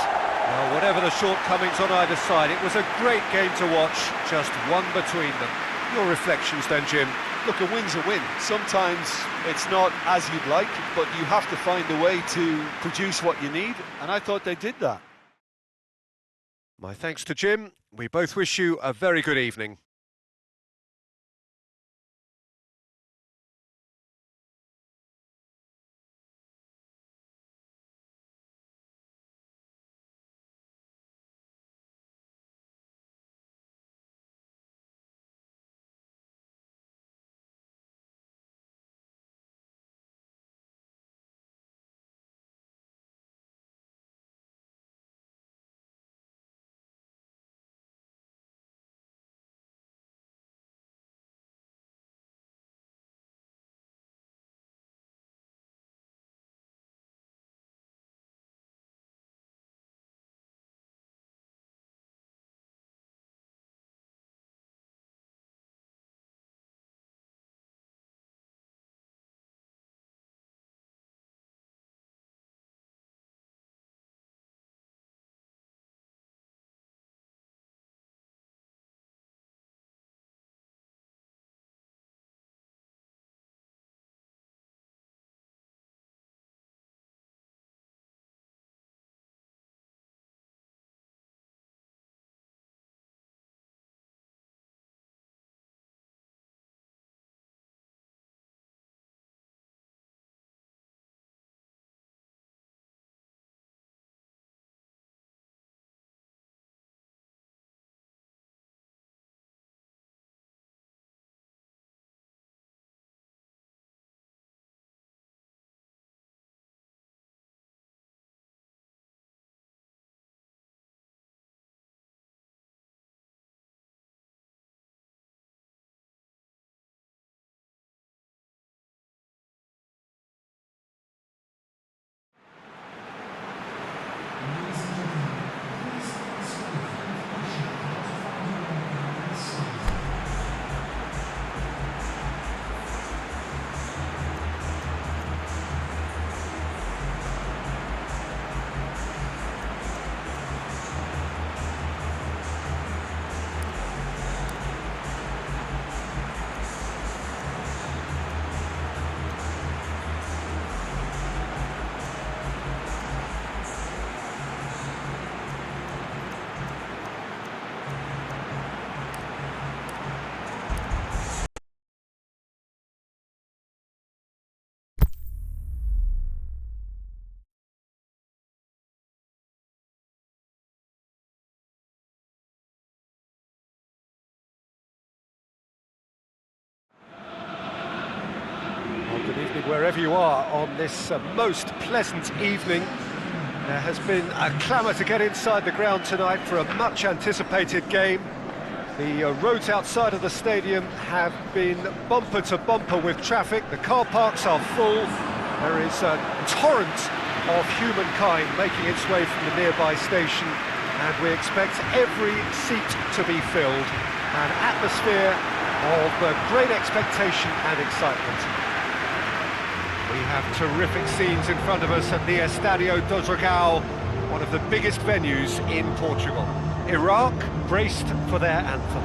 Well, whatever the shortcomings on either side, it was a great game to watch, just one between them. Your reflections then, Jim? Look, a win's a win. Sometimes it's not as you'd like, but you have to find a way to produce what you need, and I thought they did that. My thanks to Jim. We both wish you a very good evening. Good evening wherever you are on this most pleasant evening. There has been a clamour to get inside the ground tonight for a much anticipated game. The roads outside of the stadium have been bumper to bumper with traffic. The car parks are full. There is a torrent of humankind making its way from the nearby station, and we expect every seat to be filled. An atmosphere of great expectation and excitement. We have terrific scenes in front of us at the Estadio do Dragão, one of the biggest venues in Portugal. Iraq braced for their anthem.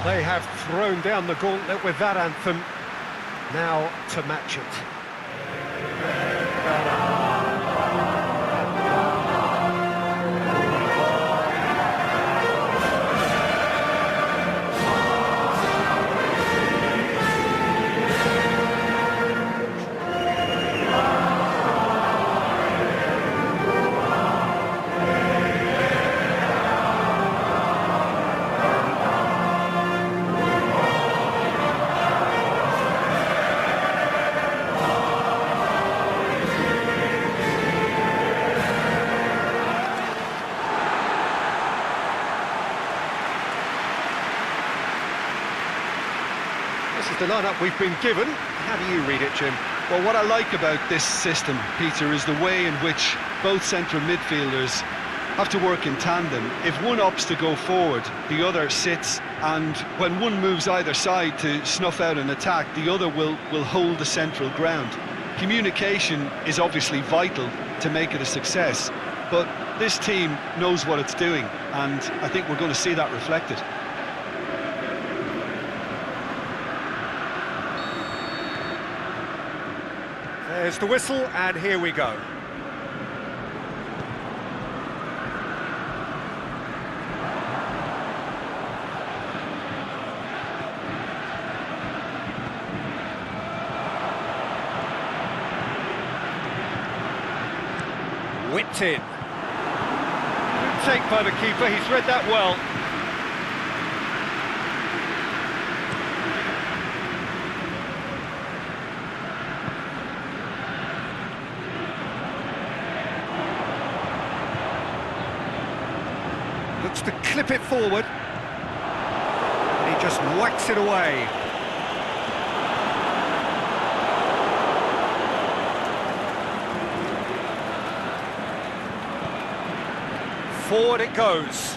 They have thrown down the gauntlet with that anthem, now to match it. This is the lineup we've been given. How do you read it, Jim? Well, what I like about this system, Peter, is the way in which both central midfielders have to work in tandem. If one opts to go forward, the other sits, and when one moves either side to snuff out an attack, the other will hold the central ground. Communication is obviously vital to make it a success, but this team knows what it's doing, and I think we're going to see that reflected. There's the whistle, and here we go. Whipped in. Good take by the keeper, he's read that well. Looks to clip it forward, and he just whacks it away. Forward it goes.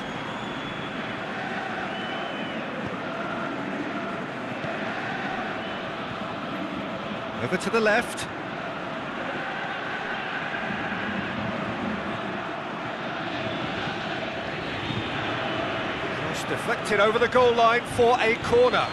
Over to the left. Deflected over the goal line for a corner.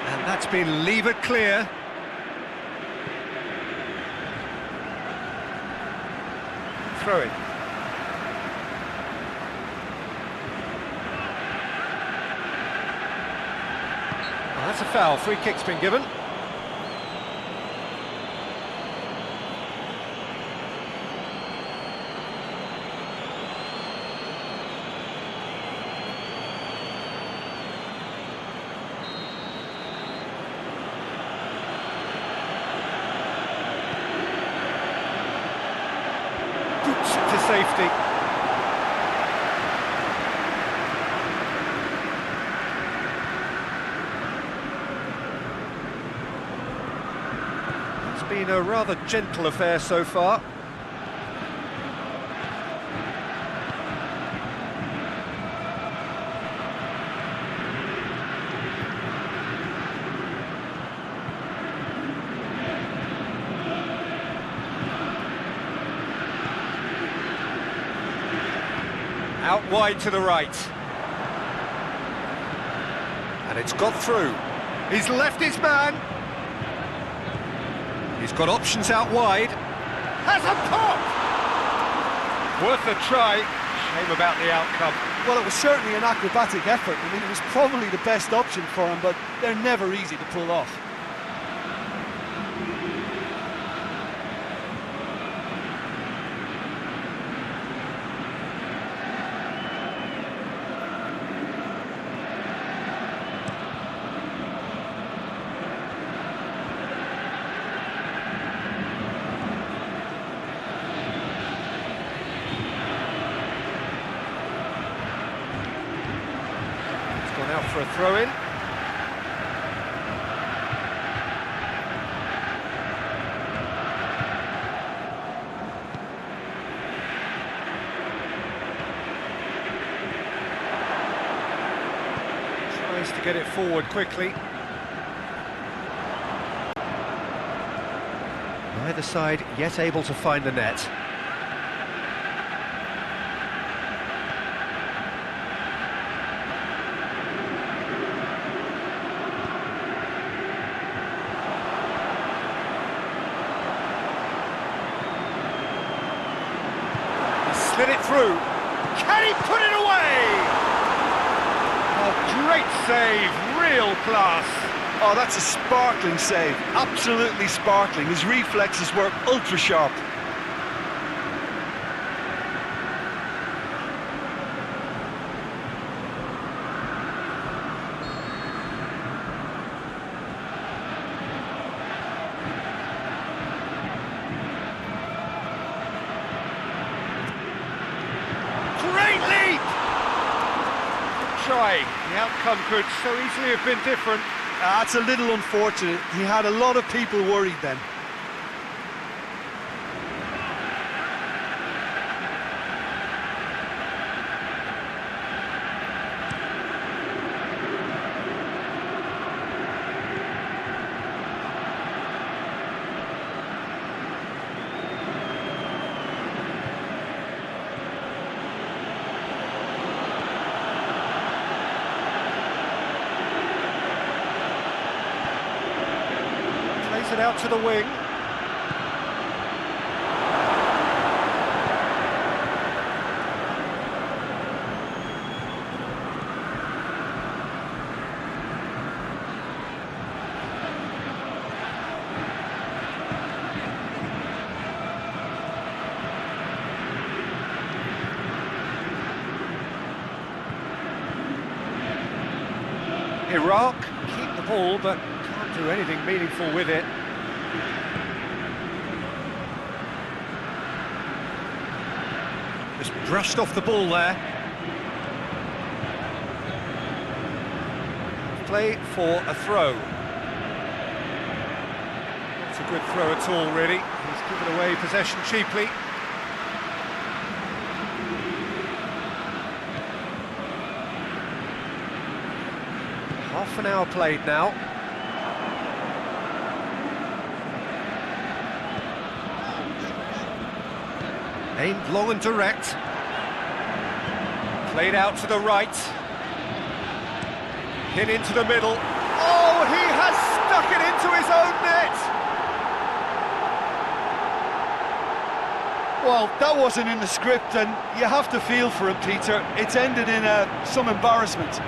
And that's been levered clear. Throw it. That's a foul. Free kick's been given. Boots it to safety. Been a rather gentle affair so far. Out wide to the right. And it's got through. He's left his man. He's got options out wide. Has a pop! Worth a try. Shame about the outcome. Well, it was certainly an acrobatic effort. I mean, it was probably the best option for him, but they're never easy to pull off. Gone out for a throw-in. Tries to get it forward quickly. Neither side yet able to find the net. Slid it through. Can he put it away? A great save, real class. Oh, that's a sparkling save. Absolutely sparkling. His reflexes were ultra sharp. Great leap! Try. The outcome could so easily have been different. That's a little unfortunate. He had a lot of people worried then. Plays it out to the wing. Iraq keep the ball, but can't do anything meaningful with it. Just brushed off the ball there. Play for a throw. Not a good throw at all, really. He's given away possession cheaply. Half an hour played now. Aimed long and direct. Played out to the right. Hit into the middle. Oh, he has stuck it into his own net! Well, that wasn't in the script, and you have to feel for him, Peter. It's ended in some embarrassment.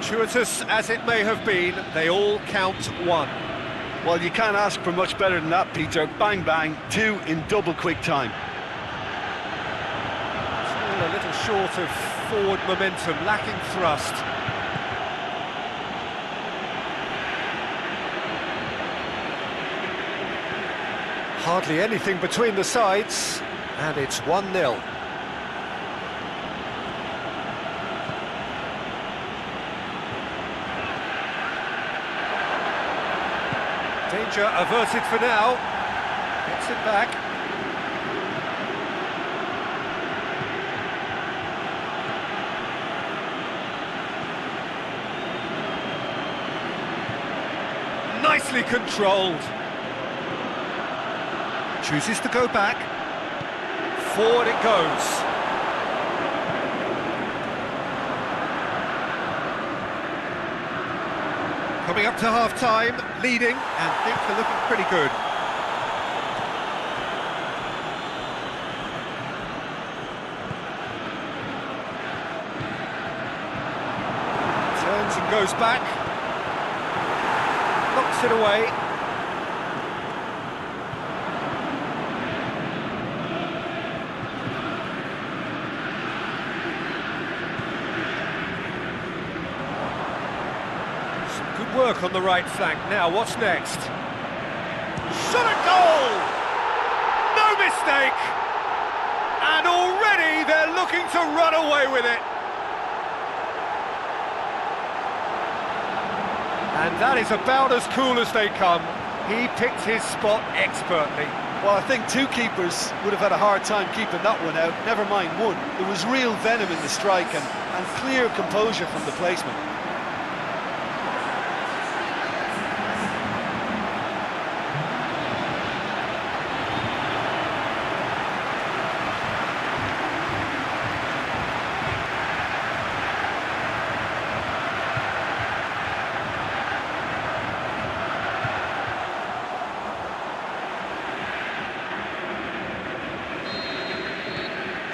Fortuitous as it may have been, they all count one. Well, you can't ask for much better than that, Peter. Bang, bang, two in double quick time. Still a little short of forward momentum, lacking thrust. Hardly anything between the sides, and it's 1-0. Danger averted for now. Gets it back. Nicely controlled. Chooses to go back. Forward it goes. Coming up to half-time, leading, and things are looking pretty good. Turns and goes back. Knocks it away. Work on the right flank. Now, what's next? Shot at goal! No mistake! And already they're looking to run away with it. And that is about as cool as they come. He picked his spot expertly. Well, I think two keepers would have had a hard time keeping that one out, never mind one. There was real venom in the strike and clear composure from the placement.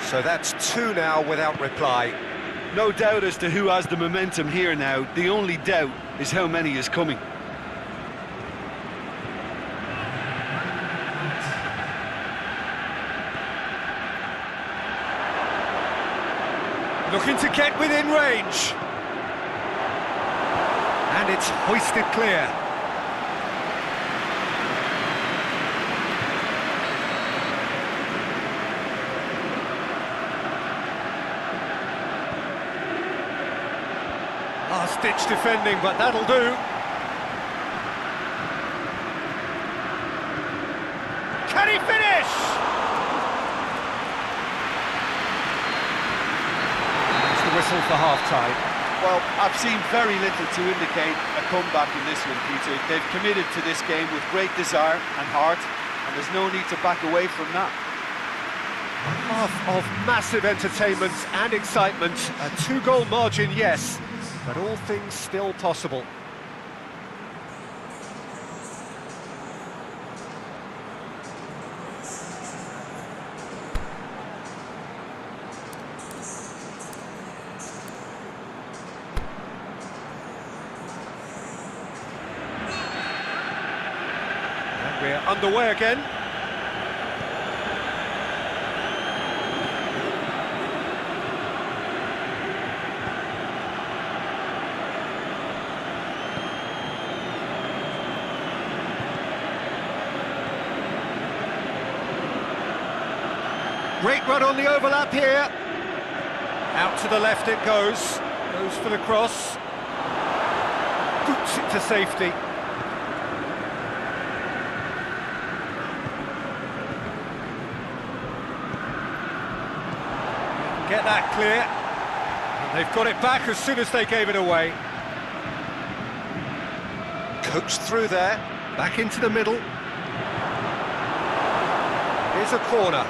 So that's two now without reply. No doubt as to who has the momentum here now. The only doubt is how many is coming. Looking to get within range. And it's hoisted clear. Last-ditch defending, but that'll do. Can he finish? That's the whistle for half-time. Well, I've seen very little to indicate a comeback in this one, Peter. They've committed to this game with great desire and heart, and there's no need to back away from that. Half of massive entertainment and excitement. A two-goal margin, yes, but all things still possible. And we're underway again. Great run on the overlap here. Out to the left it goes. Goes for the cross. Boots it to safety. Get that clear. And they've got it back as soon as they gave it away. Coached through there. Back into the middle. Here's a corner.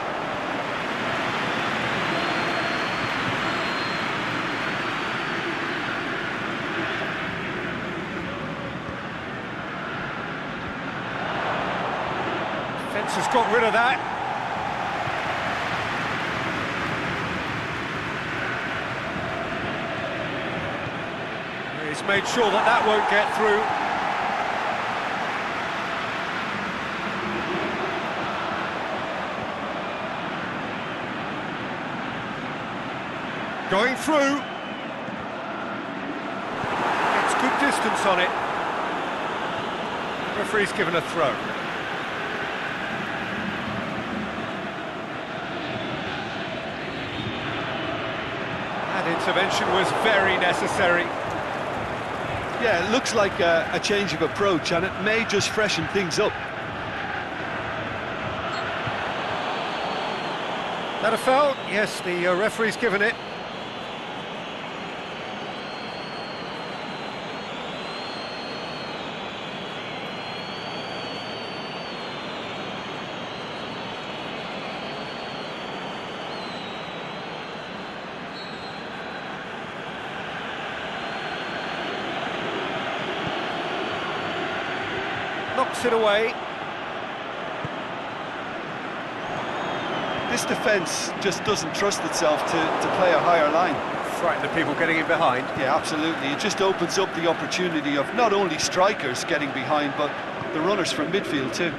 Has got rid of that. He's made sure that that won't get through. Going through. It's good distance on it. Referee's given a throw. Intervention was very necessary. Yeah, it looks like a change of approach, and it may just freshen things up. That a foul? Yes, the referee's given it. Knocks it away. This defence just doesn't trust itself to play a higher line. Frighten the people getting in behind. Yeah, absolutely. It just opens up the opportunity of not only strikers getting behind, but the runners from midfield too.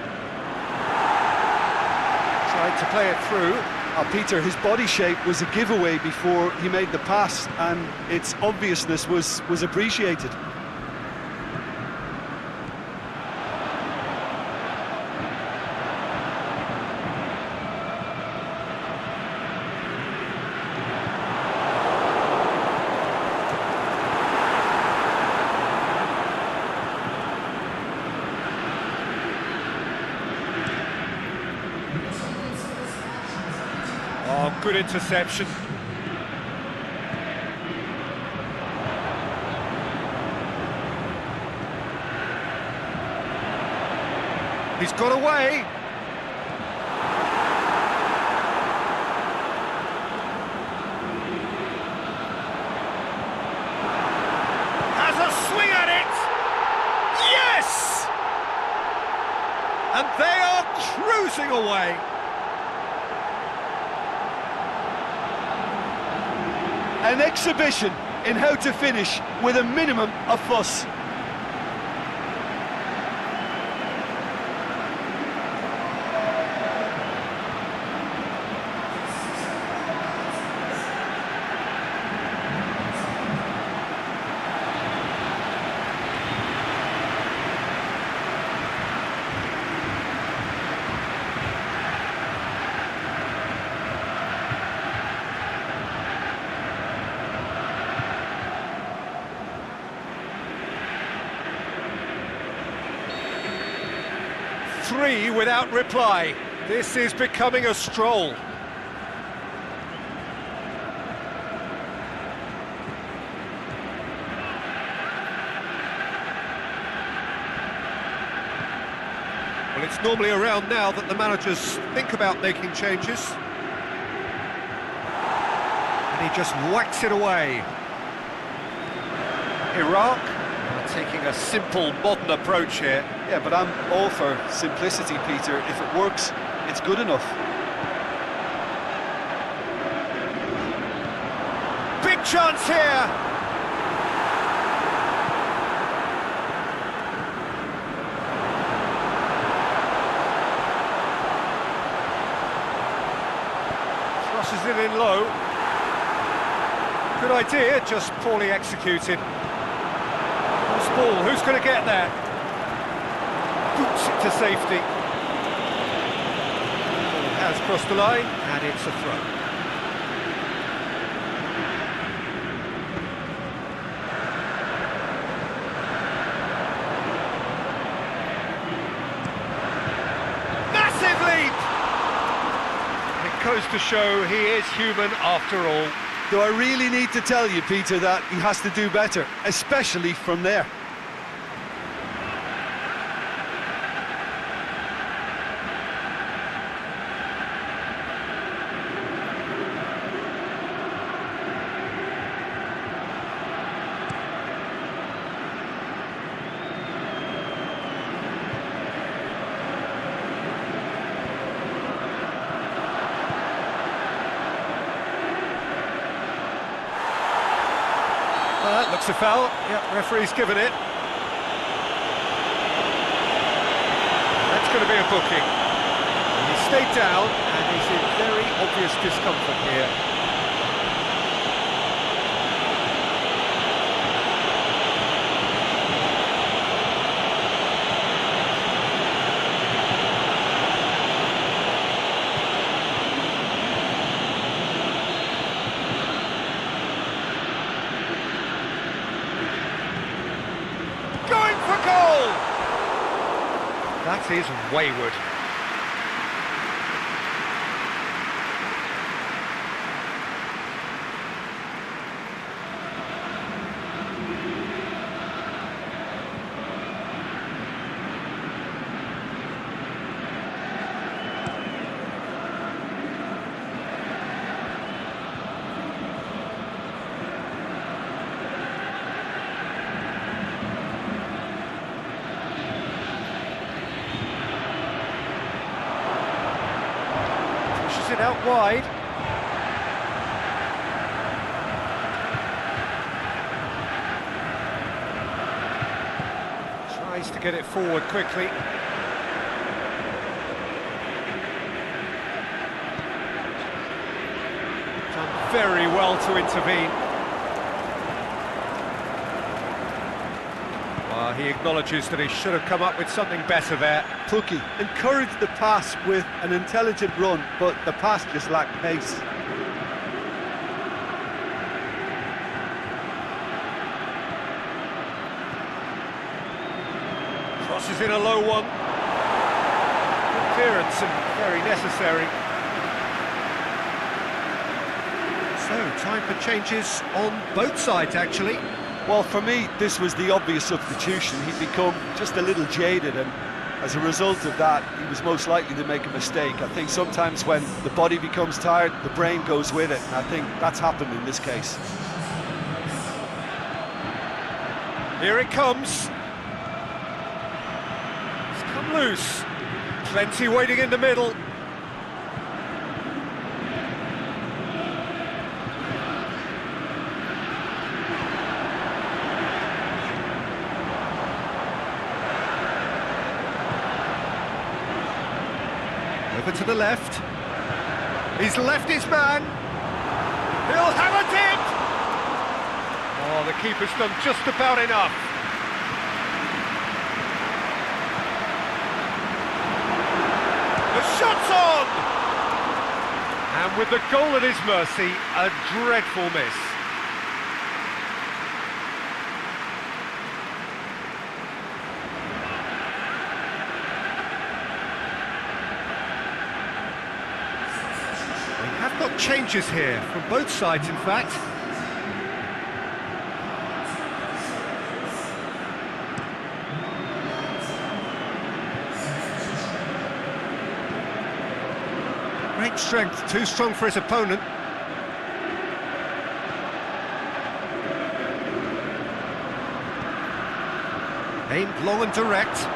Tried to play it through. Peter, his body shape was a giveaway before he made the pass, and its obviousness was appreciated. Oh, good interception. He's got away. Has a swing at it. Yes! And they are cruising away. An exhibition in how to finish with a minimum of fuss. Three without reply. This is becoming a stroll. Well, it's normally around now that the managers think about making changes. And he just whacks it away. Iraq are taking a simple, modern approach here. Yeah, but I'm all for simplicity, Peter. If it works, it's good enough. Big chance here! Crosses it in low. Good idea, just poorly executed. Loose ball, who's going to get there? Boots it to safety. Has crossed the line, and it's a throw. Massive leap! It goes to show he is human after all. Do I really need to tell you, Peter, that he has to do better, especially from there? Looks a foul. Yep, referee's given it. That's going to be a booking. He stayed down and he's in very obvious discomfort here. That is wayward. It out wide. Tries to get it forward quickly. Done very well to intervene. Well, he acknowledges that he should have come up with something better there. Pukki encouraged the pass with an intelligent run, but the pass just lacked pace. Crosses in a low one. Good clearance and very necessary. So, time for changes on both sides, actually. Well, for me, this was the obvious substitution. He'd become just a little jaded, and as a result of that, he was most likely to make a mistake. I think sometimes when the body becomes tired, the brain goes with it, and I think that's happened in this case. Here it comes. It's come loose. Plenty waiting in the middle. Over to the left. He's left his man. He'll have it in! Oh, the keeper's done just about enough. The shot's on! And with the goal at his mercy, a dreadful miss. Got changes here from both sides, in fact. Great strength, too strong for his opponent. Aimed long and direct.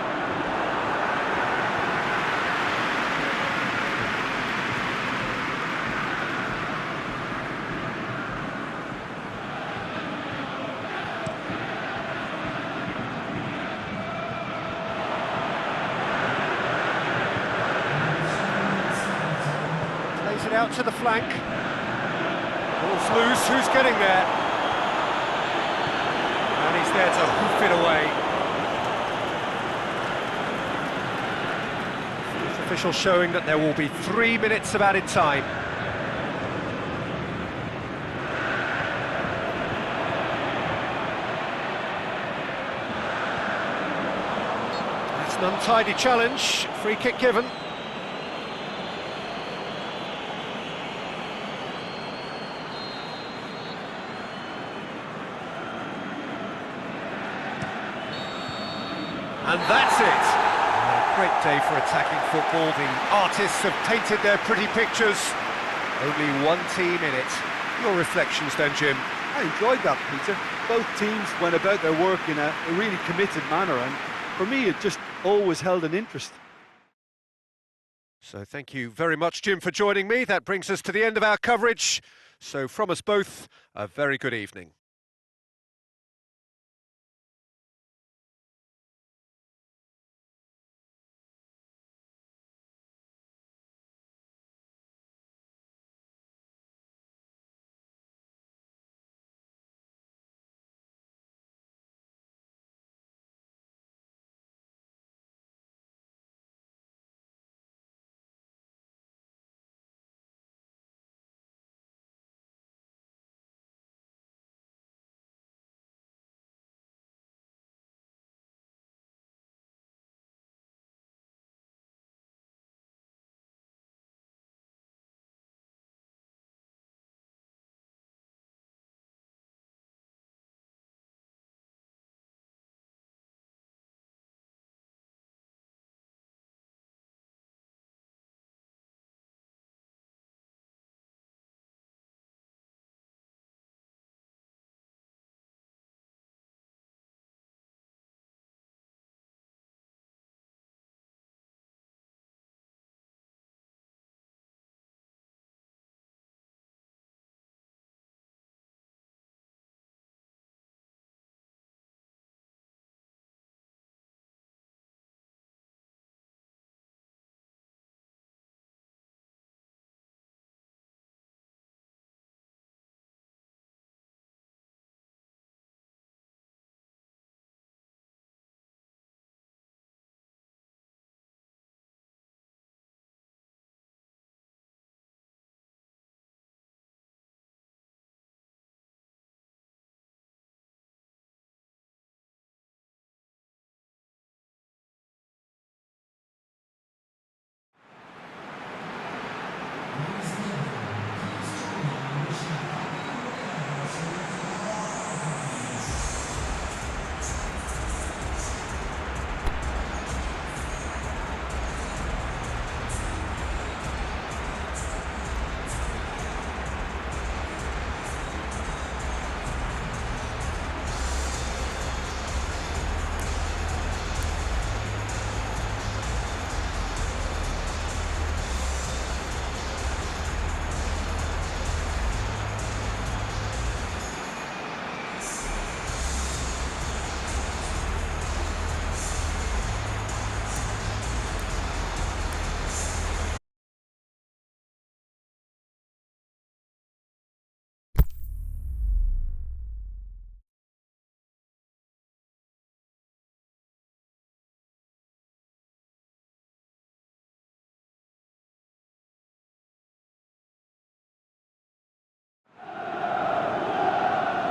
It out to the flank. Ball's loose, who's getting there? And he's there to hoof it away. This official showing that there will be 3 minutes of added time. That's an untidy challenge, free kick given. And that's it. A great day for attacking football. The artists have painted their pretty pictures. Only one team in it. Your reflections then, Jim? I enjoyed that, Peter. Both teams went about their work in a really committed manner, and for me it just always held an interest. So thank you very much, Jim, for joining me. That brings us to the end of our coverage. So from us both, a very good evening.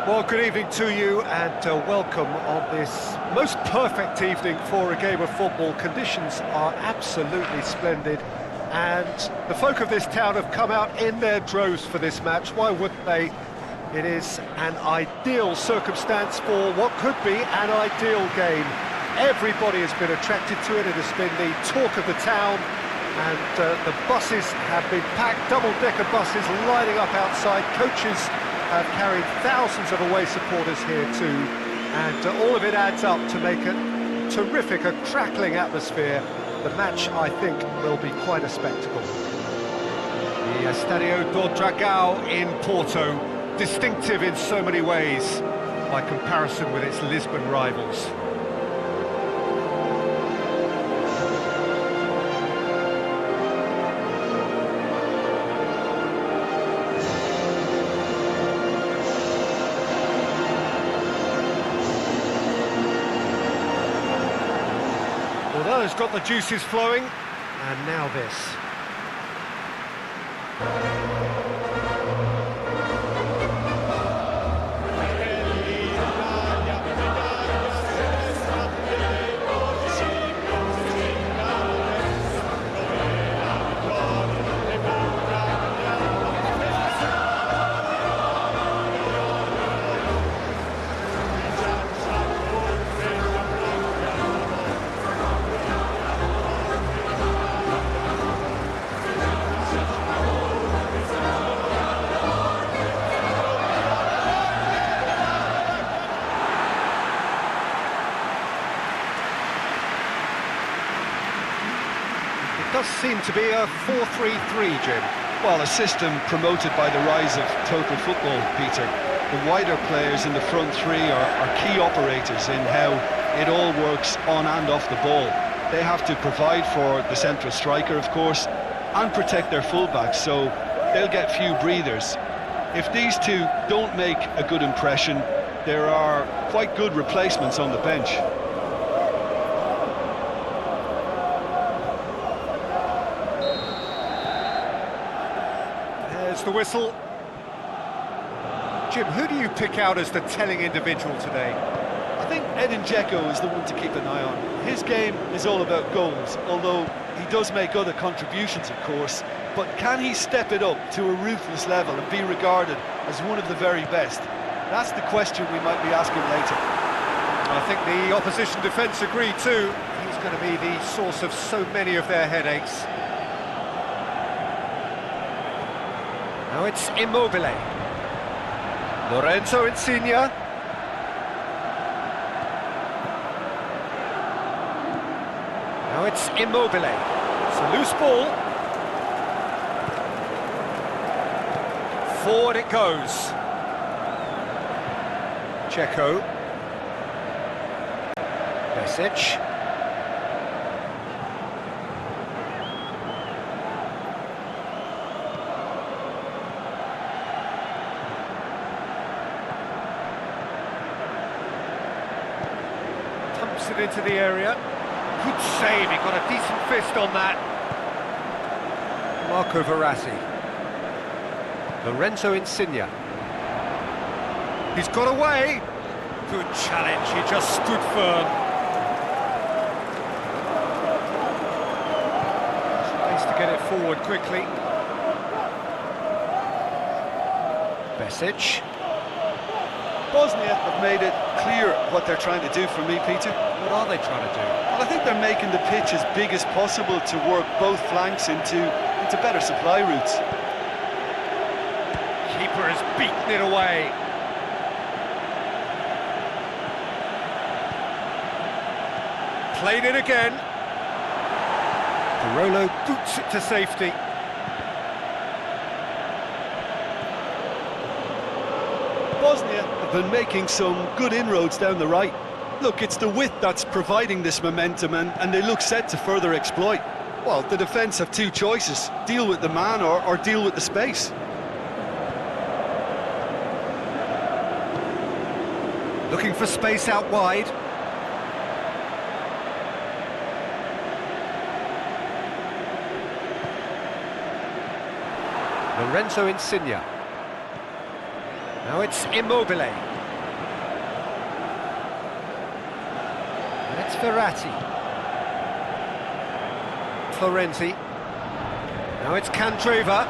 Well, good evening to you and welcome on this most perfect evening for a game of football. Conditions are absolutely splendid and the folk of this town have come out in their droves for this match. Why wouldn't they? It is an ideal circumstance for what could be an ideal game. Everybody has been attracted to it. It has been the talk of the town, and the buses have been packed, double-decker buses lining up outside. Coaches have carried thousands of away supporters here too, and all of it adds up to make a terrific, a crackling atmosphere. The match, I think, will be quite a spectacle. The Estadio do Dragão in Porto, distinctive in so many ways by comparison with its Lisbon rivals. Well, that has got the juices flowing, and now this. Does seem to be a 4-3-3, Jim. Well, a system promoted by the rise of total football, Peter. The wider players in the front three are key operators in how it all works on and off the ball. They have to provide for the central striker, of course, and protect their fullbacks, so they'll get few breathers. If these two don't make a good impression, there are quite good replacements on the bench. The whistle. Jim, who do you pick out as the telling individual today? I think Edin Dzeko is the one to keep an eye on. His game is all about goals, although he does make other contributions, of course. But can he step it up to a ruthless level and be regarded as one of the very best? That's the question we might be asking later. I think the opposition defence agree too. He's going to be the source of so many of their headaches. Now it's Immobile. Lorenzo Insigne. Now it's Immobile. It's a loose ball. Forward it goes. Checo. Besic. It into the area. Good save, he got a decent fist on that. Marco Verratti. Lorenzo Insigne. He's got away. Good challenge, he just stood firm. Space to get it forward quickly. Besic. Bosnia have made it clear what they're trying to do for me, Peter. What are they trying to do? Well, I think they're making the pitch as big as possible to work both flanks into better supply routes. Keeper has beaten it away. Played it again. Barolo boots it to safety. Bosnia have been making some good inroads down the right. Look, it's the width that's providing this momentum, and they look set to further exploit. Well, the defence have two choices: deal with the man or deal with the space. Looking for space out wide. Lorenzo Insigne. Now it's Immobile. It's Verratti. Florenzi. Now it's Candreva.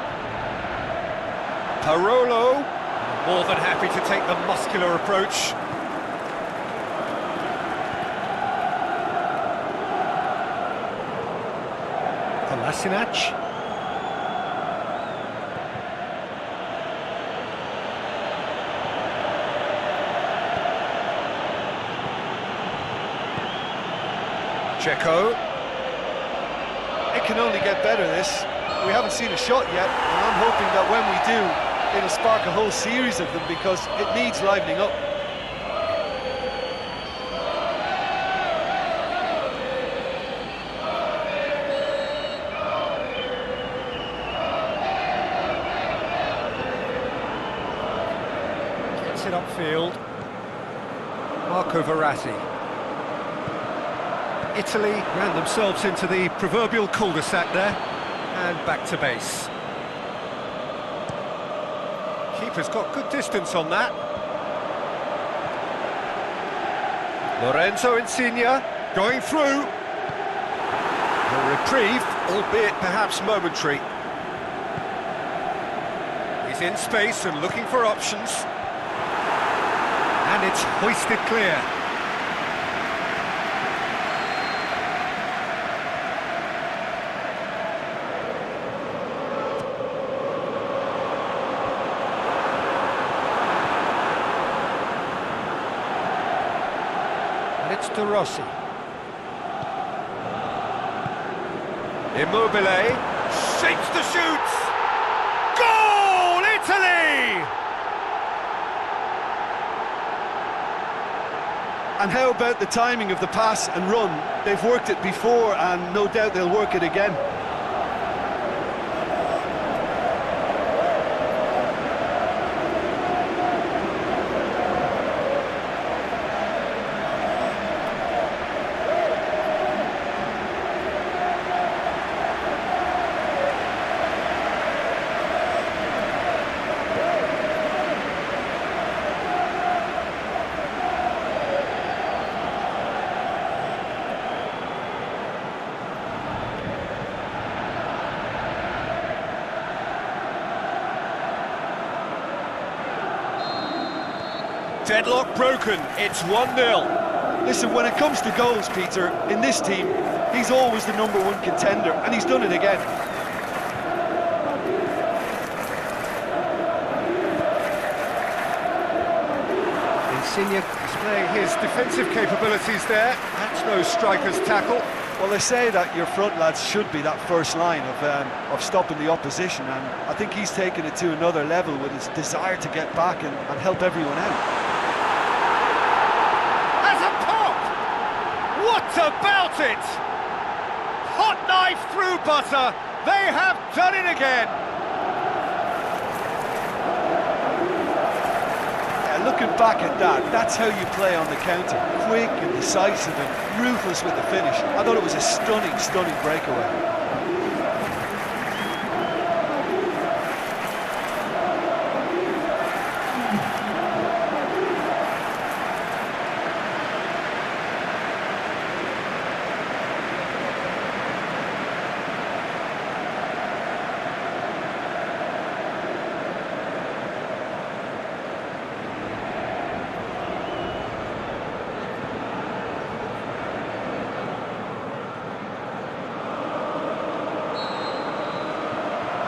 Parolo. More than happy to take the muscular approach. Kolasinac. Checo. It can only get better, this. We haven't seen a shot yet, and I'm hoping that when we do, it'll spark a whole series of them because it needs livening up. Gets it upfield. Marco Verratti. Italy ran themselves into the proverbial cul-de-sac there, and back to base. Keeper's got good distance on that. Lorenzo Insigne going through. A reprieve, albeit perhaps momentary. He's in space and looking for options. And it's hoisted clear. It's De Rossi. Immobile shakes the shoots. Goal, Italy! And how about the timing of the pass and run? They've worked it before, and no doubt they'll work it again. Deadlock broken, it's 1-0. Listen, when it comes to goals, Peter, in this team, he's always the #1 contender, and he's done it again. Insigne displaying his defensive capabilities there. That's no striker's tackle. Well, they say that your front lads should be that first line of stopping the opposition, and I think he's taken it to another level with his desire to get back and help everyone out. What about it? Hot knife through butter. They have done it again. Yeah, looking back at that, that's how you play on the counter. Quick and decisive and ruthless with the finish. I thought it was a stunning, stunning breakaway.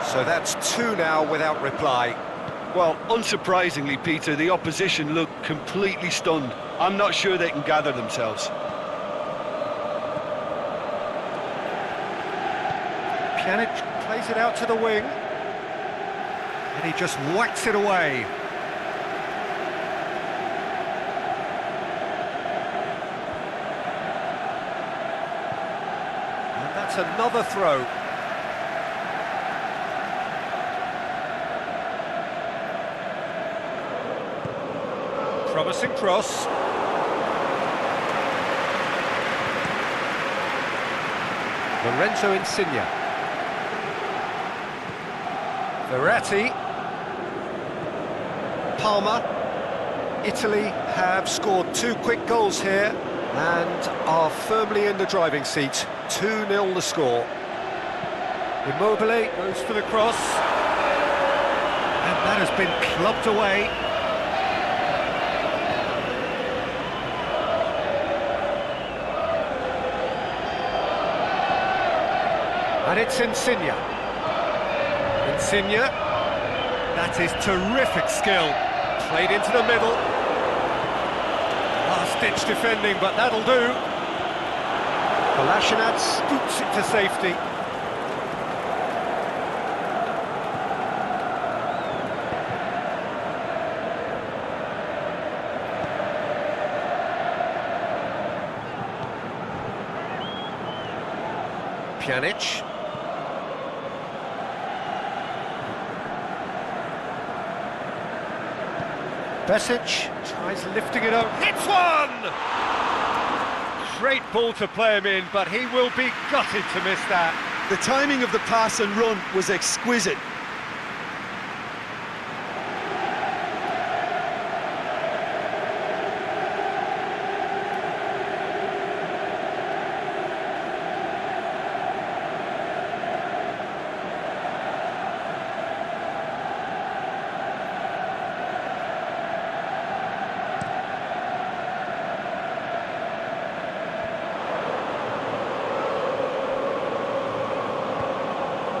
So that's 2 now without reply. Well, unsurprisingly, Peter, the opposition look completely stunned. I'm not sure they can gather themselves. Pjanic plays it out to the wing. And he just whacks it away. And that's another throw. Promising cross. Lorenzo Insigne. Verratti. Palmer. Italy have scored 2 quick goals here. And are firmly in the driving seat. 2-0 the score. Immobile goes for the cross. And that has been clubbed away. And it's Insigne. Insigne. That is terrific skill. Played into the middle. Last-ditch defending, but that'll do. Kolasinac scoops it to safety. Pjanic. Besic tries lifting it up, hits one! Great ball to play him in, but he will be gutted to miss that. The timing of the pass and run was exquisite.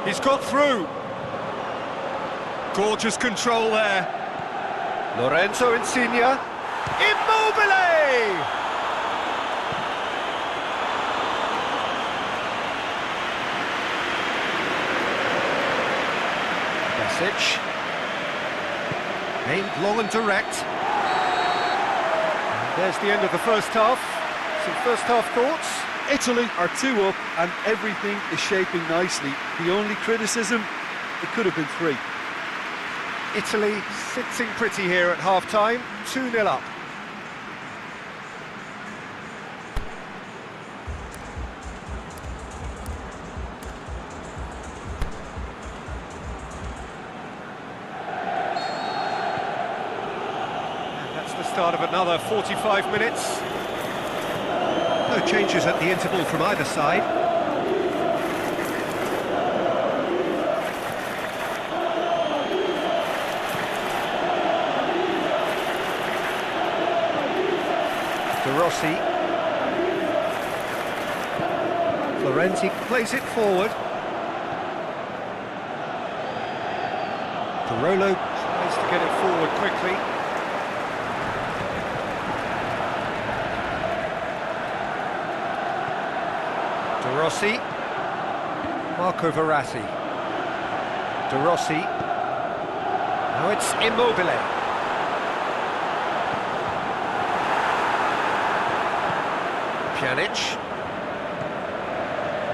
He's got through. Gorgeous control there. Lorenzo Insigne. Immobile! Besic. Aimed long and direct. And there's the end of the first half. Some first half thoughts? Italy are 2 up and everything is shaping nicely. The only criticism, it could have been 3. Italy sitting pretty here at half-time, 2-0 up. And that's the start of another 45 minutes. No changes at the interval from either side. De Rossi. Florenzi plays it forward. Parolo tries to get it forward quickly. De Rossi. Marco Verratti. De Rossi. Now it's Immobile. Pjanic.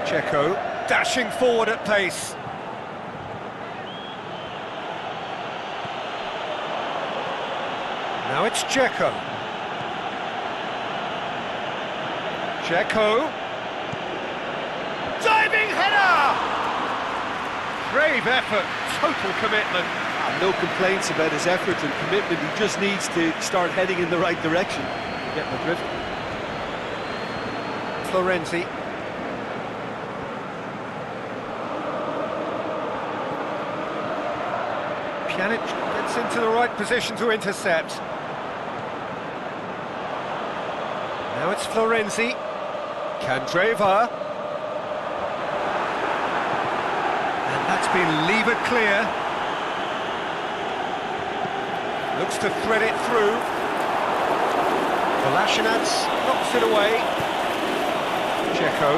Checo dashing forward at pace. Now it's Checo. Checo. Diving header! Brave effort, total commitment. No complaints about his effort and commitment. He just needs to start heading in the right direction. Get the drift. Florenzi. Pjanic gets into the right position to intercept. Now it's Florenzi. Candreva. And that's been levered clear. Looks to thread it through. Kolasinac knocks it away. Checo.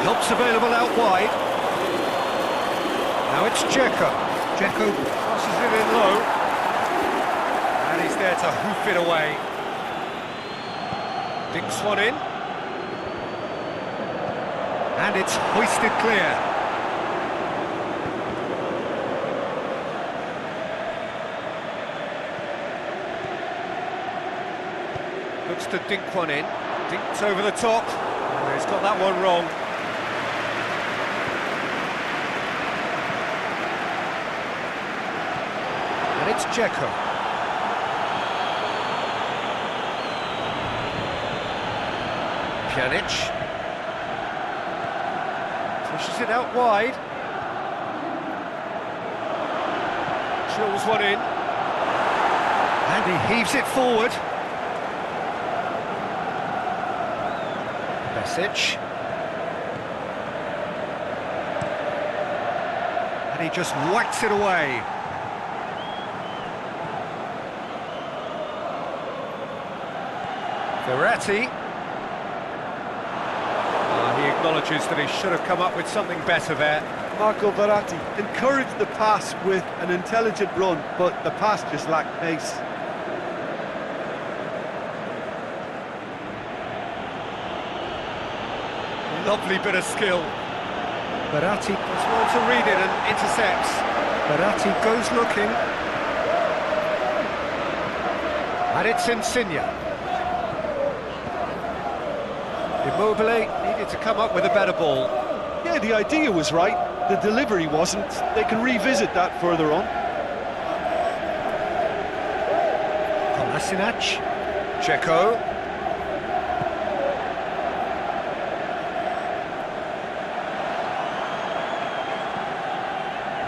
Helps available out wide. Now it's Checo. Checo crosses it in low. And he's there to hoof it away. Dinks one in. And it's hoisted clear. Looks to dink one in. Dinks over the top. Oh, he's got that one wrong. it's Dzeko. Pjanic. Pushes it out wide. Drills one in. And he heaves it forward. Besic. And he just whacks it away. Verratti. He acknowledges that he should have come up with something better there. Marco Verratti encouraged the pass with an intelligent run, but the pass just lacked pace. Lovely bit of skill. Verratti does well to read it and intercepts. Verratti goes looking. And it's Insigne. Immobile needed to come up with a better ball. Yeah, the idea was right, the delivery wasn't. They can revisit that further on. Kolasinac. Dzeko.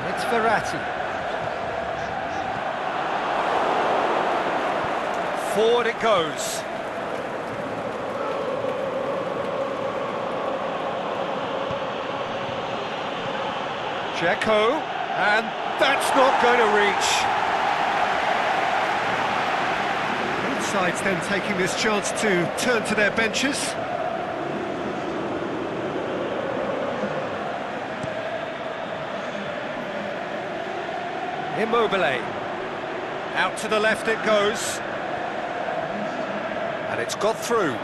It's Verratti. Forward it goes. Dzeko, and that's not going to reach. Both sides then taking this chance to turn to their benches. Immobile. Out to the left it goes. And it's got through.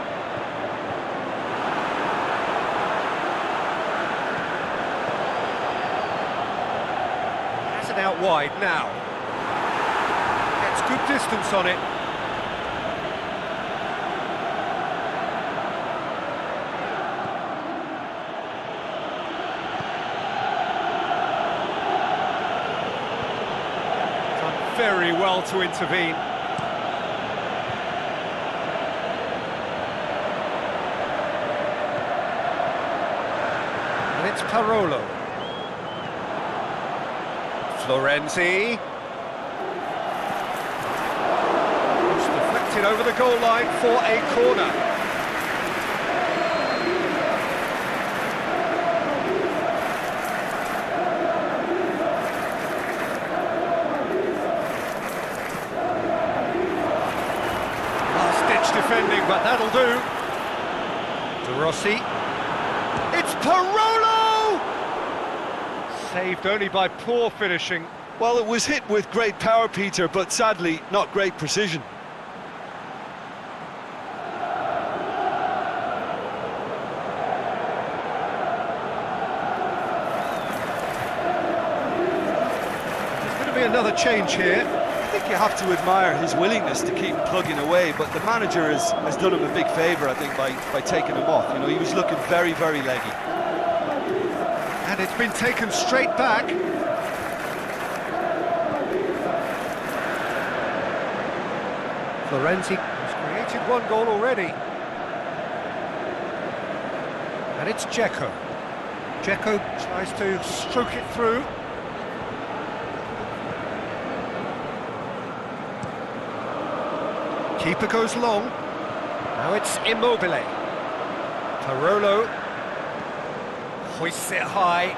Out wide now. Gets good distance on it. Done very well to intervene. And it's Parolo. Florenzi. It's deflected over the goal line for a corner. Last-ditch defending, but that'll do. De Rossi. It's Parolo! Saved only by poor finishing. Well, it was hit with great power, Peter, but sadly, not great precision. There's going to be another change here. I think you have to admire his willingness to keep plugging away, but the manager has done him a big favour, I think, by taking him off. You know, he was looking very, very leggy. And it's been taken straight back. Florenzi has created one goal already. And it's Dzeko. Dzeko tries to stroke it through. Keeper goes long. Now it's Immobile. Parolo hoists it high.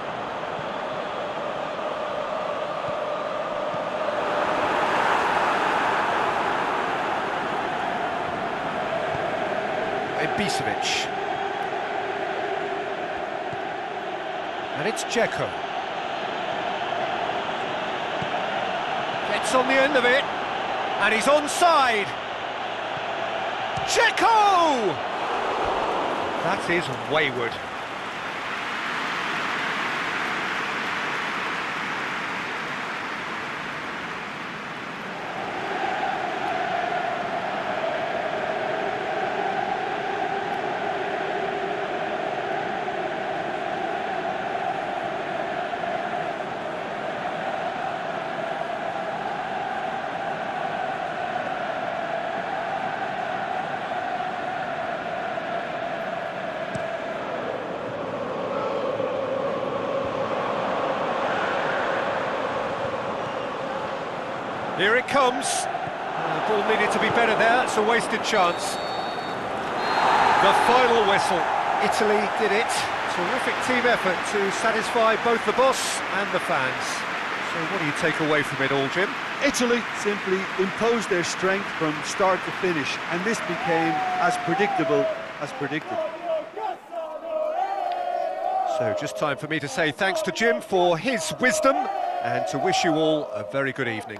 Ibisevic. And it's Dzeko. Gets on the end of it. And he's onside. Dzeko! That is wayward. Here it comes. Ball needed to be better there, it's a wasted chance. The final whistle. Italy did it. Terrific team effort to satisfy both the boss and the fans. So what do you take away from it all, Jim? Italy simply imposed their strength from start to finish, and this became as predictable as predicted. So just time for me to say thanks to Jim for his wisdom and to wish you all a very good evening.